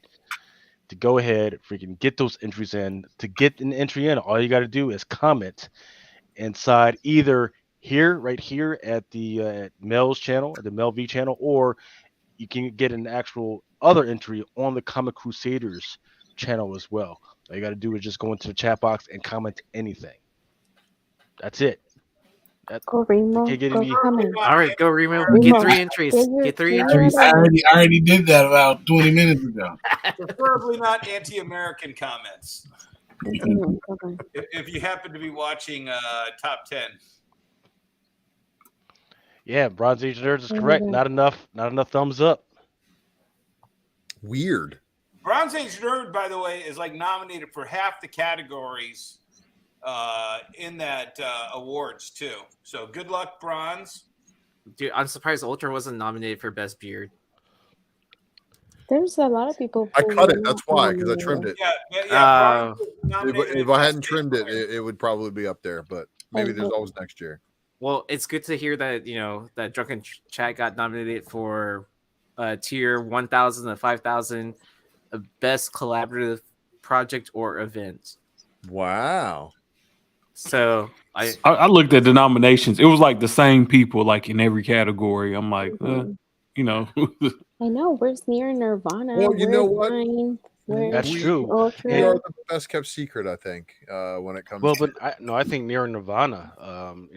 to go ahead, freaking get those entries in. To get an entry in, all you got to do is comment inside either right here at the Mel's channel, at the Mel V channel, or you can get an actual other entry on the Comic Crusaders channel as well. All you got to do is just go into the chat box and comment anything. That's it. Go Remo. Can't get Go any- comment. All right, go Remo. Remo. Get 3 entries. Get 3 entries. I already did that about 20 minutes ago. Preferably not anti-American comments. Okay. If you happen to be watching Top 10. Yeah, Bronze Age Nerds is correct. Not enough thumbs up. Weird. Bronze Age Nerd, by the way, is like nominated for half the categories in that awards too. So good luck, Bronze. Dude, I'm surprised Ultra wasn't nominated for Best Beard. There's a lot of people. I cut it. That's why, because I trimmed it. Yeah. Bronze was nominated If for I hadn't Best trimmed Beard. it would probably be up there. But maybe there's always next year. Well, it's good to hear that that Drunken Chat got nominated for tier 1,000 to 5,000 best collaborative project or event. Wow. So I looked at the nominations. It was like the same people, like in every category. I'm like, I know. Where's Near Nirvana? Well, you know Where's what? Mine? Where's That's true. Ultra? We are the best kept secret, I think, when it comes. Well, to but I think Near Nirvana.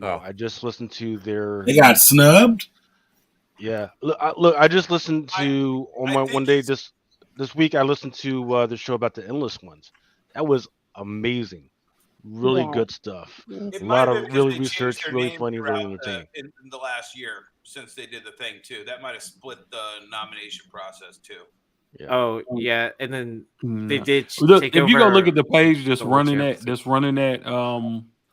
I just listened to their. They got snubbed. Yeah, look, I just listened to one day this week. I listened to the show about the Endless Ones. That was amazing. Really good stuff. It A might lot have of been 'cause really they changed research, their really name funny, really throughout entertaining. in the last year since they did the thing too. That might have split the nomination process too. Yeah. Oh yeah, and then they nah. did. Look, take if you go over look at the page that's the World running Championship.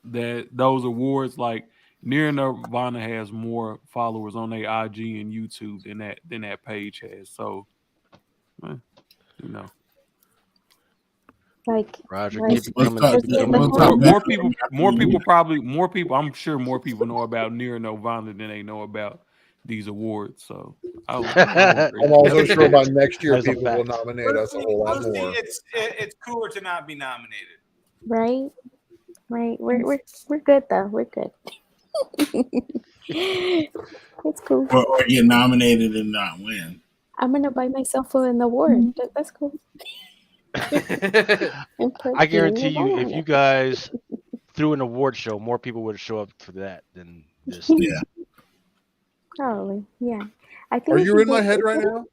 that those awards, like Near Nirvana has more followers on their IG and YouTube than that page has. So, Like Roger, like- keep it coming. What's Keep it up? coming. What's up? more people. I'm sure more people know about Near Nirvana than they know about these awards. So, I'm also sure by next year That's a people will fact. nominate us a whole lot Honestly, more. it's cooler to not be nominated. right? Right. We're good though. We're good. It's cool. Or get nominated and not win. I'm gonna buy myself an award. That's cool. I guarantee you, if you guys threw an award show, more people would show up for that than this. Yeah. Probably, yeah. I think. Are we you should in my do- head right now?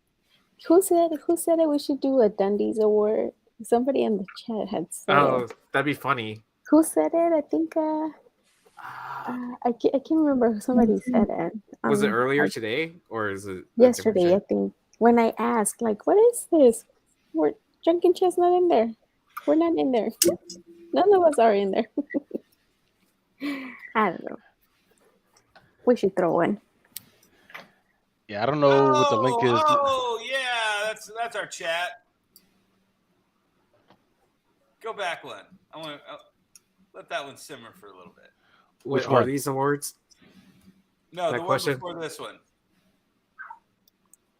Who said that we should do a Dundies award? Somebody in the chat had said. Oh, that'd be funny. Who said it? I think. I can't remember who somebody said it. Was it earlier today or is it yesterday? I think when I asked, like, what is this? We're Drunken Chat's not in there. We're not in there. None of us are in there. I don't know. We should throw one. Yeah, I don't know what the link is. Oh yeah, that's our chat. Go back one. I want to let that one simmer for a little bit. Which one? are these awards? No, That the question? one before this one.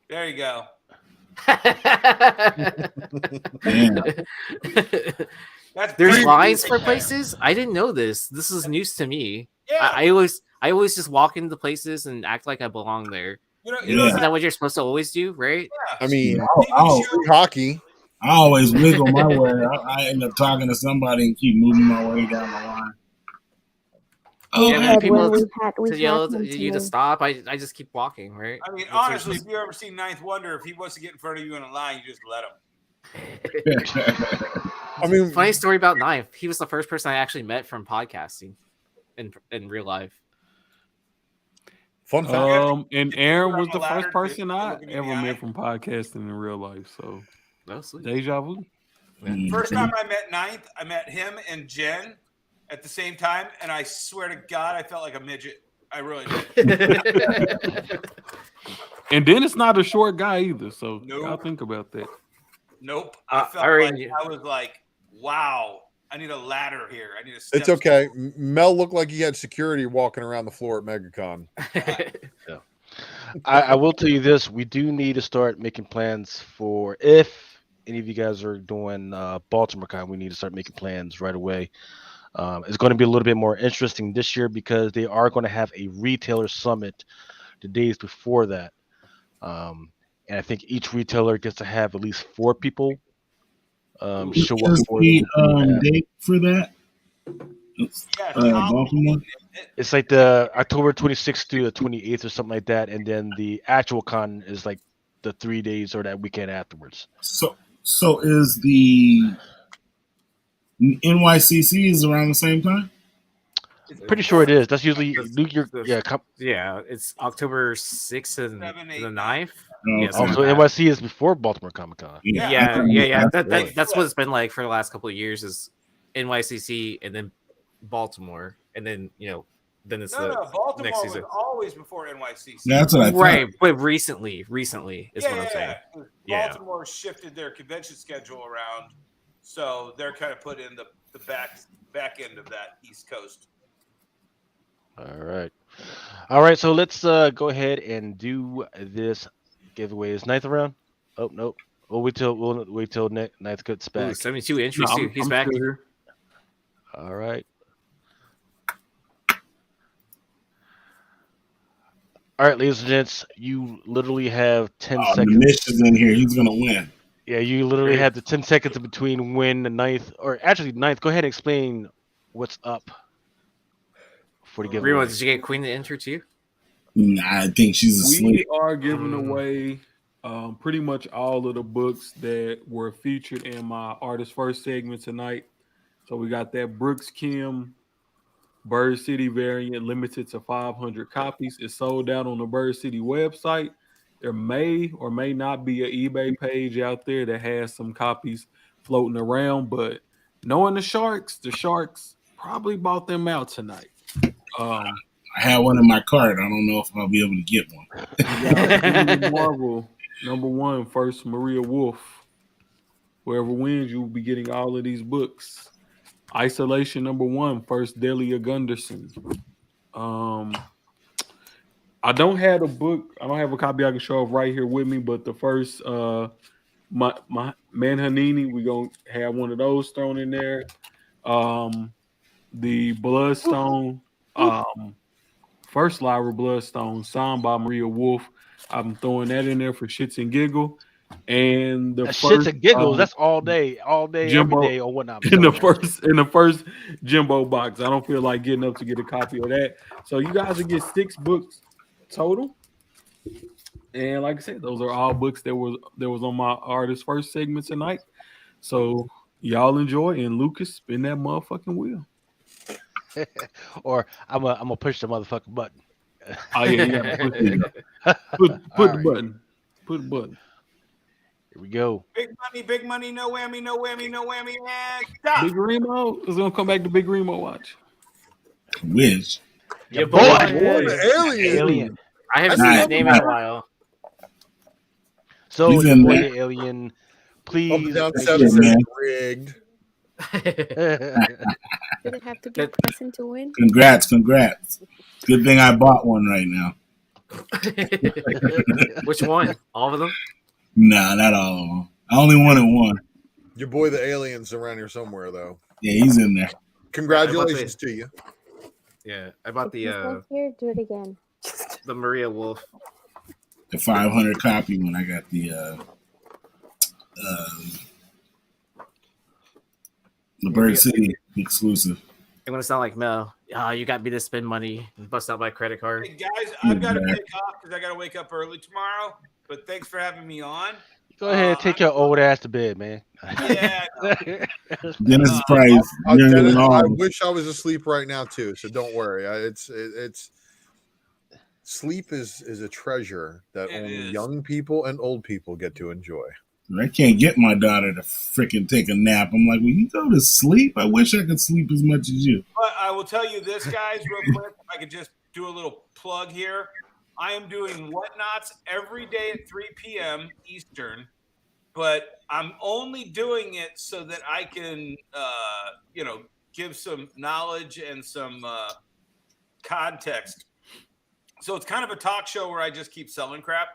There you go. There's lines for places. I didn't know this. This is news to me. Yeah. I always just walk into places and act like I belong there. Isn't that what you're supposed to always do, right? I mean, Oh, free hockey. I always wiggle my way. I end up talking to somebody and keep moving my way down the line. Yeah, We man, had people one, we to had yell one at you to today. stop. I just keep walking, right? I mean, That's honestly, just- if you ever seen Ninth Wonder, if he wants to get in front of you in a line, you just let him. I mean, funny story about Knife. He was the first person I actually met from podcasting in real life. fun fact. And Aaron was on the a ladder first person to I look me in ever the eye. met from podcasting in real life. So That was sweet. deja vu. First time I met Ninth, I met him and Jen at the same time, and I swear to God, I felt like a midget. I really did. And Dennis not a short guy either. So Nope. I'll think about that. Nope. I felt I already- like I was like, wow, I need a ladder here. I need a step. It's okay. Mel looked like he had security walking around the floor at MegaCon. I will tell you this: we do need to start making plans for if any of you guys are doing Baltimore Con. We need to start making plans right away. It's going to be a little bit more interesting this year because they are going to have a retailer summit the days before that, and I think each retailer gets to have at least 4 people show up Is for the it. date for that? Yeah, Baltimore? It's like the October 26th through the 28th or something like that, and then the actual con is like the 3 days or that weekend afterwards. So is the NYCC is around the same time? Pretty sure it is. That's usually Yeah, it's October 6th and 7, 8, the 9th. No, Yeah, okay. Also, NYC is before Baltimore Comic Con. Yeah. Really? That's what it's been like for the last couple of years is NYCC and then Baltimore and then then it's No, the Baltimore next was season. always before NYCC. That's what I thought. Right, but recently is what I'm saying. Yeah. Baltimore shifted their convention schedule around, so they're kind of put in the back end of that East Coast. All right. So let's go ahead and do this giveaway. Is 9th around? Oh no. We'll wait till 9th gets back. Ooh, 72 entries too. He's back. still here. All right. All right, ladies and gents, you literally have 10 The seconds. Mish is in here. He's gonna win. Yeah, you literally have the 10 seconds in between when the 9th, or actually 9th. Go ahead and explain what's up for the giveaway. Remo, did you get Queen to enter too? I think she's asleep. We are giving away pretty much all of the books that were featured in my Artist First segment tonight. So we got that Brooks Kim Bird City variant limited to 500 copies. It's sold out on the Bird City website. There may or may not be an eBay page out there that has some copies floating around, but knowing the Sharks probably bought them out tonight. I had one in my cart. I don't know if I'll be able to get one. Yeah, Marvel #1, first Maria Wolff. Whoever wins, you will be getting all of these books. Isolation #1, first Delia Gunderson. I don't have a book. I don't have a copy I can show off right here with me, but the first my man Hanini, we're gonna have one of those thrown in there. the Bloodstone, first Lyra Bloodstone, signed by Maria Wolff. I'm throwing that in there for shits and giggle. And the Shits and giggles. That's all day, Jimbo, every day, or whatnot. in the first Jimbo box. I don't feel like getting up to get a copy of that. So you guys will get 6 books total. And like I said, those are all books that was on my artist first segment tonight. So y'all enjoy, and Lucas, spin that motherfucking wheel. Or I'm gonna push the motherfucking button. Oh yeah. Put the button. Put the button. Here we go. Big money, no whammy, no whammy, no whammy, and stop. Big Remo is gonna come back to Big Remo watch. Whiz. Yeah, boy. The alien. I haven't seen his name in a while. So He's your in boy there. the alien, Up please. and down make seven, sure- man. rigged. Did it have to be present to win? Congrats. Good thing I bought one right now. Which one? All of them? Nah, not all of them. I only wanted one. Your boy, the alien's around here somewhere, though. Yeah, he's in there. Congratulations to you. Yeah, I bought If he's not here, do it again. the Maria Wolff. The 500 copy one. I got the Bird City exclusive. I'm gonna sound like Mel. You got me to spend money and bust out my credit card. Hey guys, I've got to take off because I got to wake up early tomorrow. But thanks for having me on. Go ahead, take your old ass to bed, man. Yeah. Dennis Price. younger Dennis, than all. I wish I was asleep right now too, so don't worry. It's sleep is a treasure that It only is. young people and old people get to enjoy. I can't get my daughter to freaking take a nap. I'm like, will you go to sleep? I wish I could sleep as much as you. But I will tell you this, guys, real quick. If I could just do a little plug here. I am doing Whatnots every day at 3 p.m. Eastern, but I'm only doing it so that I can, give some knowledge and some context. So it's kind of a talk show where I just keep selling crap.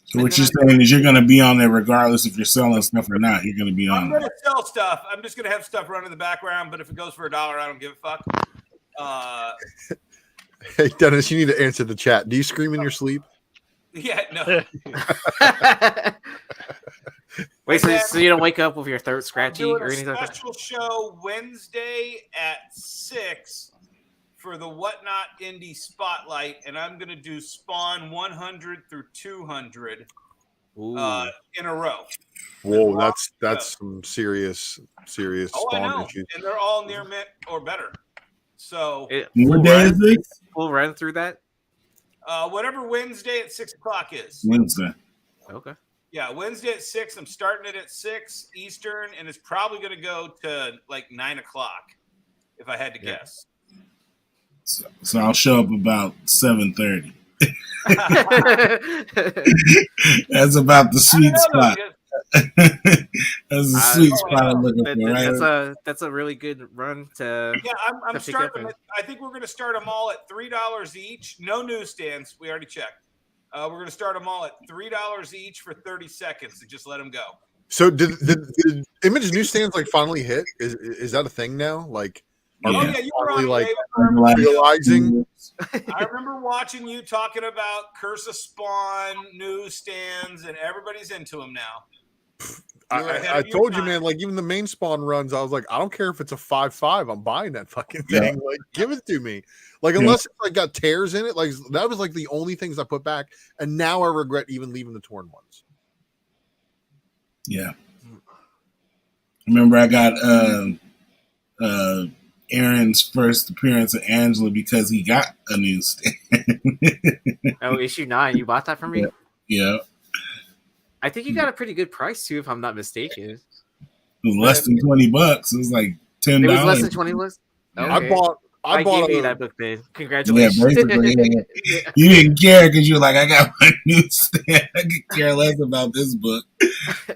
So what you're saying is you're going to be on there regardless if you're selling stuff or not. You're going to be I'm on going there. to sell stuff. I'm just going to have stuff run in the background, but if it goes for $1, I don't give a fuck. Hey Dennis, you need to answer the chat. Do you scream in your sleep? Yeah, no. Wait, so you don't wake up with your throat I'm scratchy doing or a anything like that? special show Wednesday at 6 for the Whatnot Indie Spotlight, and I'm going to do Spawn 100 through 200 in a row. Whoa, that's some serious Oh, I spawn know. issues. And they're all near mint or better. So What day is it? We'll run through that. whatever Wednesday at 6 o'clock is. Wednesday. Okay. Yeah, Wednesday at 6. I'm starting it at 6 Eastern, and it's probably going to go to like 9 o'clock if I had to guess. So I'll show up about 7:30. That's about the sweet spot. That's the sweet spot I'm looking for, right? That's a really good run to. Yeah, I'm to pick starting. up I think we're going to start them all at $3 each. No newsstands. We already checked. We're going to start them all at $3 each for 30 seconds and just let them go. So did Image newsstands like finally hit? Is that a thing now? Like, Oh yeah, you were on. like Dave. I remember- realizing? I remember watching you talking about Curse of Spawn newsstands, and everybody's into them now. You were ahead I of your told you, time. man. Like even the main Spawn runs, I was like, I don't care if it's a 5.5. I'm buying that fucking thing. Yeah. Like, give it to me. Like unless it's like got tears in it. Like that was like the only things I put back, and now I regret even leaving the torn ones. Yeah. Remember, I got Aaron's first appearance of Angela because he got a newsstand. Oh, issue 9. You bought that from me? Yeah. I think you got a pretty good price too, if I'm not mistaken. It was less than $20. It was like $10. It was less than 20 list. Yeah. I bought I gave a, you that book then. Yeah, Congratulations. basically. Yeah. You didn't care because you were like, I got my newsstand. I could care less about this book.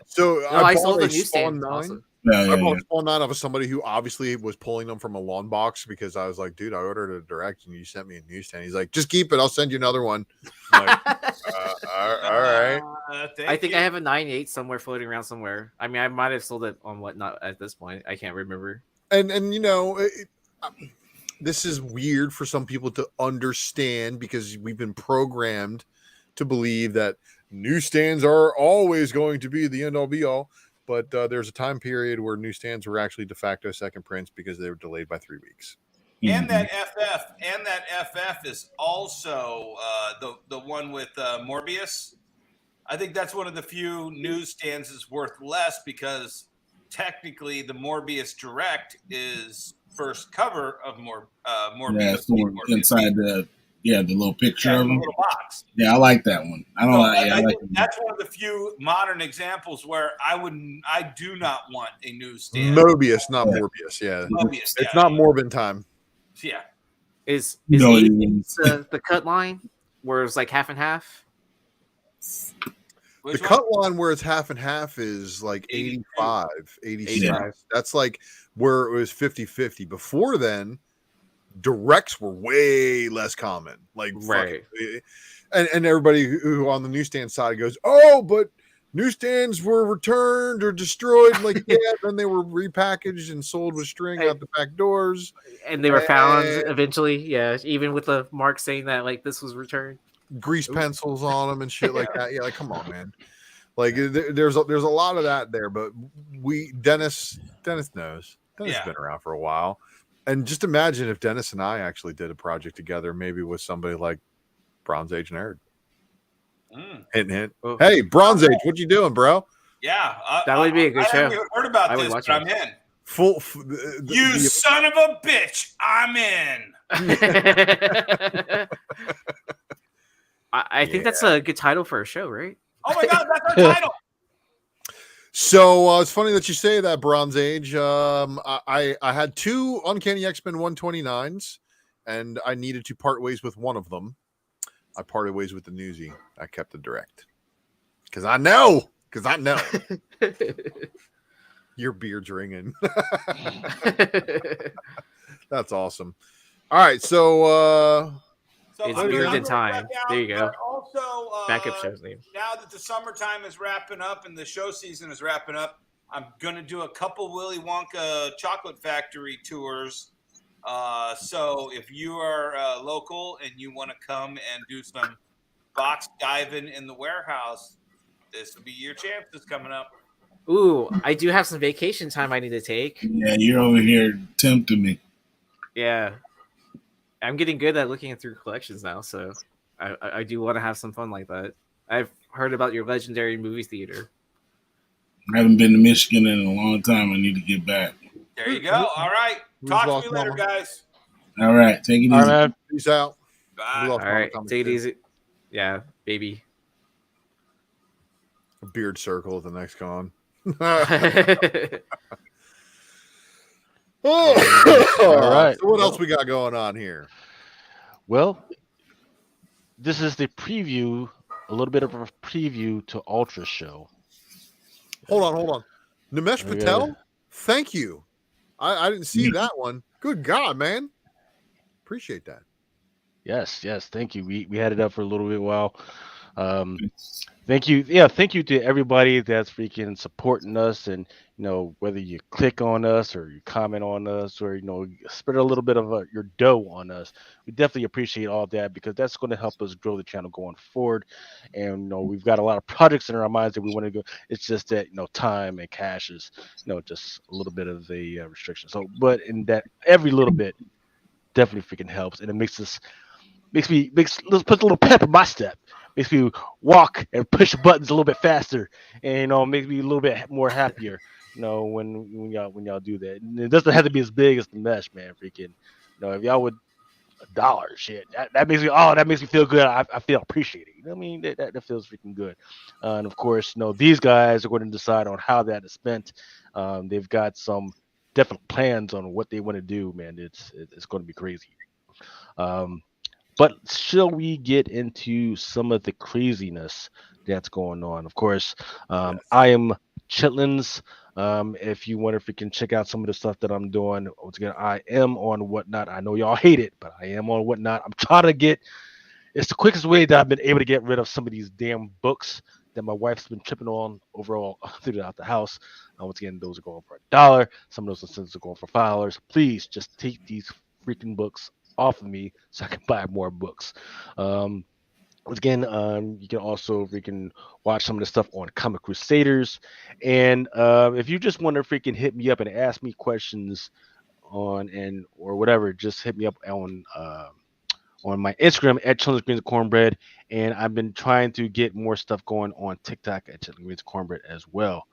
so No, I bought sold a the Spawn newsstand 9. also. I bought Spawn 9 off of somebody who obviously was pulling them from a lawn box because I was like, dude, I ordered a direct and you sent me a newsstand. He's like, just keep it. I'll send you another one. I'm like, all right. I think I have a 9.8 somewhere floating around somewhere. I mean, I might have sold it on whatnot at this point. I can't remember. And you know, this is weird for some people to understand because we've been programmed to believe that newsstands are always going to be the end all be all. But there's a time period where newsstands were actually de facto second prints because they were delayed by 3 weeks. And that FF is also the one with Morbius. I think that's one of the few newsstands that's worth less because technically the Morbius Direct is first cover of Morbius. Yeah, it's Morbius. Inside the little picture of him. The little box. Yeah, I like that one. I like that's one of the few modern examples where I do not want a newsstand. Mobius, not Morbius. Yeah, Mobius, it's not Morbin time. Yeah, is the cut line where it's like half and half? The cut line where it's half and half is like 85, 86. Yeah. That's like where it was 50-50. Before then, directs were way less common. Like, right. And everybody who on the newsstand side goes, oh, but newsstands were returned or destroyed. Like, yeah, then they were repackaged and sold with string out the back doors. And they were found eventually. Yeah, even with the mark saying that like this was returned. Grease pencils on them and shit like that. Yeah, like come on, man. Like there's a lot of that there, but Dennis knows. Dennis has been around for a while. And just imagine if Dennis and I actually did a project together, maybe with somebody like Bronze Age Nerd. Hint. Hey, Bronze Age, what you doing, bro? Yeah, that would be a good show. I haven't even heard about this, but I'm in. You son of a bitch, I'm in. I think that's a good title for a show, right? Oh my god, that's our title. So it's funny that you say that, Bronze Age. I had 2 Uncanny X-Men 129s, and I needed to part ways with one of them. I parted ways with the newsie. I kept the direct. Because I know. Your beard's ringing. That's awesome. All right, so it's Beards in Time. There you go. Also, backup show's name. Now that the summertime is wrapping up and the show season is wrapping up, I'm gonna do a couple Willy Wonka Chocolate Factory tours. So if you are local and you want to come and do some box diving in the warehouse, this will be your chance. That's coming up. Ooh, I do have some vacation time I need to take. Yeah, you're over here tempting me. Yeah. I'm getting good at looking through collections now, so I do want to have some fun like that. I've heard about your legendary movie theater. I haven't been to Michigan in a long time. I need to get back. There you go. All right. Talk to you later, guys. All right. Take it easy. All right, peace out. Bye. All right. Take it easy. Yeah, baby. A beard circle at the next con. All right. So what else we got going on here? Well, this is the preview, a little bit of a preview to Ultra Show. Hold on. Nimesh Patel, thank you. I didn't see that one. Good God, man. Appreciate that. Yes, thank you. We had it up for a little bit while. Thank you. Yeah, thank you to everybody that's freaking supporting us, and whether you click on us or you comment on us or spread a little bit of your dough on us. We definitely appreciate all that because that's going to help us grow the channel going forward. And we've got a lot of projects in our minds that we want to go. It's just that time and cash is just a little bit of a restriction. So, but in that every little bit definitely freaking helps, and it puts a little pep in my step. Makes me walk and push buttons a little bit faster, and makes me a little bit more happier. When y'all do that, and it doesn't have to be as big as the mesh, man. Freaking, if y'all would $1, shit, that makes me feel good. I feel appreciated. You know what I mean? That feels freaking good. And of course, these guys are going to decide on how that is spent. They've got some definite plans on what they want to do, man. It's going to be crazy. But shall we get into some of the craziness that's going on? Of course, yes. I am Chitlins. If you want to freaking check out some of the stuff that I'm doing, once again, I am on Whatnot. I know y'all hate it, but I am on Whatnot. I'm trying to get. It's the quickest way that I've been able to get rid of some of these damn books that my wife's been tripping on overall throughout the house. Once again, those are going for $1. Some of those licenses are going for $5. Please just take these freaking books off of me so I can buy more books. Once again, you can also freaking watch some of the stuff on Comic Crusaders. And if you just want to freaking hit me up and ask me questions or whatever, just hit me up on my Instagram at Children's Greens and Cornbread, and I've been trying to get more stuff going on TikTok at Children's Greens and Cornbread as well.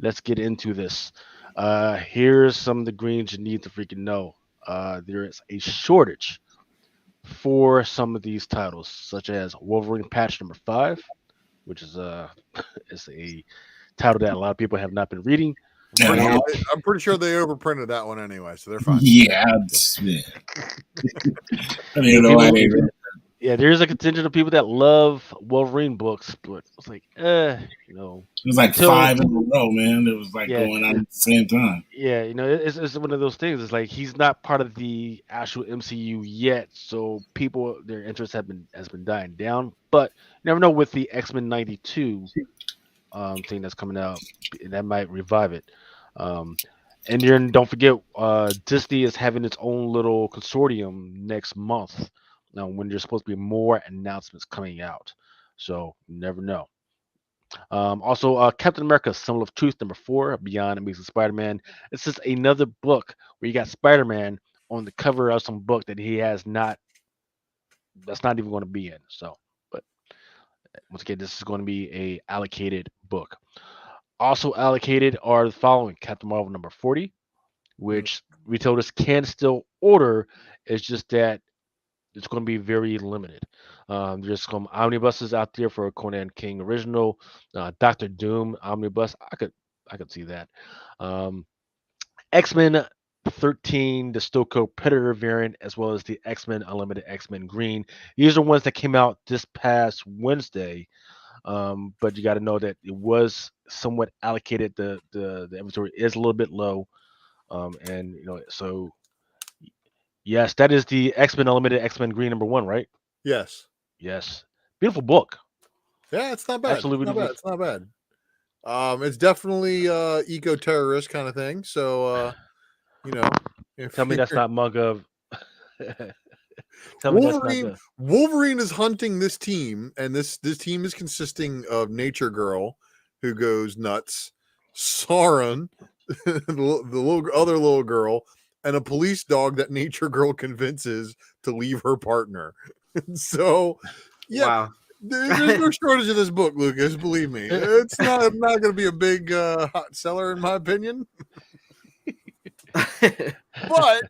Let's get into this. Here's some of the greens you need to freaking know. There is a shortage for some of these titles, such as Wolverine patch number 5, which is is a title that a lot of people have not been reading. Yeah, I'm pretty sure they overprinted that one anyway, so they're fine. yeah. I don't know why they Yeah, there's a contingent of people that love Wolverine books, but it's like, you know, It was like 5 in a row, man. It was like going on at the same time. Yeah, you know, it's one of those things. It's like he's not part of the actual MCU yet, so people their interest has been dying down. But you never know with the X-Men '92 thing that's coming out, that might revive it. And then don't forget, Disney is having its own little consortium next month. Now, when there's supposed to be more announcements coming out, so you never know. Also, Captain America: Symbol of Truth #4, Beyond Amazing Spider-Man. This is another book where you got Spider-Man on the cover of some book that he has not. That's not even going to be in. So, but once again, this is going to be a allocated book. Also allocated are the following: Captain Marvel #40, which retailers can still order. It's just that it's going to be very limited. There's some omnibuses out there for Conan King original, Doctor Doom omnibus. I could see that. X-Men 13, the Stokoe Predator variant, as well as the X-Men Unlimited X-Men Green. These are ones that came out this past Wednesday. But you got to know that it was somewhat allocated. The inventory is a little bit low, and you know, so yes, that is the X-Men Unlimited X-Men Green #1, right? Yes. Yes, beautiful book. Yeah, it's not bad. Absolutely It's not bad. It's definitely eco-terrorist kind of thing. So you know, Tell me that's not manga. Tell me that's not the... Wolverine is hunting this team, and this team is consisting of Nature Girl, who goes nuts, Sauron, the other little girl, and a police dog that Nature Girl convinces to leave her partner. So, yeah, Wow. There's no shortage of this book, Lucas. Believe me, it's not going to be a big hot seller in my opinion. But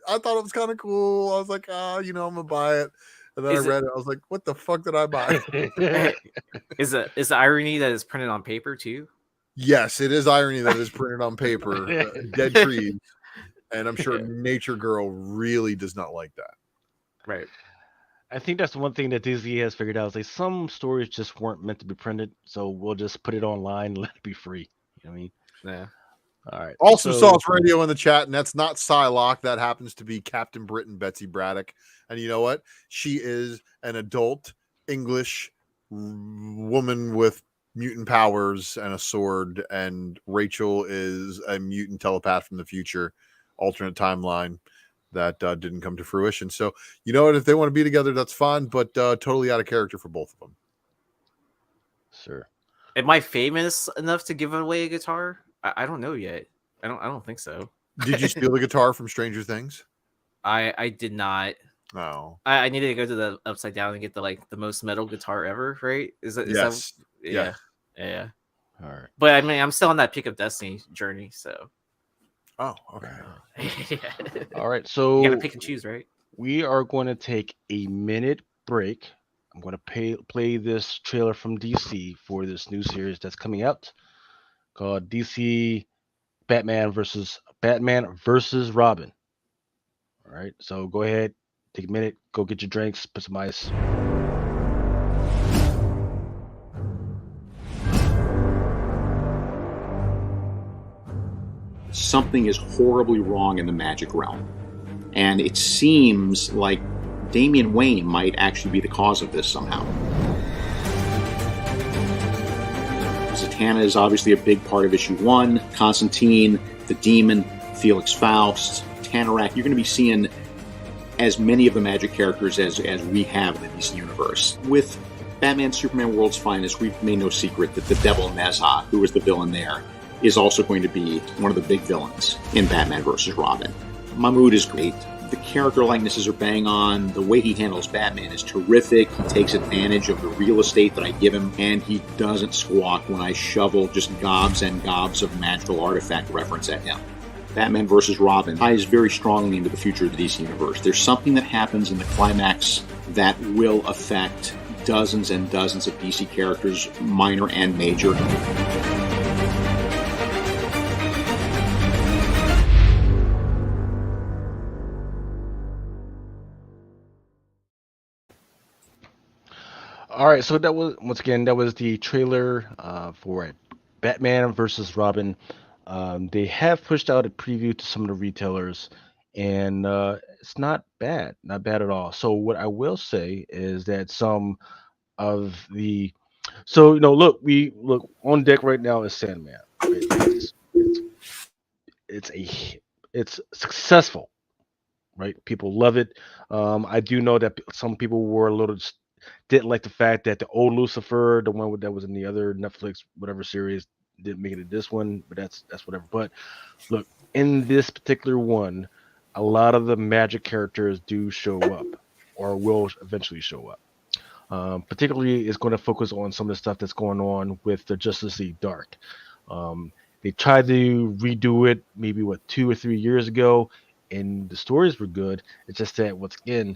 I thought it was kind of cool. I was like, I'm gonna buy it. And then I read it. I was like, what the fuck did I buy? Is the irony that it's printed on paper too? Yes, it is irony that it's printed on paper, dead trees. And I'm sure Nature Girl really does not like that. Right. I think that's the one thing that Disney has figured out is like some stories just weren't meant to be printed, so we'll just put it online and let it be free. You know what I mean? Yeah. All right. Awesome Sauce Radio in the chat, and that's not Psylocke. That happens to be Captain Britain Betsy Braddock. And you know what? She is an adult English woman with mutant powers and a sword, and Rachel is a mutant telepath from the future, alternate timeline that didn't come to fruition. So, you know what? If they want to be together, that's fine, but totally out of character for both of them. Sure. Am I famous enough to give away a guitar? I don't know yet. I don't think so. Did you steal the guitar from Stranger Things? I did not. No. I needed to go to the Upside Down and get the most metal guitar ever, right? Yes. Yeah. All right. But I mean, I'm still on that Pick of Destiny journey, so. Oh, okay. Yeah. All right. So you gotta pick and choose, right? We are going to take a minute break. I'm going to play this trailer from DC for this new series that's coming out called DC Batman versus Robin. All right. So go ahead, take a minute, go get your drinks, put some ice. something is horribly wrong in the magic realm. And it seems like Damian Wayne might actually be the cause of this somehow. Zatanna is obviously a big part of issue 1. Constantine, the Demon, Felix Faust, Tanarak. You're going to be seeing as many of the magic characters as we have in the DC universe. With Batman Superman World's Finest, we've made no secret that the Devil Nezha, who was the villain there, is also going to be one of the big villains in Batman vs. Robin. Mahmoud is great. The character likenesses are bang on. The way he handles Batman is terrific. He takes advantage of the real estate that I give him, and he doesn't squawk when I shovel just gobs and gobs of magical artifact reference at him. Batman vs. Robin ties very strongly into the future of the DC Universe. There's something that happens in the climax that will affect dozens and dozens of DC characters, minor and major. All right, so that was the trailer for Batman versus Robin. They have pushed out a preview to some of the retailers, and it's not bad at all. So what I will say is that some of the, so look on deck right now is Sandman. Right? It's successful, right? People love it. I do know that some people were a little didn't like the fact that the old Lucifer, the one that was in the other Netflix whatever series, didn't make it in this one, but that's whatever. But look, in this particular one, a lot of the magic characters do show up or will eventually show up. Particularly, it's going to focus on some of the stuff that's going on with the Justice League Dark. They tried to redo it maybe 2 or 3 years ago, and the stories were good. It's just that once again,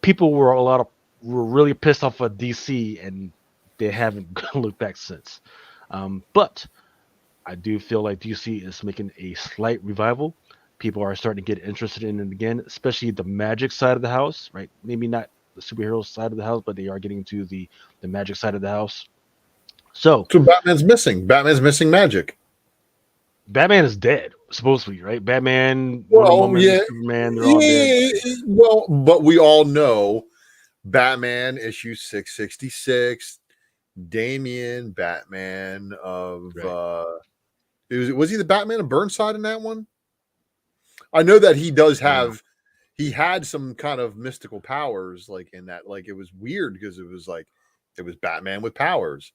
people were really pissed off at DC, and they haven't looked back since. But I do feel like DC is making a slight revival. People are starting to get interested in it again, especially the magic side of the house, right? Maybe not the superhero side of the house, but they are getting to the magic side of the house. So Batman's missing. Batman's missing magic. Batman is dead, supposedly, right? Batman, Well, Wonder Woman, yeah, Superman, they're all dead. Well, but we all know Batman issue 666, Damian, Batman of Right. was he the Batman of Burnside in that one? I know that he does have he had some kind of mystical powers like in that, like it was weird because it was Batman with powers.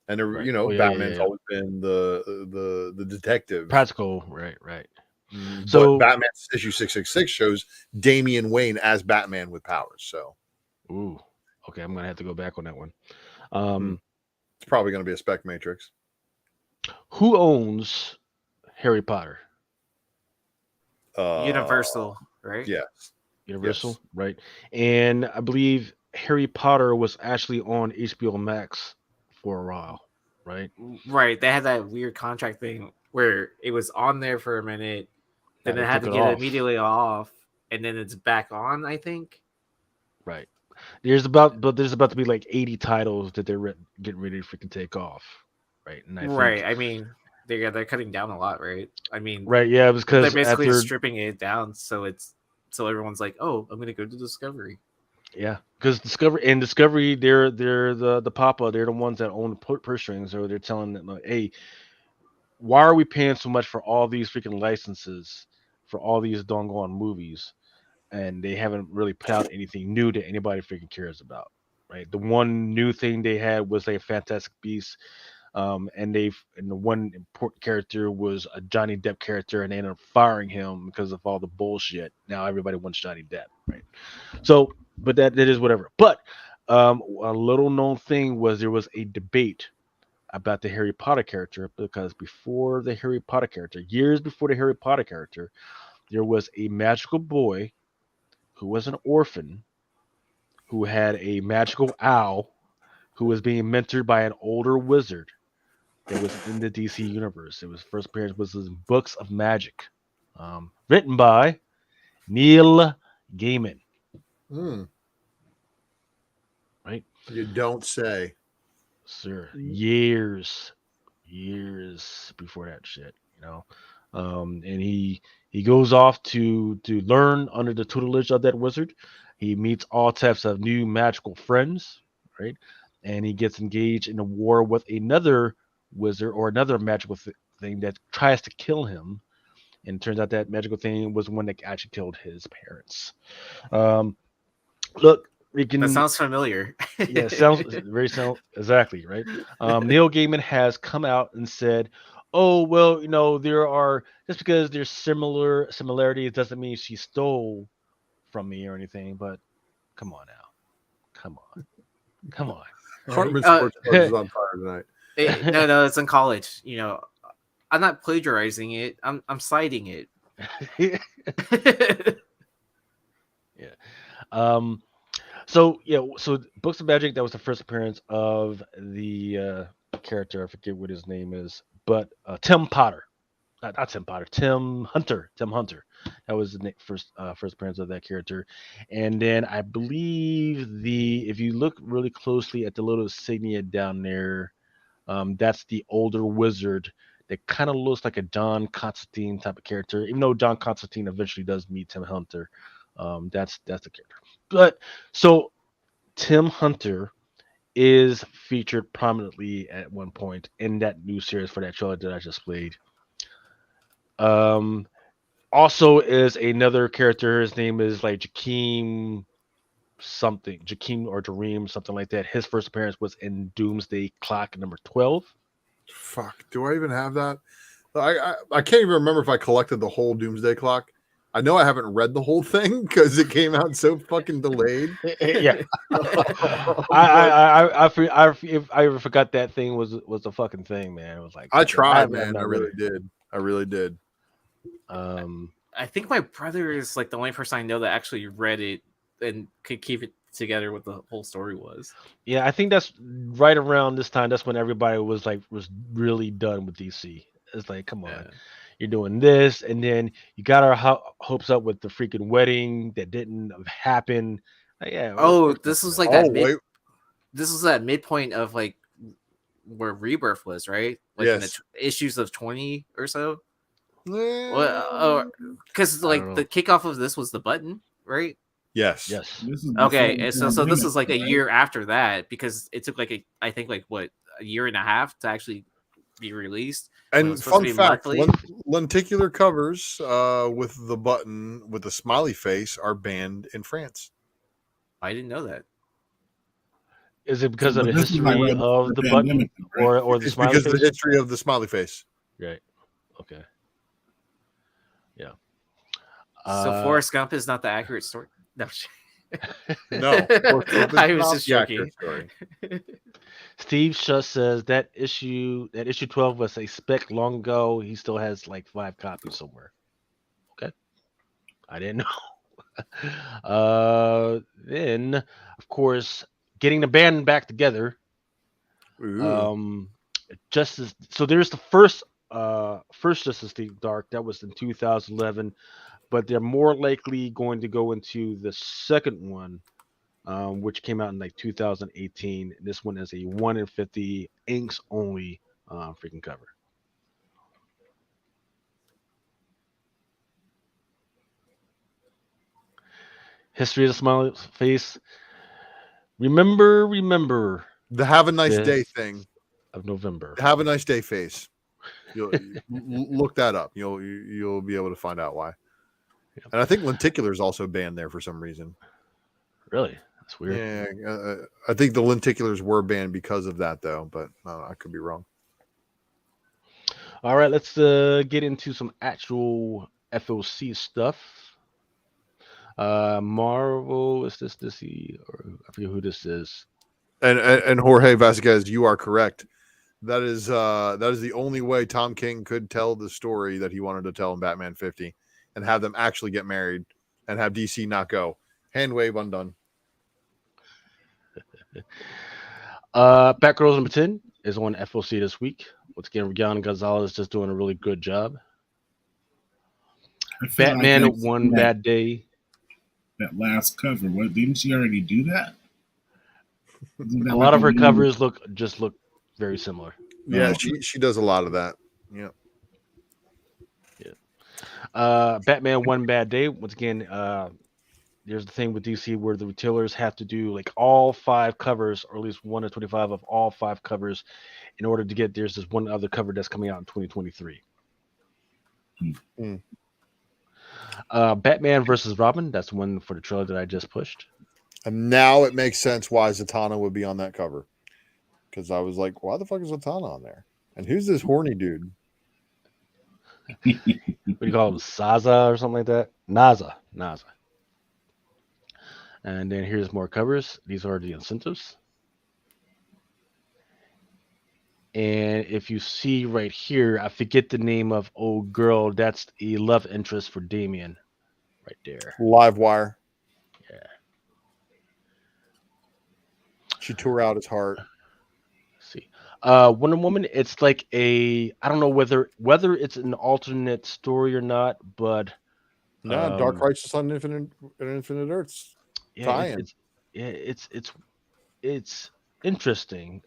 And Right. Batman's always been the detective. Practical, right. But So Batman issue 666 shows Damian Wayne as Batman with powers. So ooh, okay, I'm gonna have to go back on that one. It's probably gonna be a spec matrix. Who owns Harry Potter? Universal, right? Yes. Universal, Yes. right? And I believe Harry Potter was actually on HBO Max for a while, right? Right. They had that weird contract thing where it was on there for a minute, then Now it they had took to it get off. it immediately off, and then it's back on, I think. Right. There's about to be like 80 titles that they're getting ready to freaking take off, right? And I Right. think, I mean, they're cutting down a lot, right? I mean, right, yeah, it was they're because basically after, stripping it down, so everyone's like, oh, I'm gonna go to Discovery. yeah, because Discovery, they're the papa, they're the ones that own the purse strings, so they're telling them, like, hey, why are we paying so much for all these freaking licenses for all these doggone movies, and they haven't really put out anything new that anybody freaking cares about, right? The one new thing they had was a Fantastic Beasts, and the one important character was a Johnny Depp character, and they ended up firing him because of all the bullshit. Now everybody wants Johnny Depp, right? So, but that is whatever. But a little known thing was there was a debate about the Harry Potter character, because before the Harry Potter character, years before the Harry Potter character, there was a magical boy who was an orphan who had a magical owl who was being mentored by an older wizard that was in the DC universe. It was first appearance was in Books of Magic, written by Neil Gaiman. Right? You don't say. Sir, years before that shit, and he goes off to learn under the tutelage of that wizard. He meets all types of new magical friends, right? And he gets engaged in a war with another wizard or another magical thing that tries to kill him. And it turns out that magical thing was one that actually killed his parents. Look, we can. That sounds familiar. Yeah, sounds exactly right. Neil Gaiman has come out and said, "Oh well, there are just because there's similarities doesn't mean she stole from me or anything." But come on now, come on. Hartman Sports Club is on fire tonight. No, it's in college. I'm not plagiarizing it. I'm citing it. Yeah. So Books of Magic, that was the first appearance of the character. I forget what his name is, but Tim Potter, not Tim Potter, Tim Hunter. That was the first appearance of that character. And then I believe if you look really closely at the little insignia down there, that's the older wizard that kind of looks like a John Constantine type of character. Even though John Constantine eventually does meet Tim Hunter, that's the character. But so Tim Hunter is featured prominently at one point in that new series for that trailer that I just played. Also is another character. His name is like Jakeem or Jareem, something like that. His first appearance was in Doomsday Clock number 12. Fuck, do I even have that? I can't even remember if I collected the whole Doomsday Clock. I know I haven't read the whole thing because it came out so fucking delayed. Yeah, I forgot that thing was a fucking thing, man. It was like I tried, man. I really did. I think my brother is like the only person I know that actually read it and could keep it together what the whole story was. Yeah, I think that's right around this time. That's when everybody was really done with DC. It's like, come on, you're doing this, and then you got our hopes up with the freaking wedding that didn't happen. Yeah. This was like this was that midpoint of like where Rebirth was, right? Like in the issues of 20 or so. Well, because like the kickoff of this was the button, right? Yes. Okay, and so this is like a year after that because it took like a year and a half to actually be released. And fun fact, lenticular covers with the button with the smiley face are banned in France. I didn't know that. Is it because of the history of the button, or the smiley face? Because of the history of the smiley face. Right. Okay. Yeah. So Forrest Gump is not the accurate story. No. No. I was just joking. Steve Shush says that issue 12 was a spec long ago. He still has like 5 copies somewhere. Okay. I didn't know. Then of course, getting the band back together. Justice. So there's the first Justice League Dark that was in 2011, but they're more likely going to go into the second one, which came out in like 2018. This one is a 1 in 50 inks only freaking cover. History of the Smiley Face. Remember the Have a Nice Day thing of November. Have a Nice Day face. You'll look that up. You'll be able to find out why. Yep. And I think lenticular is also banned there for some reason. Really? That's weird. Yeah, I think the lenticulars were banned because of that, though. But I could be wrong. All right, let's get into some actual FOC stuff. Marvel, is this DC? Or I forget who this is. And Jorge Vasquez, you are correct. That is the only way Tom King could tell the story that he wanted to tell in Batman 50 and have them actually get married and have DC not go. Hand wave undone. Batgirl number 10 is on FOC this week. Once again, Rihanna Gonzalez just doing a really good job. Batman like One Bad Day. That last cover, didn't she already do that? A lot of her covers look very similar. Yeah, she does a lot of that. Yeah. Yeah. Batman One Bad Day. Once again, there's the thing with DC where the retailers have to do like all 5 covers, or at least 1 to 25 of all 5 covers, in order to get. There's this one other cover that's coming out in 2023. Batman versus Robin. That's one for the trailer that I just pushed. And now it makes sense why Zatanna would be on that cover. Because I was like, why the fuck is Zatanna on there? And who's this horny dude? What do you call him? Saza or something like that? Naza. And then here's more covers. These are the incentives. And if you see right here, I forget the name of old girl. That's the love interest for Damian right there. Live wire. Yeah. She tore out his heart. Let's see. Wonder Woman, it's like I don't know whether it's an alternate story or not, but No, Dark Crisis on Infinite Earths. yeah, it's interesting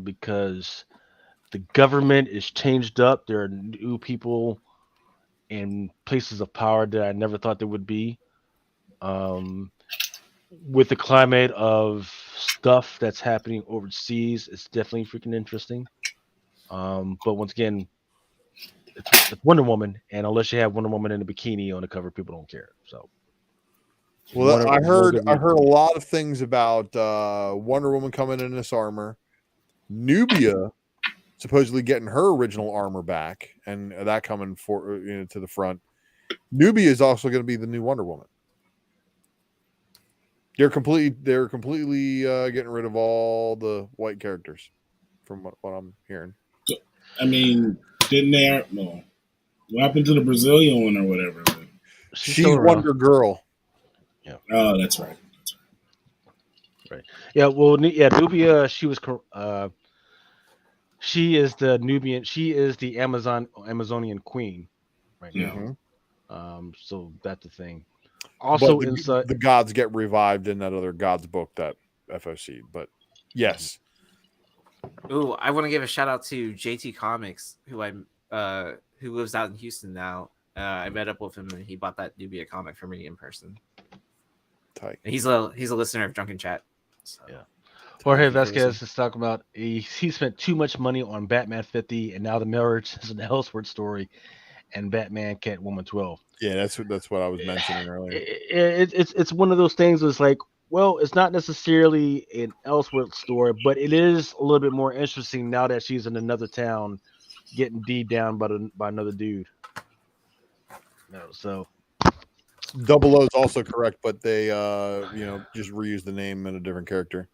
because the government is changed up. There are new people in places of power that I never thought there would be. With the climate of stuff that's happening overseas, it's definitely freaking interesting. But once again, it's Wonder Woman, and unless you have Wonder Woman in a bikini on the cover, people don't care. So, well, I heard a lot of things about Wonder Woman coming in this armor, Nubia supposedly getting her original armor back, and that coming to the front. Nubia is also going to be the new Wonder Woman. They're completely getting rid of all the white characters, from what I'm hearing. I mean, didn't they? Well, what happened to the Brazilian one or whatever? She's Wonder Girl. Yeah. Oh, that's right. Right. Yeah. Well, Nubia. She was. She is the Nubian. She is the Amazonian queen right now. Mm-hmm. So that's the thing. Also, inside the gods get revived in that other gods book that FOC. But yes. Ooh, I want to give a shout out to JT Comics, who lives out in Houston now. I met up with him and he bought that Nubia comic for me in person. Tight. And he's a listener of Drunken Chat. So. Yeah. Jorge Vasquez is talking about he spent too much money on Batman 50, and now the marriage is an Elseworld story, and Batman Catwoman 12. Yeah, that's what I was mentioning earlier. It's one of those things. It's like, well, it's not necessarily an Elseworld story, but it is a little bit more interesting now that she's in another town, getting beat down by another dude. No, so. Double O is also correct, but they just reuse the name in a different character.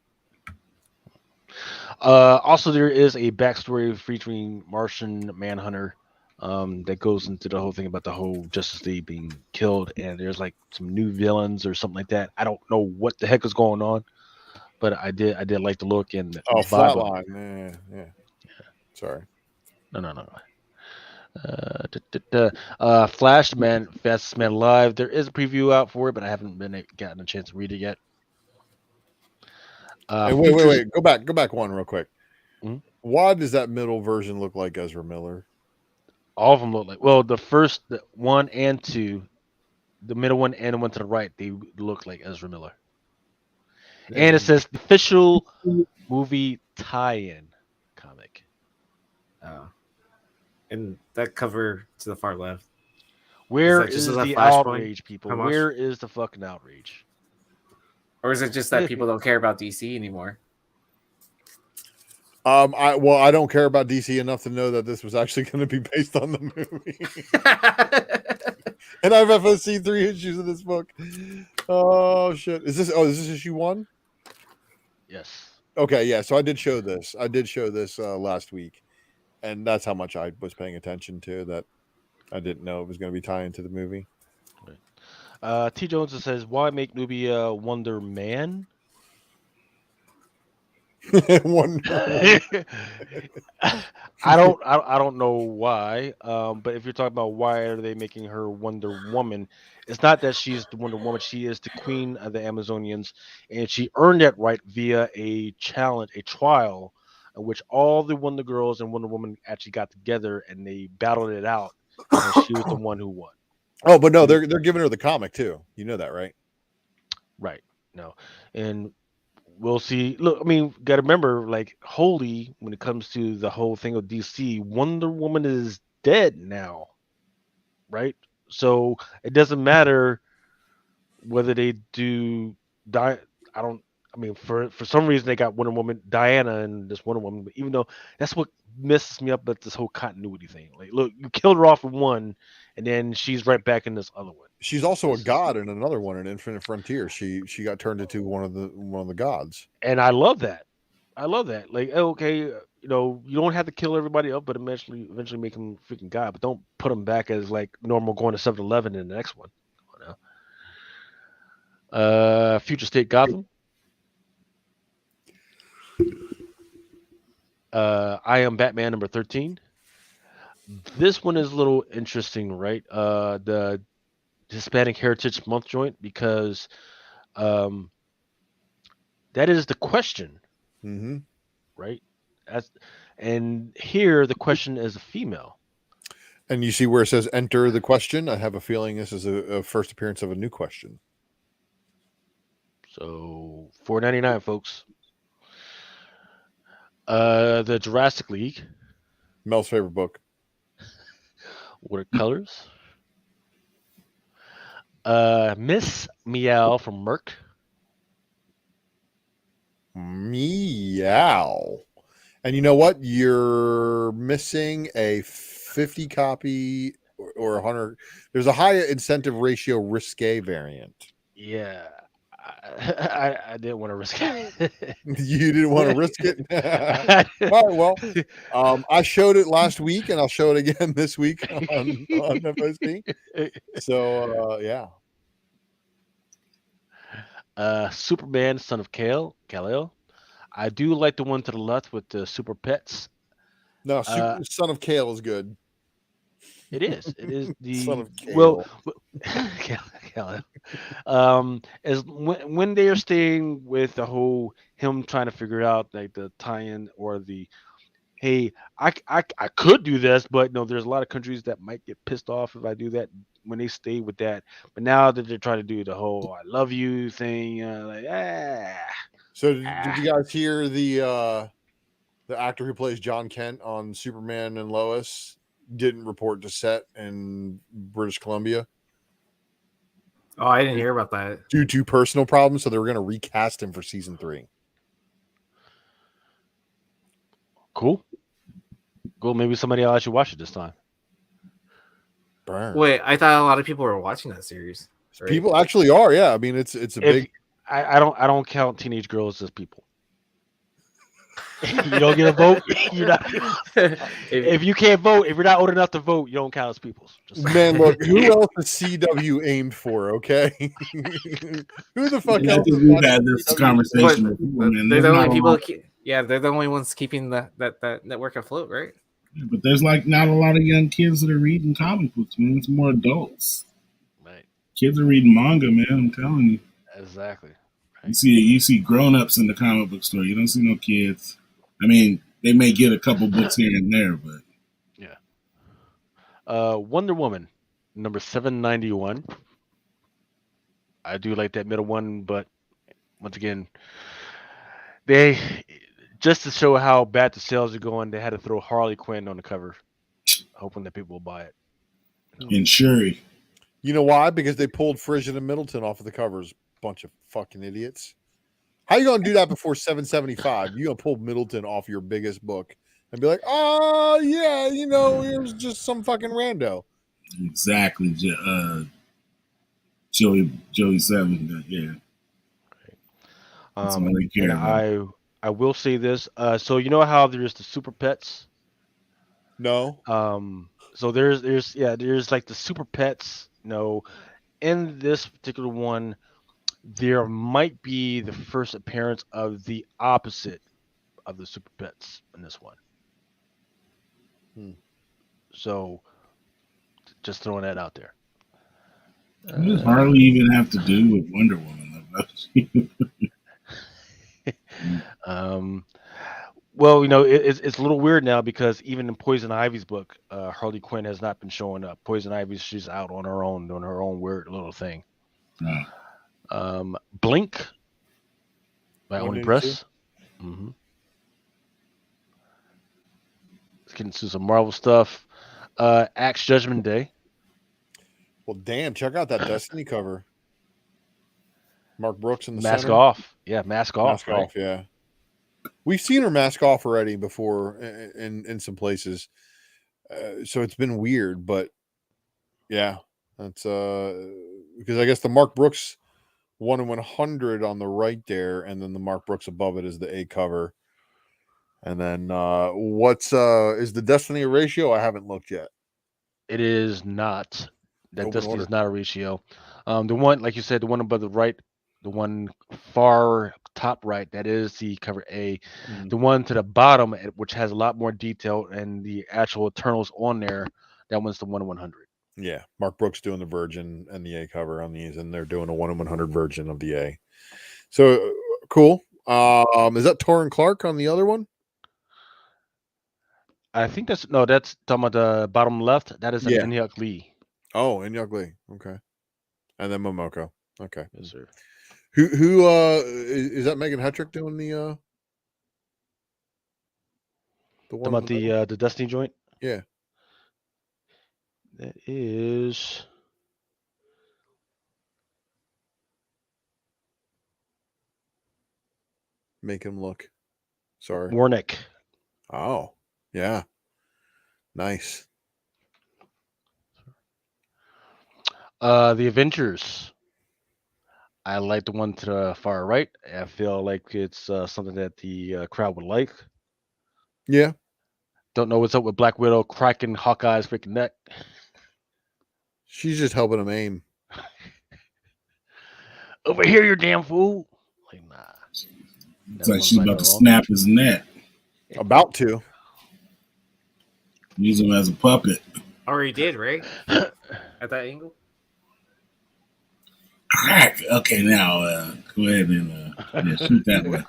Also, there is a backstory featuring Martian Manhunter that goes into the whole thing about the whole Justice League being killed, and there's like some new villains or something like that. I don't know what the heck is going on, but I did like the look and the Flatline. Yeah. Sorry. No. Flash Man, Fastest Man Alive. There is a preview out for it, but I haven't gotten a chance to read it yet. Hey, wait. Go back one real quick. Mm-hmm. Why does that middle version look like Ezra Miller? All of them look like. Well, the first 1 and 2, the middle one and the one to the right, they look like Ezra Miller. And it says official movie tie-in comic. Oh. And that cover to the far left. Where is the outrage, people? Where is the fucking outrage? Or is it just that people don't care about DC anymore? I don't care about DC enough to know that this was actually going to be based on the movie. And I have FOC 3 issues of this book. Oh shit! Is this issue 1? Yes. Okay, yeah. So I did show this last week, and that's how much I was paying attention to that. I didn't know it was going to be tied into the movie. T. Jones says, "Why make Nubia Wonder Man?" Wonder. I don't know why. But if you're talking about why are they making her Wonder Woman, it's not that she's the Wonder Woman. She is the queen of the Amazonians, and she earned that right via a trial, in which all the Wonder Girls and Wonder Woman actually got together and they battled it out, and she was the one who won. Oh, but no, they're giving her the comic too. You know that, right? Right. No. And we'll see. Look, I mean, got to remember, like, Holy, when it comes to the whole thing of DC, Wonder Woman is dead now. Right? So it doesn't matter whether they do die. I mean, for some reason they got Wonder Woman, Diana, and this Wonder Woman. But even though that's what messes me up about this whole continuity thing. Like, look, you killed her off in one, and then she's right back in this other one. She's also a god in another one in Infinite Frontier. She got turned into one of the gods. And I love that. Like, okay, you don't have to kill everybody up, but eventually make him freaking god. But don't put him back as like normal going to 7-Eleven in the next one. Future State Gotham. I Am Batman number 13. This one is a little interesting, right? The Hispanic Heritage Month joint, because that is the question, right? And here the question is a female. And you see where it says enter the question? I have a feeling this is a first appearance of a new question. So $4.99, folks. The Jurassic League. Mel's favorite book. Watercolors. Miss Meow from Merc. Meow. And you know what? You're missing a 50 copy or 100. There's a high incentive ratio risque variant. Yeah. I didn't want to risk it. You didn't want to risk it? All right, well, I showed it last week, and I'll show it again this week on FSD. So, yeah. Superman, Son of Kal-El. I do like the one to the left with the super pets. No, Son of Kale is good. It is. It is the Son of Kale. As when they are staying with the whole him trying to figure out like the tie-in or the hey, I could do this, but no, there's a lot of countries that might get pissed off if I do that when they stay with that. But now that they're trying to do the whole I love you thing, So did you guys hear the actor who plays John Kent on Superman and Lois didn't report to set in British Columbia? Oh, I didn't hear about that. Due to personal problems, so they were going to recast him for season 3. Cool. Maybe somebody else should watch it this time. Burn. Wait, I thought a lot of people were watching that series. Right? People actually are, yeah. I mean, it's a big. I don't count teenage girls as people. You don't get a vote. You're not. If you can't vote, if you're not old enough to vote, you don't count as people. Man, look, who else is CW aimed for? Okay, who the fuck else? We've had this conversation. They're the only people. They're the only ones keeping that network afloat, right? Yeah, but there's like not a lot of young kids that are reading comic books, man. It's more adults. Right. Kids are reading manga, man. I'm telling you. Exactly. Right. You see grown-ups in the comic book store. You don't see no kids. I mean, they may get a couple books here and there, but yeah. Wonder Woman, number 791. I do like that middle one, but once again, they just to show how bad the sales are going, they had to throw Harley Quinn on the cover, hoping that people will buy it. And Shuri. You know why? Because they pulled Frisian and Middleton off of the covers. Bunch of fucking idiots. How you gonna do that before 775? You gonna pull Middleton off your biggest book and be like, oh yeah, it was just some fucking rando. Exactly. Joey 7, yeah. And I will say this. So you know how there's the super pets? No. So there's like the super pets. In this particular one, there might be the first appearance of the opposite of the super pets in this one. So just throwing that out there. What does Harley even have to do with Wonder Woman? Well, it's a little weird now because even in Poison Ivy's book, Harley Quinn has not been showing up. Poison Ivy's she's out on her own, doing her own weird little thing. Blink by Oni 182? Press. Mm-hmm. Let's get into some Marvel stuff. Axe Judgment Day. Well, damn! Check out that Destiny cover. Mark Brooks in the Mask center. off. Yeah, mask off. Mask off. Yeah, we've seen her mask off already before in some places, so it's been weird. But yeah, that's because I guess the Mark Brooks 1/100 on the right there, and then the Mark Brooks above it is the A cover. And then what's is the Destiny ratio? I haven't looked yet. It is not. That Open Destiny order. is not a ratio. The one, like you said, the one above the right, the one far top right, that is the cover A. The one to the bottom, which has a lot more detail and the actual Eternals on there, that one's the 1/100. Yeah, Mark Brooks doing the Virgin and the A cover on these, and they're doing a 1/100 version of the A. So cool. Is that Torrin Clark on the other one? I think that's talking about the bottom left. That is an Yeah. Inyuk Lee. Oh, Inyuk Lee. Okay, and then Momoko. Okay, Yes, sir. who is that? Megan Hetrick doing the one Talking about in the middle? the Destiny joint. Yeah. That is. Make him look. Sorry. Warnick. Oh, yeah. Nice. The Avengers. I like the one to the far right. I feel like it's something that the crowd would like. Yeah. Don't know what's up with Black Widow cracking Hawkeye's freaking neck. She's just helping him aim. Over here, you damn fool. Like, nah. It's like she's about to snap his neck. About to. Use him as a puppet. Already did, right? At that angle? Crack. Okay, now go ahead and shoot that way.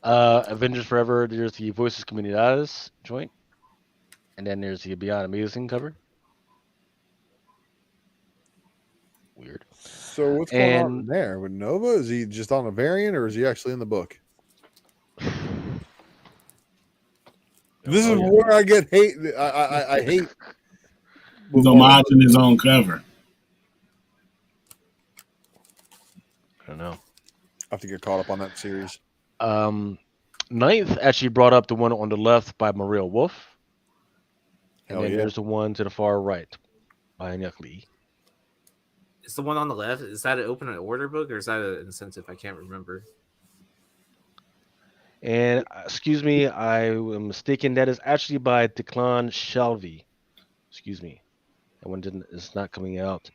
Avengers Forever, there's the Voices Comunidades joint. And then there's the Beyond Amazing cover. Weird. So what's going on there with Nova? Is he just on a variant, or is he actually in the book? This is where I get hate. I hate. He's homaging his own cover. I don't know. I have to get caught up on that series. Ninth actually brought up the one on the left by Maria Wolff. And then there's the one to the far right by Inyuk Lee. Is the one on the left, is that an open order book or is that an incentive? I can't remember. And excuse me, I am mistaken. That is actually by Declan Shelby. Excuse me. That one is not coming out.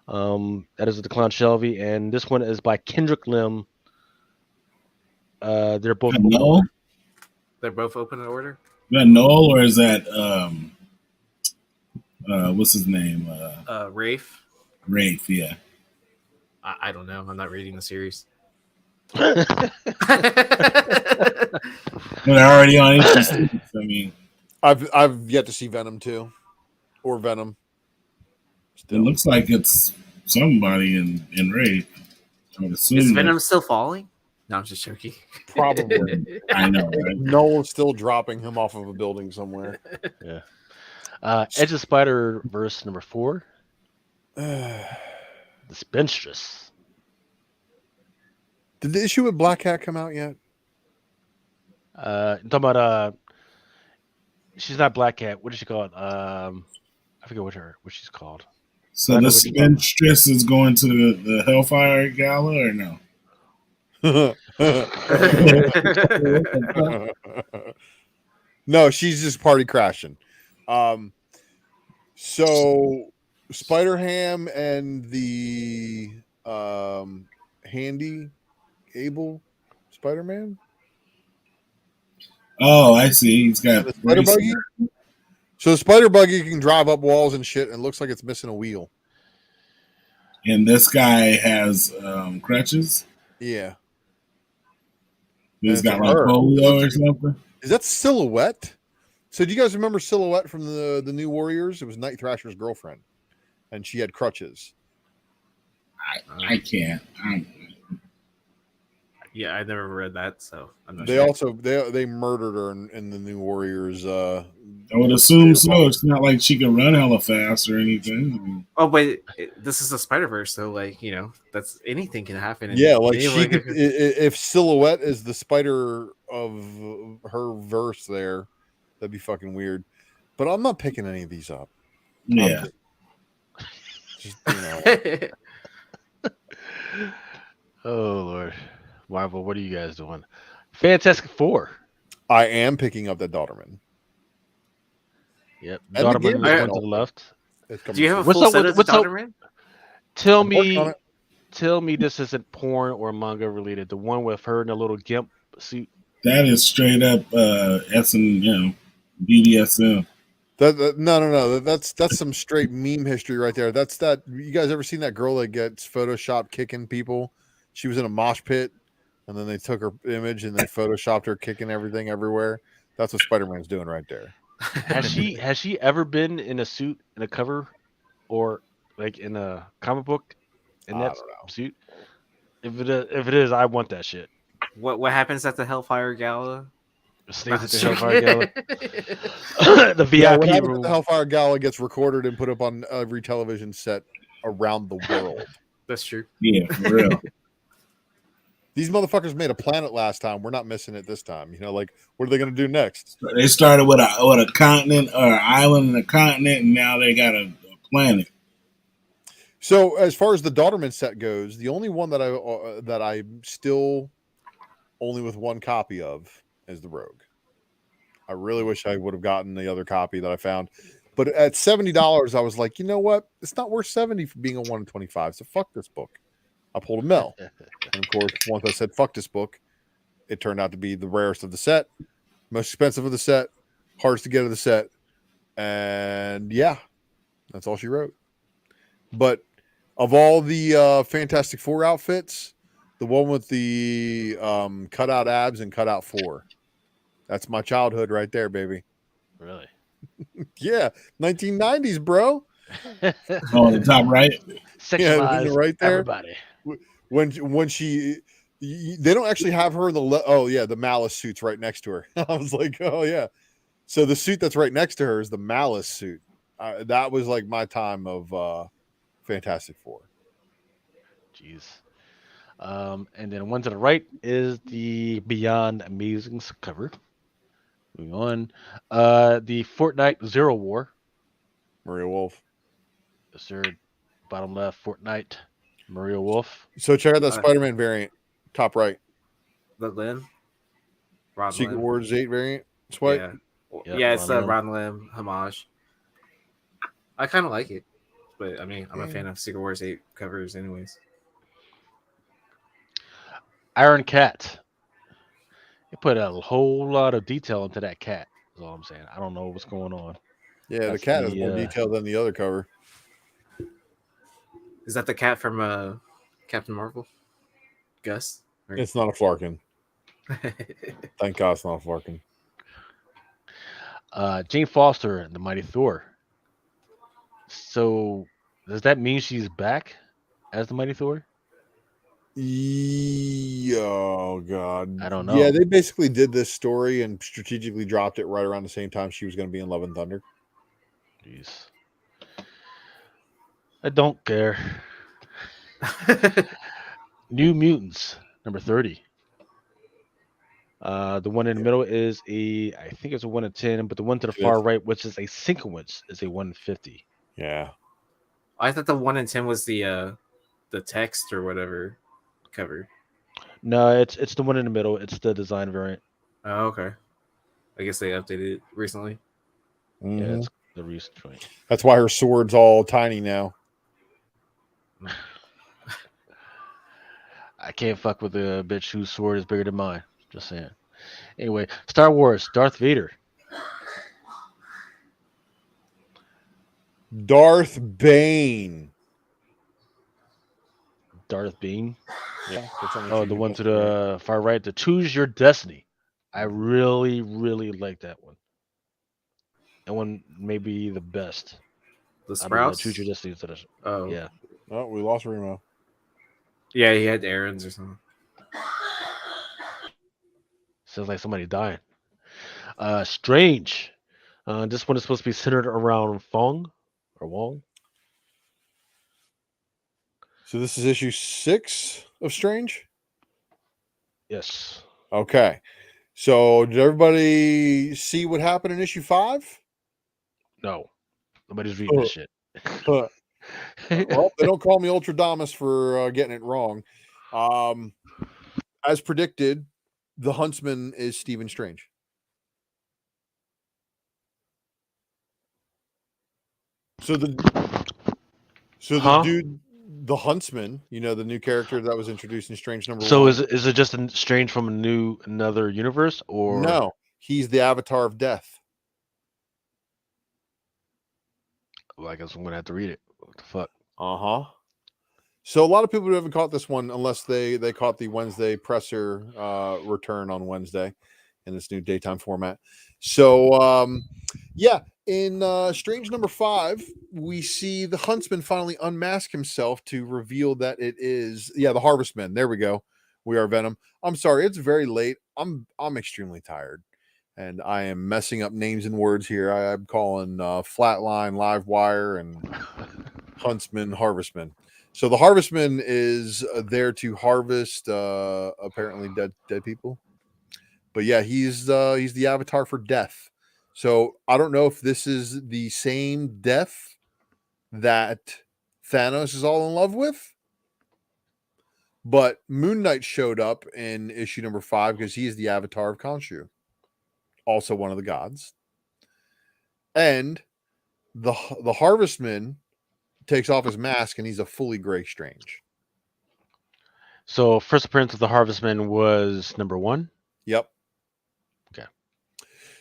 That is a Declan Shelby, and this one is by Kendrick Lim. They're both Noel? They're both open in order? Is that Noel or is that what's his name? Rafe. Rafe, yeah. I don't know. I'm not reading the series. Well, they're already on issue 6. I mean, I've yet to see Venom 2 or Venom. Still. It looks like it's somebody in Rafe. Is Venom still falling? No, I'm just joking. Probably. I know, right? Noel's still dropping him off of a building somewhere. Yeah. Edge of Spider-Verse number 4. The Spinstress. Did the issue with Black Cat come out yet? Talking about she's not Black Cat. What is she called? I forget what she's called. So the Spinstress is going to the Hellfire Gala or no? No, she's just party crashing. So Spider-Ham and the handy able Spider-Man. Oh, I see. He's got the spider buggy. So the spider buggy can drive up walls and shit, and it looks like it's missing a wheel. And this guy has crutches. Yeah. He's it's got like her. polio or something. Is that Silhouette? So do you guys remember Silhouette from the New Warriors? It was Night Thrasher's girlfriend, and she had crutches. I can't. Yeah, I never read that, so I'm not They sure. also they murdered her in the New Warriors. I would assume so. It's not like she can run hella fast or anything. Oh, but this is a Spider-Verse, so like that's anything can happen. in Yeah, like any she could, if Silhouette is the spider of her verse, there, that'd be fucking weird. But I'm not picking any of these up. Yeah. Just, Oh Lord, Marvel, what are you guys doing? Fantastic Four. I am picking up that Daughterman. Yep, And Daughterman the is game one to the left. Do you have a What's full up set with- of what's up- Spider-Man? Tell I'm working on me, it. tell me this isn't porn or manga related. The one with her in a little gimp suit. That is straight up BDSM. No. That's some straight meme history right there. That's that. You guys ever seen that girl that gets Photoshop kicking people? She was in a mosh pit, and then they took her image and they photoshopped her kicking everything everywhere. That's what Spider-Man's doing right there. Has she ever been in a suit in a cover, or like in a comic book in I that don't know. suit? If it is, I want that shit. What happens at the Hellfire Gala? Stays at the Sure. Hellfire Gala. The VIP Yeah, what happens at room. the Hellfire Gala gets recorded and put up on every television set around the world. That's true. Yeah, for real. These motherfuckers made a planet last time. We're not missing it this time. Like, what are they going to do next? They started with a continent or an island and a continent, and now they got a planet. So, as far as the Daughterman set goes, the only one that I'm still only with one copy of is the Rogue. I really wish I would have gotten the other copy that I found, but at $70, I was like, you know what? It's not worth $70 for being a 1 in 25. So fuck this book. I pulled a mill, and of course, once I said fuck this book, it turned out to be the rarest of the set, most expensive of the set, hardest to get of the set, and yeah, that's all she wrote. But of all the Fantastic Four outfits, the one with the cutout abs and cutout four, that's my childhood right there, baby. Really? Yeah, 1990s, bro. Oh, on the top right. Sexualize right there. everybody. When she, they don't actually have her in the Malice suit's right next to her. I was like, oh yeah. So the suit that's right next to her is the Malice suit. That was like my time of Fantastic Four. Jeez. And then one to the right is the Beyond Amazings cover. Moving on. The Fortnite Zero War. Maria Wolff. Yes, sir. Bottom left, Fortnite. Maria Wolff. So check out that Spider-Man variant, top right. The Lim. Ron Secret Lim. Wars 8 variant. Swipe. Yeah, it's Ron a Lim. Ron Lim homage. I kind of like it, but I mean, I'm a fan of Secret Wars 8 covers, anyways. Iron Cat. They put a whole lot of detail into that cat. Is all I'm saying. I don't know what's going on. Yeah, That's the cat is the, more detailed than the other cover. Is that the cat from Captain Marvel? Gus? Or- It's not a Flarkin. Thank God it's not a Flarkin. Jane Foster and the Mighty Thor. So does that mean she's back as the Mighty Thor? Oh God, I don't know. Yeah, they basically did this story and strategically dropped it right around the same time she was going to be in Love and Thunder. Jeez. I don't care. New Mutants, number 30. The one in the middle is I think it's a 1 in 10, but the one to the far right, which is a sequence, is a 1 in 50. Yeah. I thought the 1 in 10 was the text or whatever cover. No, it's the one in the middle. It's the design variant. Oh, okay. I guess they updated it recently. Mhm. Yeah, it's the recent joint. That's why her sword's all tiny now. I can't fuck with a bitch whose sword is bigger than mine. Just saying. Anyway, Star Wars, Darth Vader. Darth Bane. Darth Bane. Yeah, that's on Oh, the one to the far right, the Choose Your Destiny. I really, really like that one. That one may be the best The out of the Sprouts. Choose Your Destiny. Oh, Yeah. Oh, we lost Remo. Yeah, he had errands or something. Sounds like somebody dying. Strange. This one is supposed to be centered around Fong or Wong. So this is issue 6 of Strange. Yes. Okay. So did everybody see what happened in issue 5? No. Nobody's reading this shit. Well, they don't call me Ultradamus for getting it wrong. As predicted, the Huntsman is Stephen Strange. So the dude, the Huntsman, you know, the new character that was introduced in Strange number 1. So is it just a Strange from another universe, or no? He's the Avatar of Death. Well, I guess I'm gonna have to read it. What the fuck? So a lot of people haven't caught this one unless they caught the Wednesday presser return on Wednesday in this new daytime format. So yeah, in Strange number 5, we see the Huntsman finally unmask himself to reveal that it is the Harvestman. There we go. We are Venom. I'm sorry, it's very late. I'm extremely tired. And I am messing up names and words here. I'm calling Flatline, Live Wire, and Huntsman, Harvestman. So the Harvestman is there to harvest apparently dead people. But yeah, he's the Avatar for death. So I don't know if this is the same death that Thanos is all in love with. But Moon Knight showed up in issue number 5 because he is the Avatar of Khonshu, also one of the gods. And the Harvestman takes off his mask and he's a fully gray Strange. So first appearance of the Harvestman was number 1. Yep. Okay.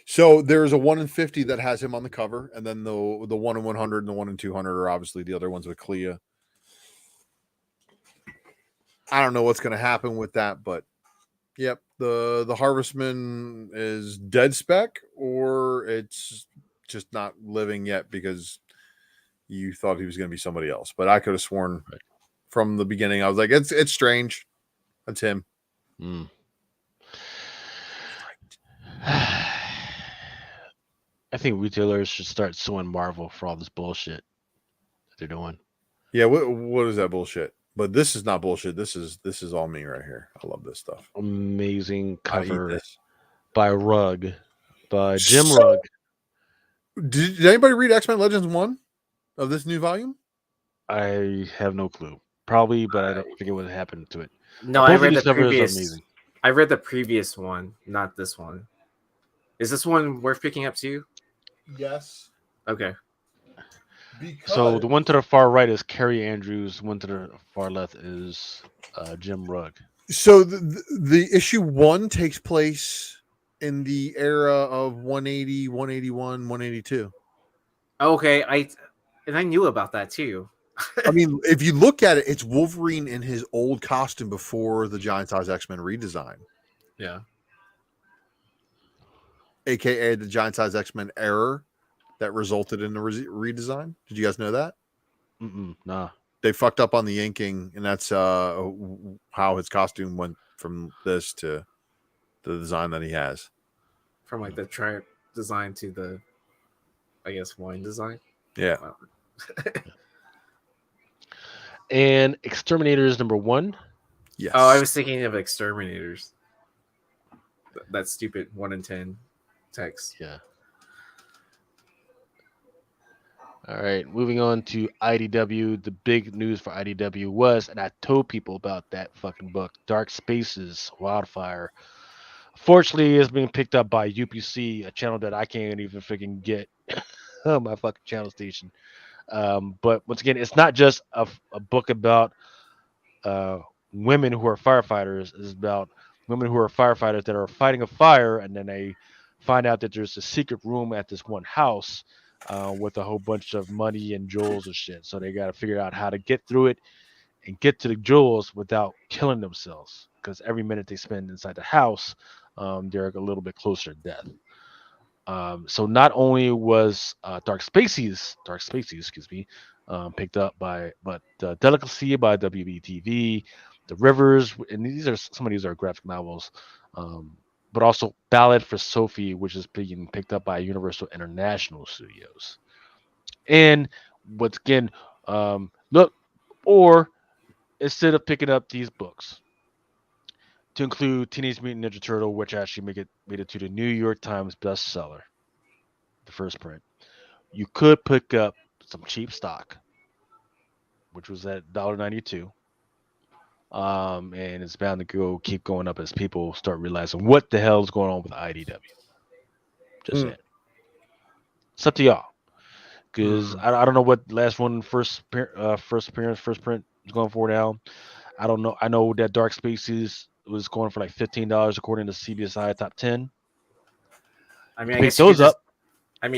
So there's a 1 in 50 that has him on the cover, and then the 1 in 100 and the 1 in 200 are obviously the other ones with Clea. I don't know what's going to happen with that, but yep, the Harvestman is dead spec, or it's just not living yet because you thought he was going to be somebody else. But I could have sworn from the beginning, I was like, it's Strange. That's him. I think retailers should start suing Marvel for all this bullshit that they're doing. Yeah, what is that bullshit? But this is not bullshit. This is all me right here. I love this stuff. Amazing cover by Jim So, Rugg. Did anybody read X-Men Legends 1 of this new volume? I have no clue. Probably, but I don't forget what happened to it. No, I read the previous. I read the previous one, not this one. Is this one worth picking up too? Yes. Okay. So the one to the far right is Carrie Andrews. The one to the far left is Jim Rugg. So the issue 1 takes place in the era of 180, 181, 182. Okay, I knew about that too. I mean, if you look at it, it's Wolverine in his old costume before the Giant Size X-Men redesign. Yeah. AKA the Giant Size X-Men error that resulted in the redesign. Did you guys know that? Nah. They fucked up on the inking, and that's how his costume went from this to the design that he has. From like the Triumph design to the, I guess, wine design. Yeah. Wow. And Exterminators number 1. Yes. Oh, I was thinking of Exterminators. That stupid 1 in 10 text. Yeah. All right, moving on to IDW. The big news for IDW was, and I told people about that fucking book, Dark Spaces, Wildfire. Fortunately, it's being picked up by UPC, a channel that I can't even freaking get on my fucking channel station. But once again, it's not just a book about women who are firefighters. It's about women who are firefighters that are fighting a fire, and then they find out that there's a secret room at this one house with a whole bunch of money and jewels and shit. So they got to figure out how to get through it and get to the jewels without killing themselves. Because every minute they spend inside the house, they're a little bit closer to death. So not only was Dark Spaces, excuse me, picked up by, but Delicacy by WBTV, The Rivers, and some of these are graphic novels, but also Ballad for Sophie, which is being picked up by Universal International Studios. And once again, look, or instead of picking up these books, to include Teenage Mutant Ninja Turtle, which actually made it to the New York Times bestseller, the first print. You could pick up some cheap stock, which was at $1.92. And it's bound to keep going up as people start realizing what the hell is going on with IDW. Just saying. It's up to y'all. Because I don't know what last one first appearance, first print is going for now. I don't know. I know that Dark Spaces was going for like $15 according to CBSI Top 10. I mean, Pick those up. I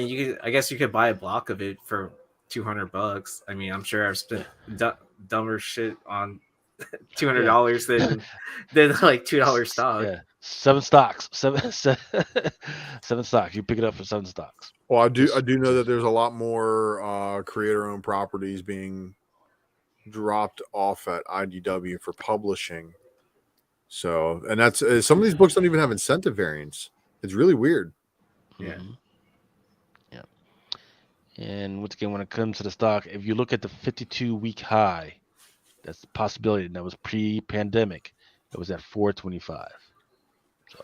guess you could buy a block of it for $200. I mean, I'm sure I've spent dumber shit on $200 than like $2 stock. Yeah, seven stocks. Seven stocks. You pick it up for 7 stocks. Well, I do know that there's a lot more creator-owned properties being dropped off at IDW for publishing. So, and that's some of these books don't even have incentive variants. It's really weird. Yeah. Mm-hmm. Yeah. And once again, when it comes to the stock, if you look at the 52-week high, that's the possibility. And that was pre-pandemic. It was at 425. So,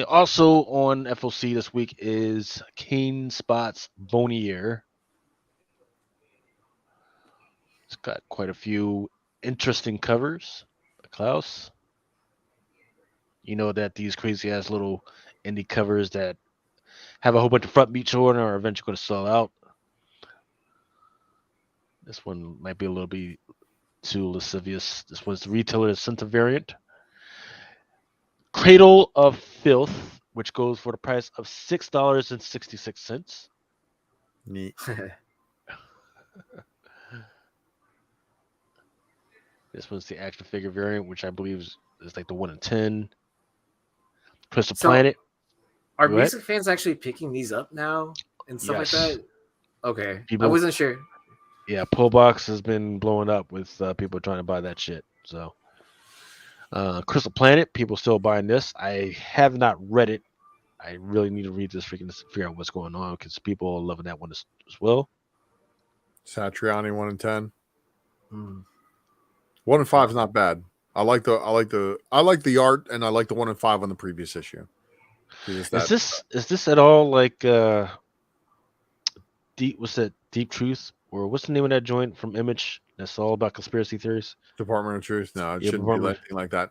also on FOC this week is Kane Spot's Bonier. It's got quite a few interesting covers. Klaus, you know that these crazy ass little indie covers that have a whole bunch of front beach on are eventually going to sell out. This one might be a little bit too lascivious. This was the retailer incentive variant. Cradle of Filth, which goes for the price of $6.66. Neat. This one's the action figure variant, which I believe is like the 1 in 10. Crystal Planet. Are music fans actually picking these up now and stuff like that? Okay, I wasn't sure. Yeah, Pull Box has been blowing up with people trying to buy that shit. So, Crystal Planet, people still buying this. I have not read it. I really need to read this freaking to figure out what's going on because people are loving that one as well. Satriani 1 in 10. 1 in 5 is not bad. I like the art, and I like the 1 in 5 on the previous issue. Is this at all like deep? What's that? Deep Truth, or what's the name of that joint from Image? That's all about conspiracy theories. Department of Truth. No, it shouldn't be anything like that.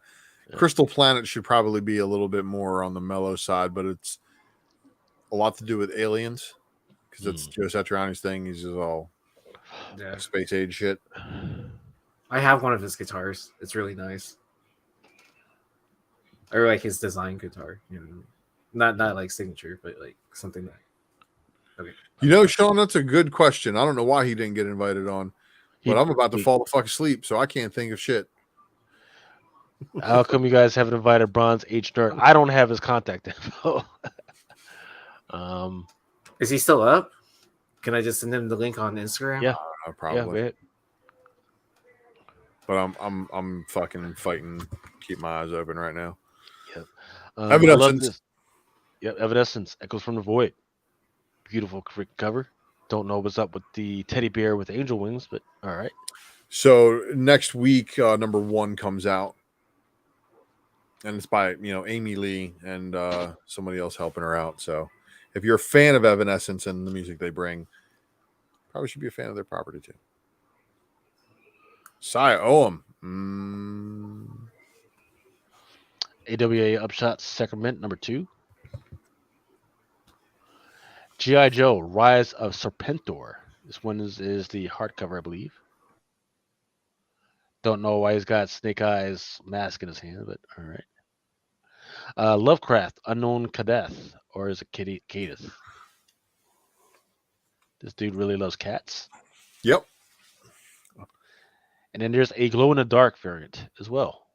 Yeah. Crystal Planet should probably be a little bit more on the mellow side, but it's a lot to do with aliens because it's Joe Satriani's thing. He's just all space age shit. I have one of his guitars. It's really nice. Or like his design guitar, you know, not like signature, but like something that. Okay. You know, Sean, that's a good question. I don't know why he didn't get invited on, but I'm about to fall the fuck asleep, so I can't think of shit. How come you guys haven't invited Bronze H Nerd? I don't have his contact info. Is he still up? Can I just send him the link on Instagram? Yeah, probably. Yeah, but I'm fucking fighting. Keep my eyes open right now. Yep. Evanescence. Yep, Evanescence. Echoes from the Void. Beautiful freaking cover. Don't know what's up with the teddy bear with angel wings, but all right. So next week, number 1 comes out, and it's by Amy Lee and somebody else helping her out. So if you're a fan of Evanescence and the music they bring, probably should be a fan of their property too. Sia Ohm. AWA Upshot Sacrament number 2. G.I. Joe Rise of Serpentor. This one is the hardcover, I believe. Don't know why he's got Snake Eyes mask in his hand, but all right. Lovecraft Unknown Kadeth, or is it Kadeth? This dude really loves cats. Yep. And then there's a glow in the dark variant as well.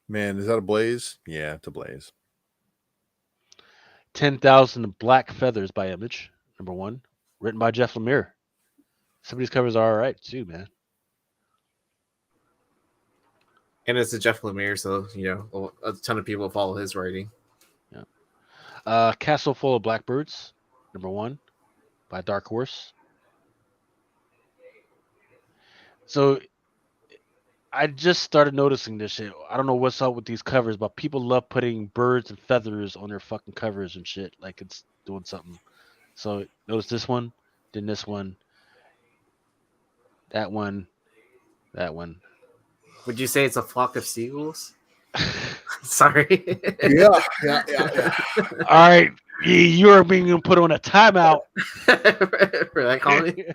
Man, is that a Blaze? Yeah, it's a Blaze. 10,000 Black Feathers by Image, number 1, written by Jeff Lemire. Some of these covers are all right too, man. And it's a Jeff Lemire, so a ton of people follow his writing. Yeah. Castle Full of Blackbirds, number 1, by Dark Horse. So I just started noticing this shit. I don't know what's up with these covers, but people love putting birds and feathers on their fucking covers and shit, like it's doing something. So notice this one, then this one, that one, that one. Would you say it's a flock of seagulls? Sorry. Yeah. All right, you are being put on a timeout for that comedy.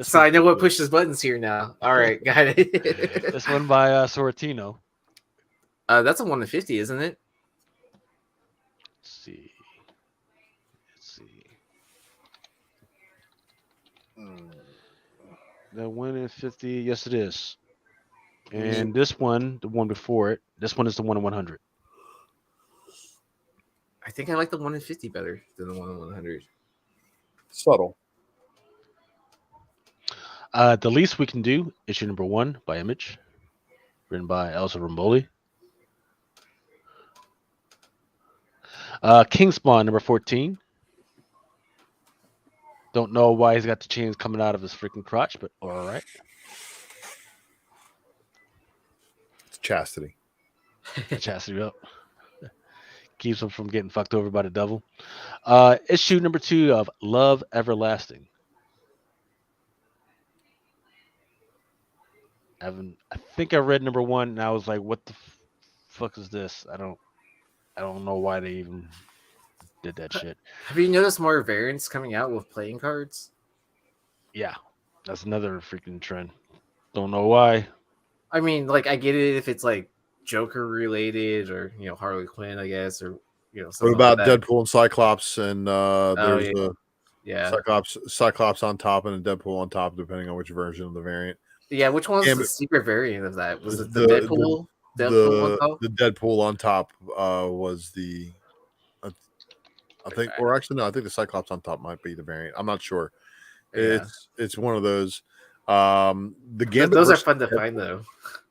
So I know what pushes buttons here now. All right, got it. This one by Sorrentino. That's a 1 in 50, isn't it? Let's see. The 1 in 50, yes it is. And this one, the one before it, this one is the 1 in 100. I think I like the 1 in 50 better than the 1 in 100. Subtle. The Least We Can Do, issue number 1 by Image, written by Elsa Ramboli. Kingspawn number 14. Don't know why he's got the chains coming out of his freaking crotch, but all right. It's chastity. Chastity up. Keeps him from getting fucked over by the devil. Issue number 2 of Love Everlasting. I think I read number 1 and I was like, what the fuck is this? I don't know why they even did that shit. Have you noticed more variants coming out with playing cards? Yeah, that's another freaking trend. Don't know why. I mean, like, I get it if it's like Joker related or Harley Quinn, I guess, or What something about like that. Deadpool and Cyclops? And there's Yeah. Cyclops on top and a Deadpool on top, depending on which version of the variant. Yeah, which one was the secret variant of that? Was it the Deadpool? Deadpool on top? The Deadpool on top was the. I think, or actually no, I think the Cyclops on top might be the variant. I'm not sure. Yeah. It's one of those. The Gambit. Those are fun to find though.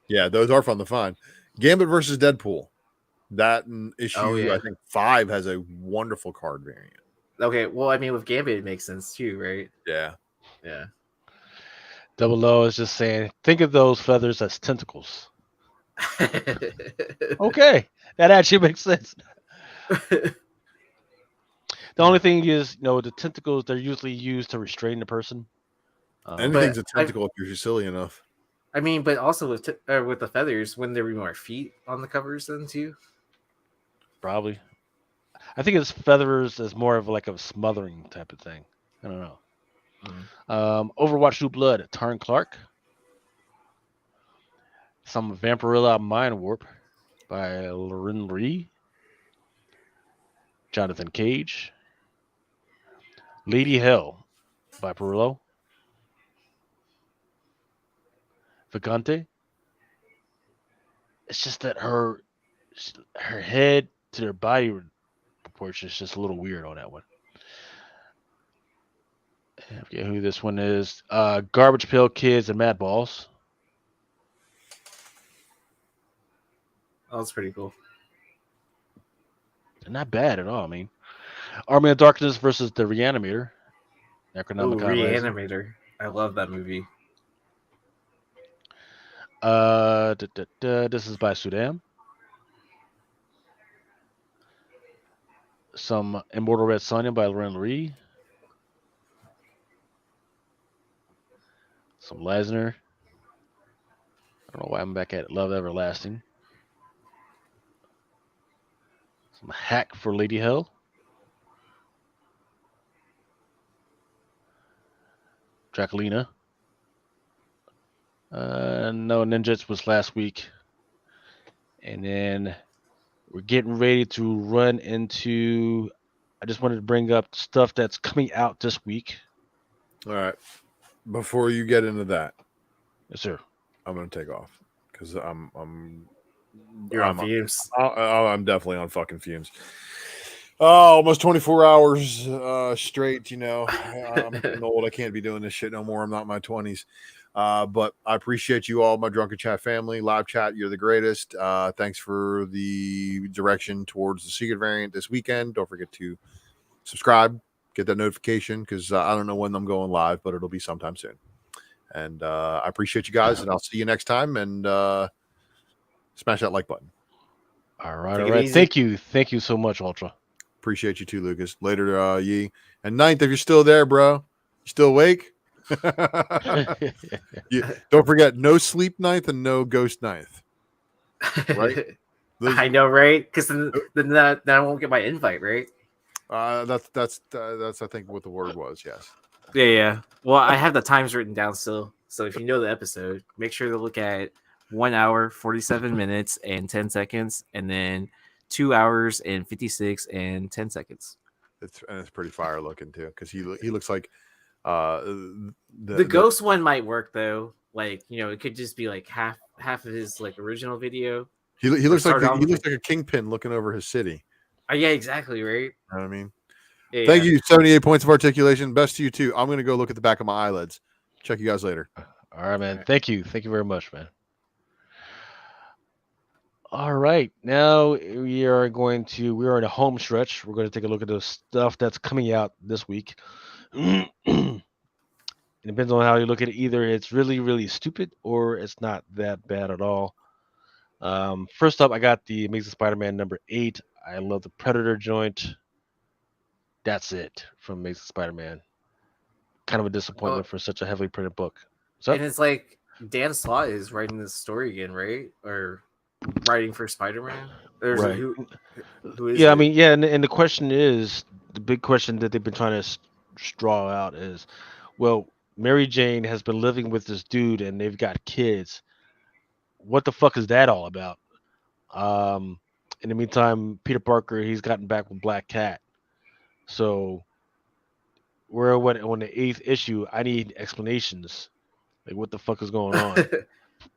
Yeah, those are fun to find. Gambit versus Deadpool. That issue, I think 5 has a wonderful card variant. Okay, well, I mean, with Gambit, it makes sense too, right? Yeah. Yeah. Double O is just saying, think of those feathers as tentacles. Okay, that actually makes sense. The only thing is, the tentacles, they're usually used to restrain the person. Anything's a tentacle if you're silly enough. I mean, but also with the feathers, wouldn't there be more feet on the covers then too? Probably. I think it's feathers as more of like a smothering type of thing. I don't know. Overwatch New Blood, Tarn Clark. Some Vampirilla Mind Warp by Lauren Ree. Jonathan Cage. Lady Hell by Perillo. Vagante. It's just that her head to her body proportion is just a little weird on that one. I forget who this one is. Garbage Pail Kids and Mad Balls. Oh, that's pretty cool. They're not bad at all. I mean, Army of Darkness versus the Reanimator. Reanimator. I love that movie. This is by Sudam. Some Immortal Red Sonja by Lauren Ree. Some Lesnar. I don't know why I'm back at Love Everlasting. Some Hack for Lady Hell. Draculina. No, Ninjas was last week. And then we're getting ready to run into I just wanted to bring up stuff that's coming out this week. All right. Before you get into that, Yes, sir. I'm going to take off because You're on fumes. I'm definitely on fucking fumes. Almost 24 hours straight. You know, I'm getting old. I can't be doing this shit no more. I'm not in my 20s. But I appreciate you all, my Drunken Chat family. Live chat, you're the greatest. Thanks for the direction towards the Secret Variant this weekend. Don't forget to subscribe, get that notification, because I don't know when I'm going live, but it'll be sometime soon. And I appreciate you guys, and I'll see you next time. And smash that like button. All right, all right. Thank you so much, Ultra. Appreciate you too, Lucas. Later, Yee. And Ninth, if you're still there, bro, you still awake? Don't forget, no sleep Ninth and no ghost Ninth. Right? I know, right? Because then I won't get my invite, right? That's I think what the word was. Yes. Yeah. Well, I have the times written down still. So if you know the episode, make sure to look at 1 hour, 47 minutes and 10 seconds, and then 2 hours and 56 and 10 seconds. It's pretty fire looking too, because he looks like the ghost one might work though. Like, you know, it could just be like half of his like original video. He looks like a kingpin looking over his city. Yeah, exactly, right? You know what I mean? Yeah, Thank you. 78 points of articulation. Best to you too. I'm gonna go look at the back of my eyelids. Check you guys later. All right, man. Thank you very much, man. All right, now we're in a home stretch. We're going to take a look at the stuff that's coming out this week. It depends on how you look at it. Either it's really, really stupid or it's not that bad at all. First up, I got the Amazing Spider-Man number 8. I love the Predator joint. That's it from Amazing Spider-Man. Kind of a disappointment for such a heavily printed book. And it's like Dan Slott is writing this story again, right? Or writing for Spider-Man? Right. Who is it? I mean, yeah, and the question is, the big question that they've been trying to draw out is, well, Mary Jane has been living with this dude and they've got kids. What the fuck is that all about? In the meantime, Peter Parker, he's gotten back with Black Cat. So we're on the 8th issue. I need explanations. Like, what the fuck is going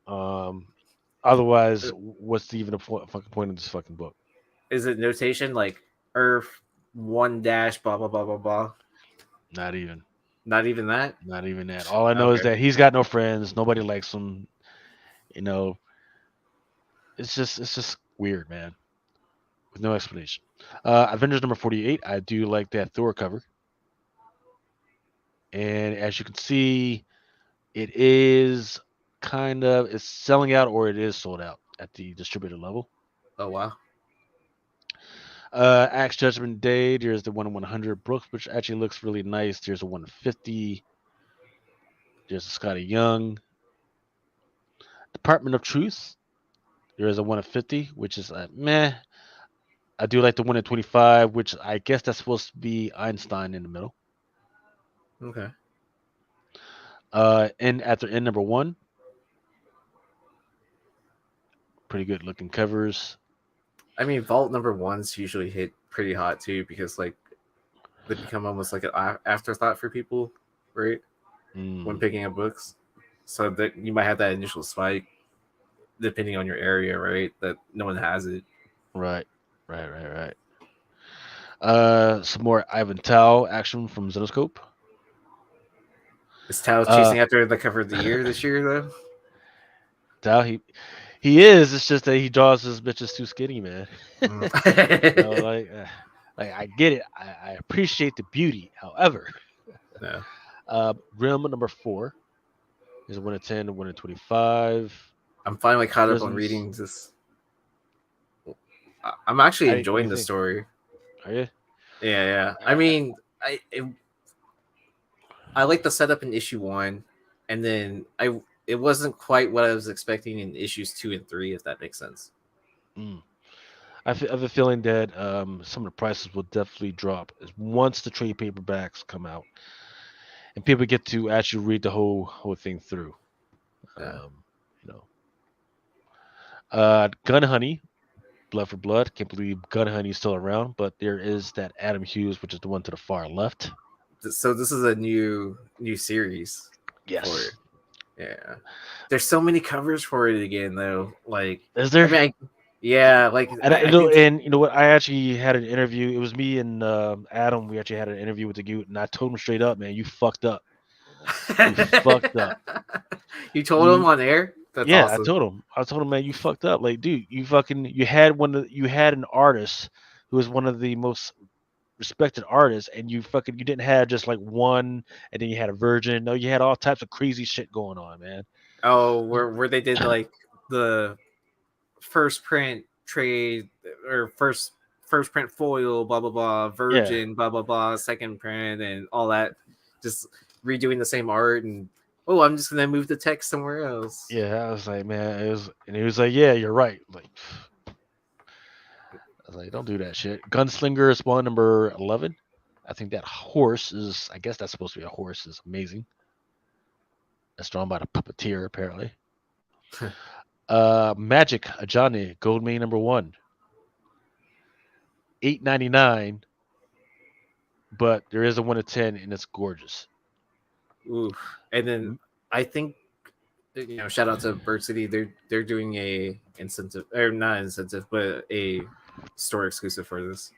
on? Otherwise, what's even the fucking point of this fucking book? Is it notation like Earth 1 dash blah blah blah blah blah? Not even. Not even that. Not even that. All I know is that he's got no friends. Nobody likes him. You know, it's just weird, man. With no explanation. Avengers number 48. I do like that Thor cover, and as you can see, it is it's selling out, or it is sold out at the distributor level. Oh wow. Axe Judgment Day. There's the 1/100 Brooks, which actually looks really nice. There's a 150. There's a Scotty Young. Department of Truth. There is a 150, which is meh. I do like the 125, which I guess that's supposed to be Einstein in the middle. Okay. And after N number 1. Pretty good looking covers. I mean, Vault number 1s usually hit pretty hot too, because like they become almost like an afterthought for people, right? When picking up books, so that you might have that initial spike, depending on your area, right? That no one has it. Right. Some more Ivan Tao action from Zenoscope. Is Tao chasing after the cover of the year this year, though? Tao, he is. It's just that he draws his bitches too skinny, man. You know, like I get it. I appreciate the beauty. However, Rim number 4 is a 1/10, a 1/25. I'm finally caught up on reading this. I'm actually enjoying the story. Are you? Yeah. I mean, I like the setup in issue 1, and then it wasn't quite what I was expecting in issues 2 and 3, if that makes sense. I have a feeling that some of the prices will definitely drop once the trade paperbacks come out, and people get to actually read the whole thing through. Yeah. Gun Honey Blood for Blood. Can't believe Gun Honey's still around, but there is that Adam Hughes, which is the one to the far left. So this is a new series for Yes. it. Yeah. There's so many covers for it again though. Like Is there? I mean, yeah, like And I you know, think and you know what? I actually had an interview. It was me and Adam. We actually had an interview with the Goot, and I told him straight up, man, you fucked up. You fucked up. You told him on air? That's Yeah, awesome. I told him, man, you fucked up. Like, dude, you had you had an artist who was one of the most respected artists, and you didn't have just like one, and then you had a virgin. No, you had all types of crazy shit going on, man. Oh, where they did like the first print trade or first print foil, blah blah blah, virgin, blah blah blah, second print, and all that, just redoing the same art, and I'm just gonna move the text somewhere else. Yeah, I was like, man, he was like, yeah, you're right. Like, I was like, don't do that shit. Gunslinger Spawn number 11. I think that horse is, I guess that's supposed to be a horse, is amazing. That's drawn by the puppeteer, apparently. Magic Ajani, Gold Main number 1. $8.99, but there is a 1 of 10, and it's gorgeous. Ooh, and then I think shout out to Bird City. They're doing a incentive, or not incentive, but a store exclusive for this.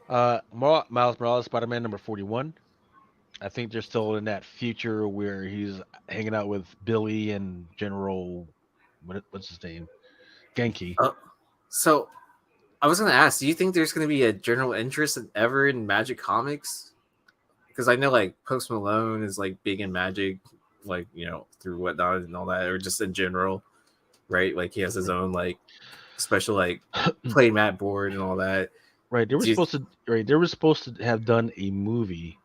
Miles Morales, Spider-Man number 41. I think they're still in that future where he's hanging out with Billy and General, what's his name, Genki. So I was going to ask, do you think there's going to be a general interest ever in Magic comics? Because I know like Post Malone is like big in Magic, like through Whatnot and all that, or just in general, right? Like he has his own like special like play mat board and all that. Right, they were supposed to have done a movie,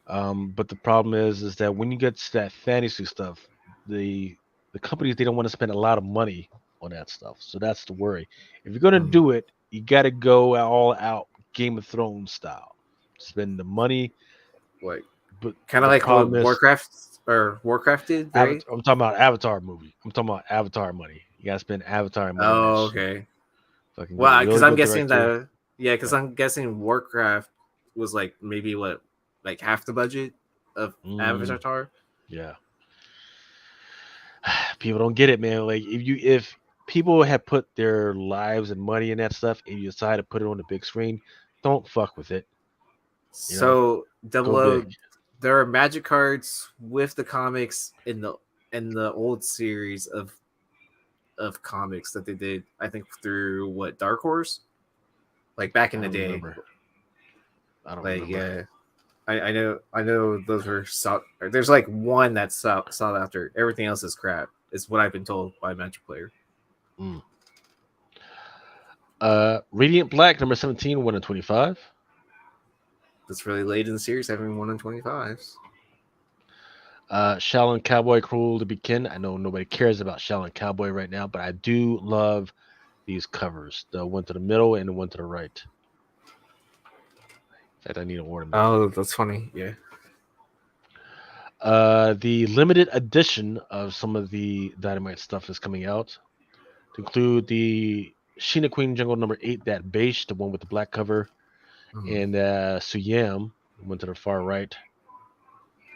but the problem is that when you get to that fantasy stuff, the companies, they don't want to spend a lot of money on that stuff. So that's the worry. If you're gonna do it, you got to go all out Game of Thrones style. Spend the money, like, but kind of like what Warcraft did, right? I'm talking about Avatar movie. I'm talking about Avatar money. You got to spend Avatar money. Oh, okay. Well, because I'm guessing that. Yeah, because I'm guessing Warcraft was like maybe like half the budget of Avatar. Yeah. People don't get it, man. Like if people have put their lives and money in that stuff, and you decide to put it on the big screen, don't fuck with it. So there are Magic cards with the comics in the old series of comics that they did. I think through Dark Horse. Like back in the day, I don't remember. Yeah, I know those were sought. There's like one that's sought after. Everything else is crap. Is what I've been told by a Magic player. Radiant Black number 17, 1 in 25. That's really late in the series, having 1 in 25s. Shaolin Cowboy, Cruel to Be Kin. I know nobody cares about Shaolin Cowboy right now, but I do love these covers, the one to the middle and the one to the right. In fact, I need an ornament. Oh, that's funny. Yeah. The limited edition of some of the Dynamite stuff is coming out, to include the Sheena Queen Jungle number 8, that beige, the one with the black cover, and Suyam, the one to the far right.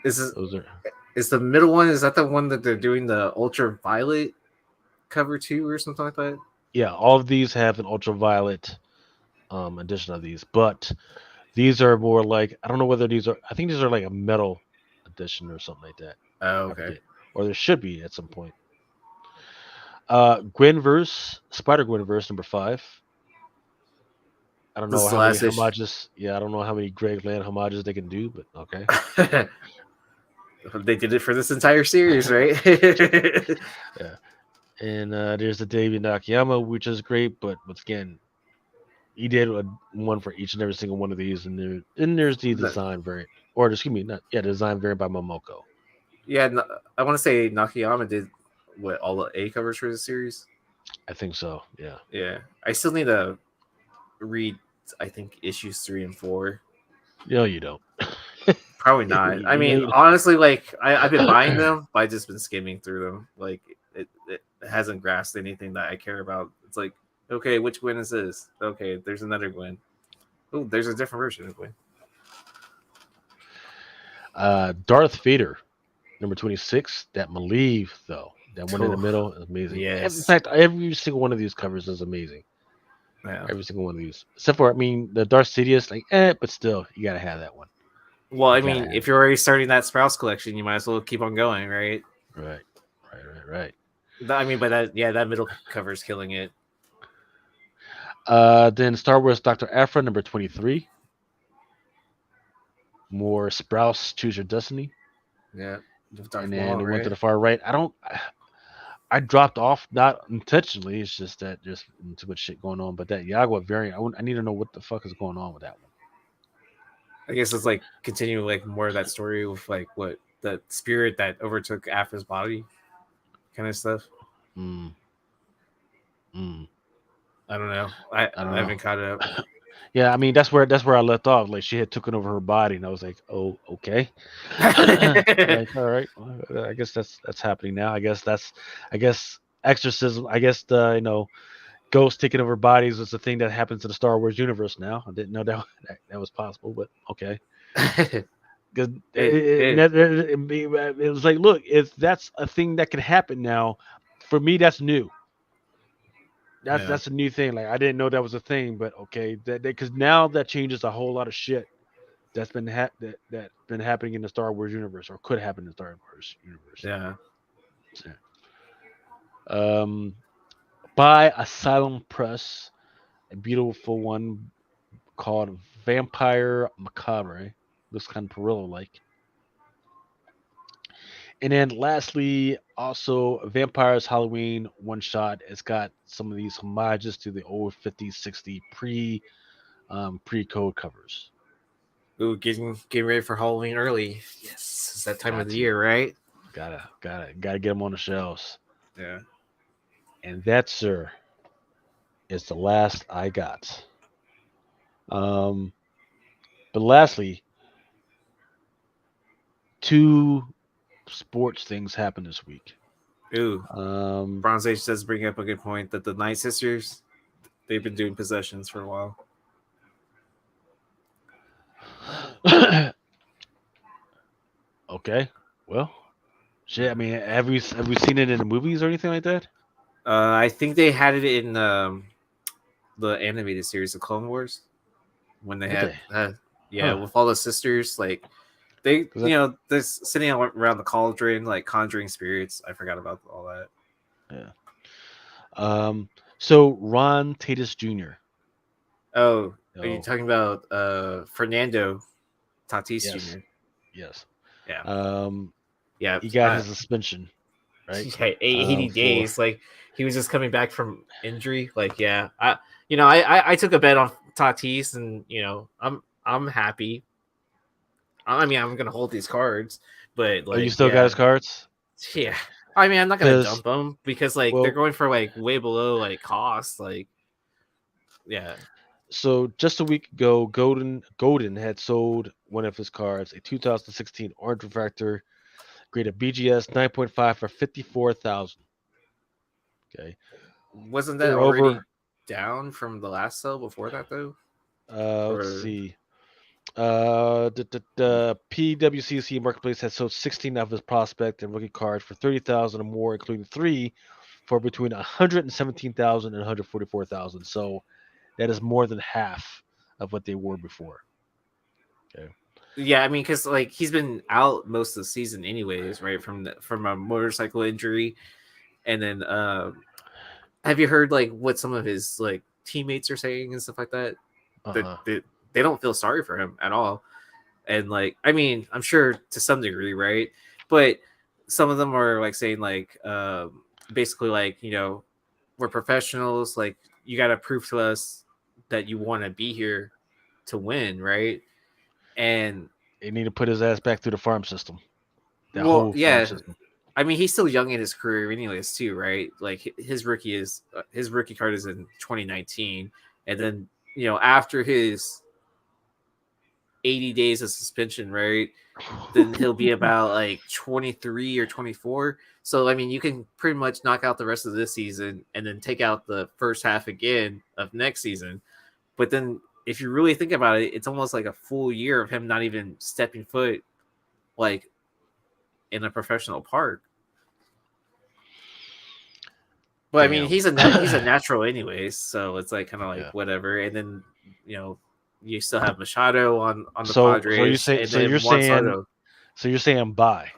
Is the middle one? Is that the one that they're doing the ultraviolet cover to, or something like that? Yeah, all of these have an ultraviolet edition of these, but these are more like, I don't know whether these are, I think these are like a metal edition or something like that. Oh, okay. Or there should be at some point. Gwenverse, Spider-Gwenverse number 5. I don't know how many homages. Yeah, I don't know how many Greg Land homages they can do, but okay. They did it for this entire series, right? Yeah. And there's the David Nakayama, which is great, but once again, he did one for each and every single one of these, and there's the design variant, or excuse me, the design variant by Momoko. Yeah, I want to say Nakayama did all the A covers for the series. I think so. Yeah. Yeah, I still need to read. I think issues 3 and 4. No, you don't. Probably not. I mean, Maybe. honestly, like I've been buying them, but I've just been skimming through them. Like it hasn't grasped anything that I care about. It's like, okay, which Gwen is this? Okay, there's another Gwen. Oh, there's a different version of Gwen. Darth Vader, number 26. That Malieve, though. That one in the middle is amazing. Yes. In fact, every single one of these covers is amazing. Yeah. Every single one of these. Except for, I mean, the Darth Sidious, like, but still, you got to have that one. Well, I mean, if you're already starting that Sprouse collection, you might as well keep on going, right? Right. I mean, but that middle cover is killing it. Then Star Wars Dr. Aphra, number 23. More Sprouse, Choose Your Destiny. Yeah. And then it went to the far right. I dropped off, not intentionally. It's just that there's too much shit going on. But that Yagua variant, I need to know what the fuck is going on with that one. I guess it's like continuing like more of that story with like what the spirit that overtook Aphra's body, kind of stuff. I don't know. I haven't caught it up. Yeah, I mean that's where I left off. Like she had taken over her body, and I was like, "Oh, okay." Like, all right, well, I guess that's happening now. I guess exorcism. I guess the ghosts taking over bodies is a thing that happens in the Star Wars universe now. I didn't know that was possible, but okay. Because it was like, look, if that's a thing that can happen now, for me that's new. That's a new thing. Like I didn't know that was a thing, but okay, because now that changes a whole lot of shit that's been that's been happening in the Star Wars universe or could happen in the Star Wars universe. Yeah. By Asylum Press, a beautiful one called Vampire Macabre. Looks kind of Perillo-like. And then lastly, also Vampires Halloween one shot. It's got some of these homages to the old 50s, 60s pre-code covers. Ooh, getting ready for Halloween early. Yes, it's that time of the year, right? Gotta get them on the shelves. Yeah. And that, sir, is the last I got. But lastly, 2 sports things happened this week. Ooh. Bronze Age does bring up a good point that the Night Sisters, they've been doing possessions for a while. Okay. Well, shit. I mean, have we seen it in the movies or anything like that? I think they had it in the animated series of Clone Wars when they had with all the sisters, like they they're sitting around the cauldron, like conjuring spirits. I forgot about all that. Yeah. So Ron Tatus Jr. Oh, are you talking about Fernando Tatis Jr.? Yes. Yeah. Yeah. He got his suspension, right? Yeah, 80 days. Like he was just coming back from injury. Like, yeah, I took a bet on Tatis, and I'm happy. I mean, I'm gonna hold these cards, but like, you still got his cards? Yeah. I mean, I'm not gonna dump them because like they're going for like way below like cost. Like, yeah. So just a week ago, Golden had sold one of his cards, a 2016 Orange Refractor, graded BGS 9.5 for $54,000. Okay. Wasn't that already down from the last sale before that though? Let's see. The PWCC Marketplace has sold 16 of his prospect and rookie cards for $30,000 or more, including 3 for between $117,000 and $144,000. So that is more than half of what they were before. Okay. Yeah, I mean, because like he's been out most of the season, anyways, right? From a motorcycle injury, and then have you heard like what some of his like teammates are saying and stuff like that? They don't feel sorry for him at all, and like I mean, I'm sure to some degree, right? But some of them are like saying like basically like we're professionals, like you got to prove to us that you want to be here to win, right? And they need to put his ass back through the farm system. Farm system. I mean, he's still young in his career, anyways, too, right? Like his rookie card is in 2019, and then after his 80 days of suspension, right? Then he'll be about like 23 or 24. So I mean, you can pretty much knock out the rest of this season and then take out the first half again of next season. But then if you really think about it, it's almost like a full year of him not even stepping foot like in a professional park. But I mean, he's a natural anyways, so it's like kind of like whatever. And then you still have Machado on the Padres. So you're saying buy?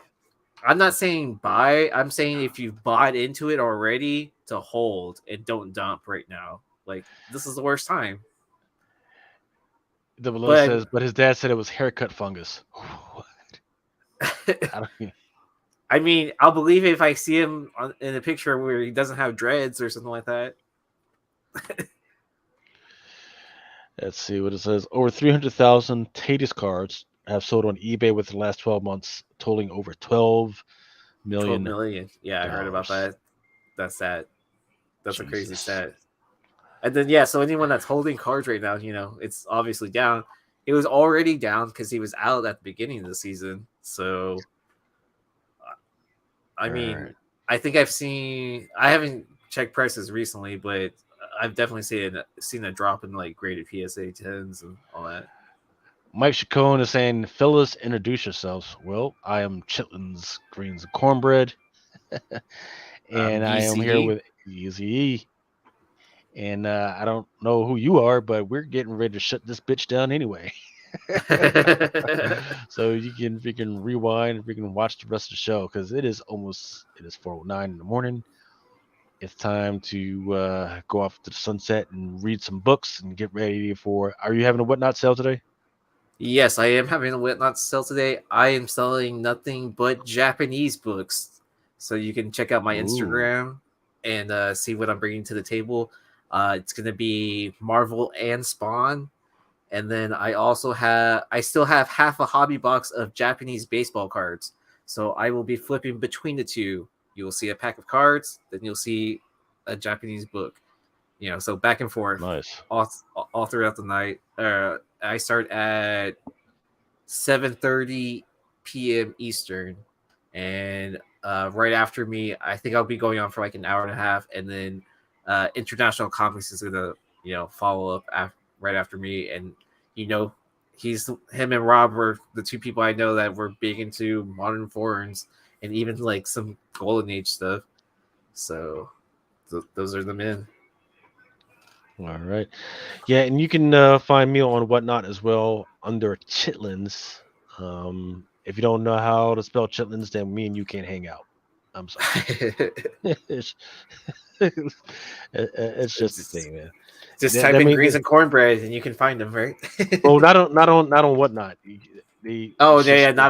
I'm not saying buy. I'm saying if you bought into it already, to hold and don't dump right now. Like this is the worst time. The below says, but his dad said it was haircut fungus. I mean, I'll believe it if I see him in a picture where he doesn't have dreads or something like that. Let's see what it says. Over 300,000 Tatis cards have sold on eBay within the last 12 months, totaling over 12 million. 12 million. Yeah, I heard about that. That's sad. That's a crazy stat. And then, so anyone that's holding cards right now, it's obviously down. It was already down because he was out at the beginning of the season. So, I mean, I think I haven't checked prices recently, but I've definitely seen a drop in like graded PSA 10s and all that. Mike Chacon is saying, fellas, introduce yourselves. Well, I am Chitlins, Greens, and Cornbread. And I am here with Easy. And I don't know who you are, but we're getting ready to shut this bitch down anyway. So you can rewind, we can watch the rest of the show because it is 4:09 in the morning. It's time to go off to the sunset and read some books and get ready for. Are you having a Whatnot sale today? Yes, I am having a Whatnot sale today. I am selling nothing but Japanese books, so you can check out my Instagram and see what I'm bringing to the table. It's going to be Marvel and Spawn. And then I still have half a hobby box of Japanese baseball cards. So I will be flipping between the two. You will see a pack of cards, then you'll see a Japanese book. So back and forth. Nice. All throughout the night. I start at 7:30 p.m. Eastern. And right after me, I think I'll be going on for like an hour and a half. And then International Comics is going to, follow up right after me. And, him and Rob were the two people I know that were big into modern foreigns and even like some Golden Age stuff. So those are the men. All right. Yeah, and you can find me on Whatnot as well under Chitlins. If you don't know how to spell Chitlins, then me and you can't hang out. I'm sorry. It's just the thing, man. Just type in Greens and Cornbread and you can find them, right? Well, not on Whatnot. Not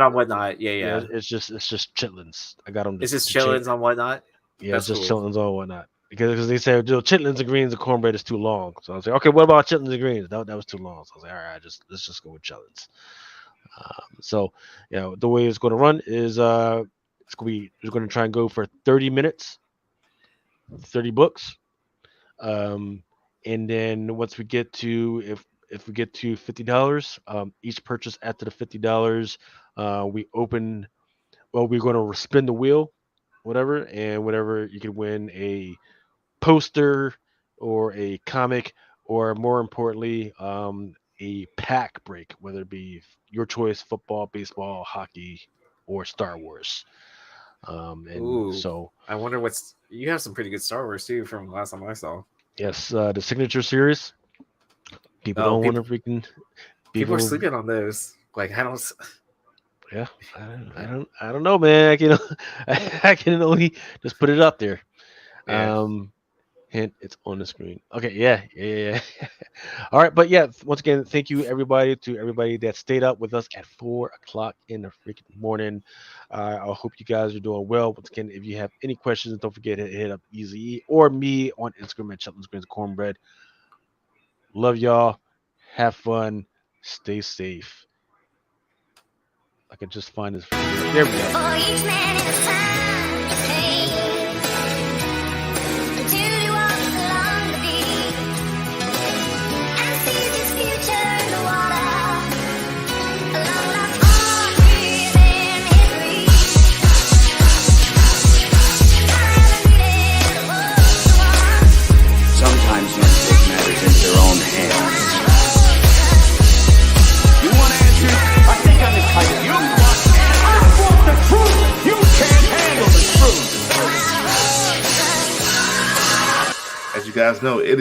on Whatnot. Yeah. It's just Chitlins. I got them. It's just Chitlins on Whatnot. Yeah, it's just Chitlins on Whatnot because they said Chitlins and Greens and Cornbread is too long. So I was like, okay, what about Chitlins and Greens? That was too long. So I was like, all right, let's just go with Chitlins. So the way it's going to run is we're going to try and go for 30 minutes, 30 books. And then once we get to if we get to $50, each purchase after the $50, we're going to spin the wheel, whatever you can win a poster or a comic or more importantly, a pack break, whether it be your choice, football, baseball, hockey, or Star Wars. So I wonder you have some pretty good Star Wars too from last time I saw. Yes, the signature series. People wonder if we can. People are sleeping on those. Like I don't. Yeah, I don't know, man. I can only just put it up there. Yeah. Hint, it's on the screen. Okay, yeah. All right, but yeah, once again, thank you everybody that stayed up with us at 4:00 in the freaking morning. I hope you guys are doing well. Once again, if you have any questions, don't forget to hit up Easy or me on Instagram at Chitlins, Greens, Cornbread. Love y'all. Have fun. Stay safe. I can just find this. There we go. For each man in the time to take. guys know, it is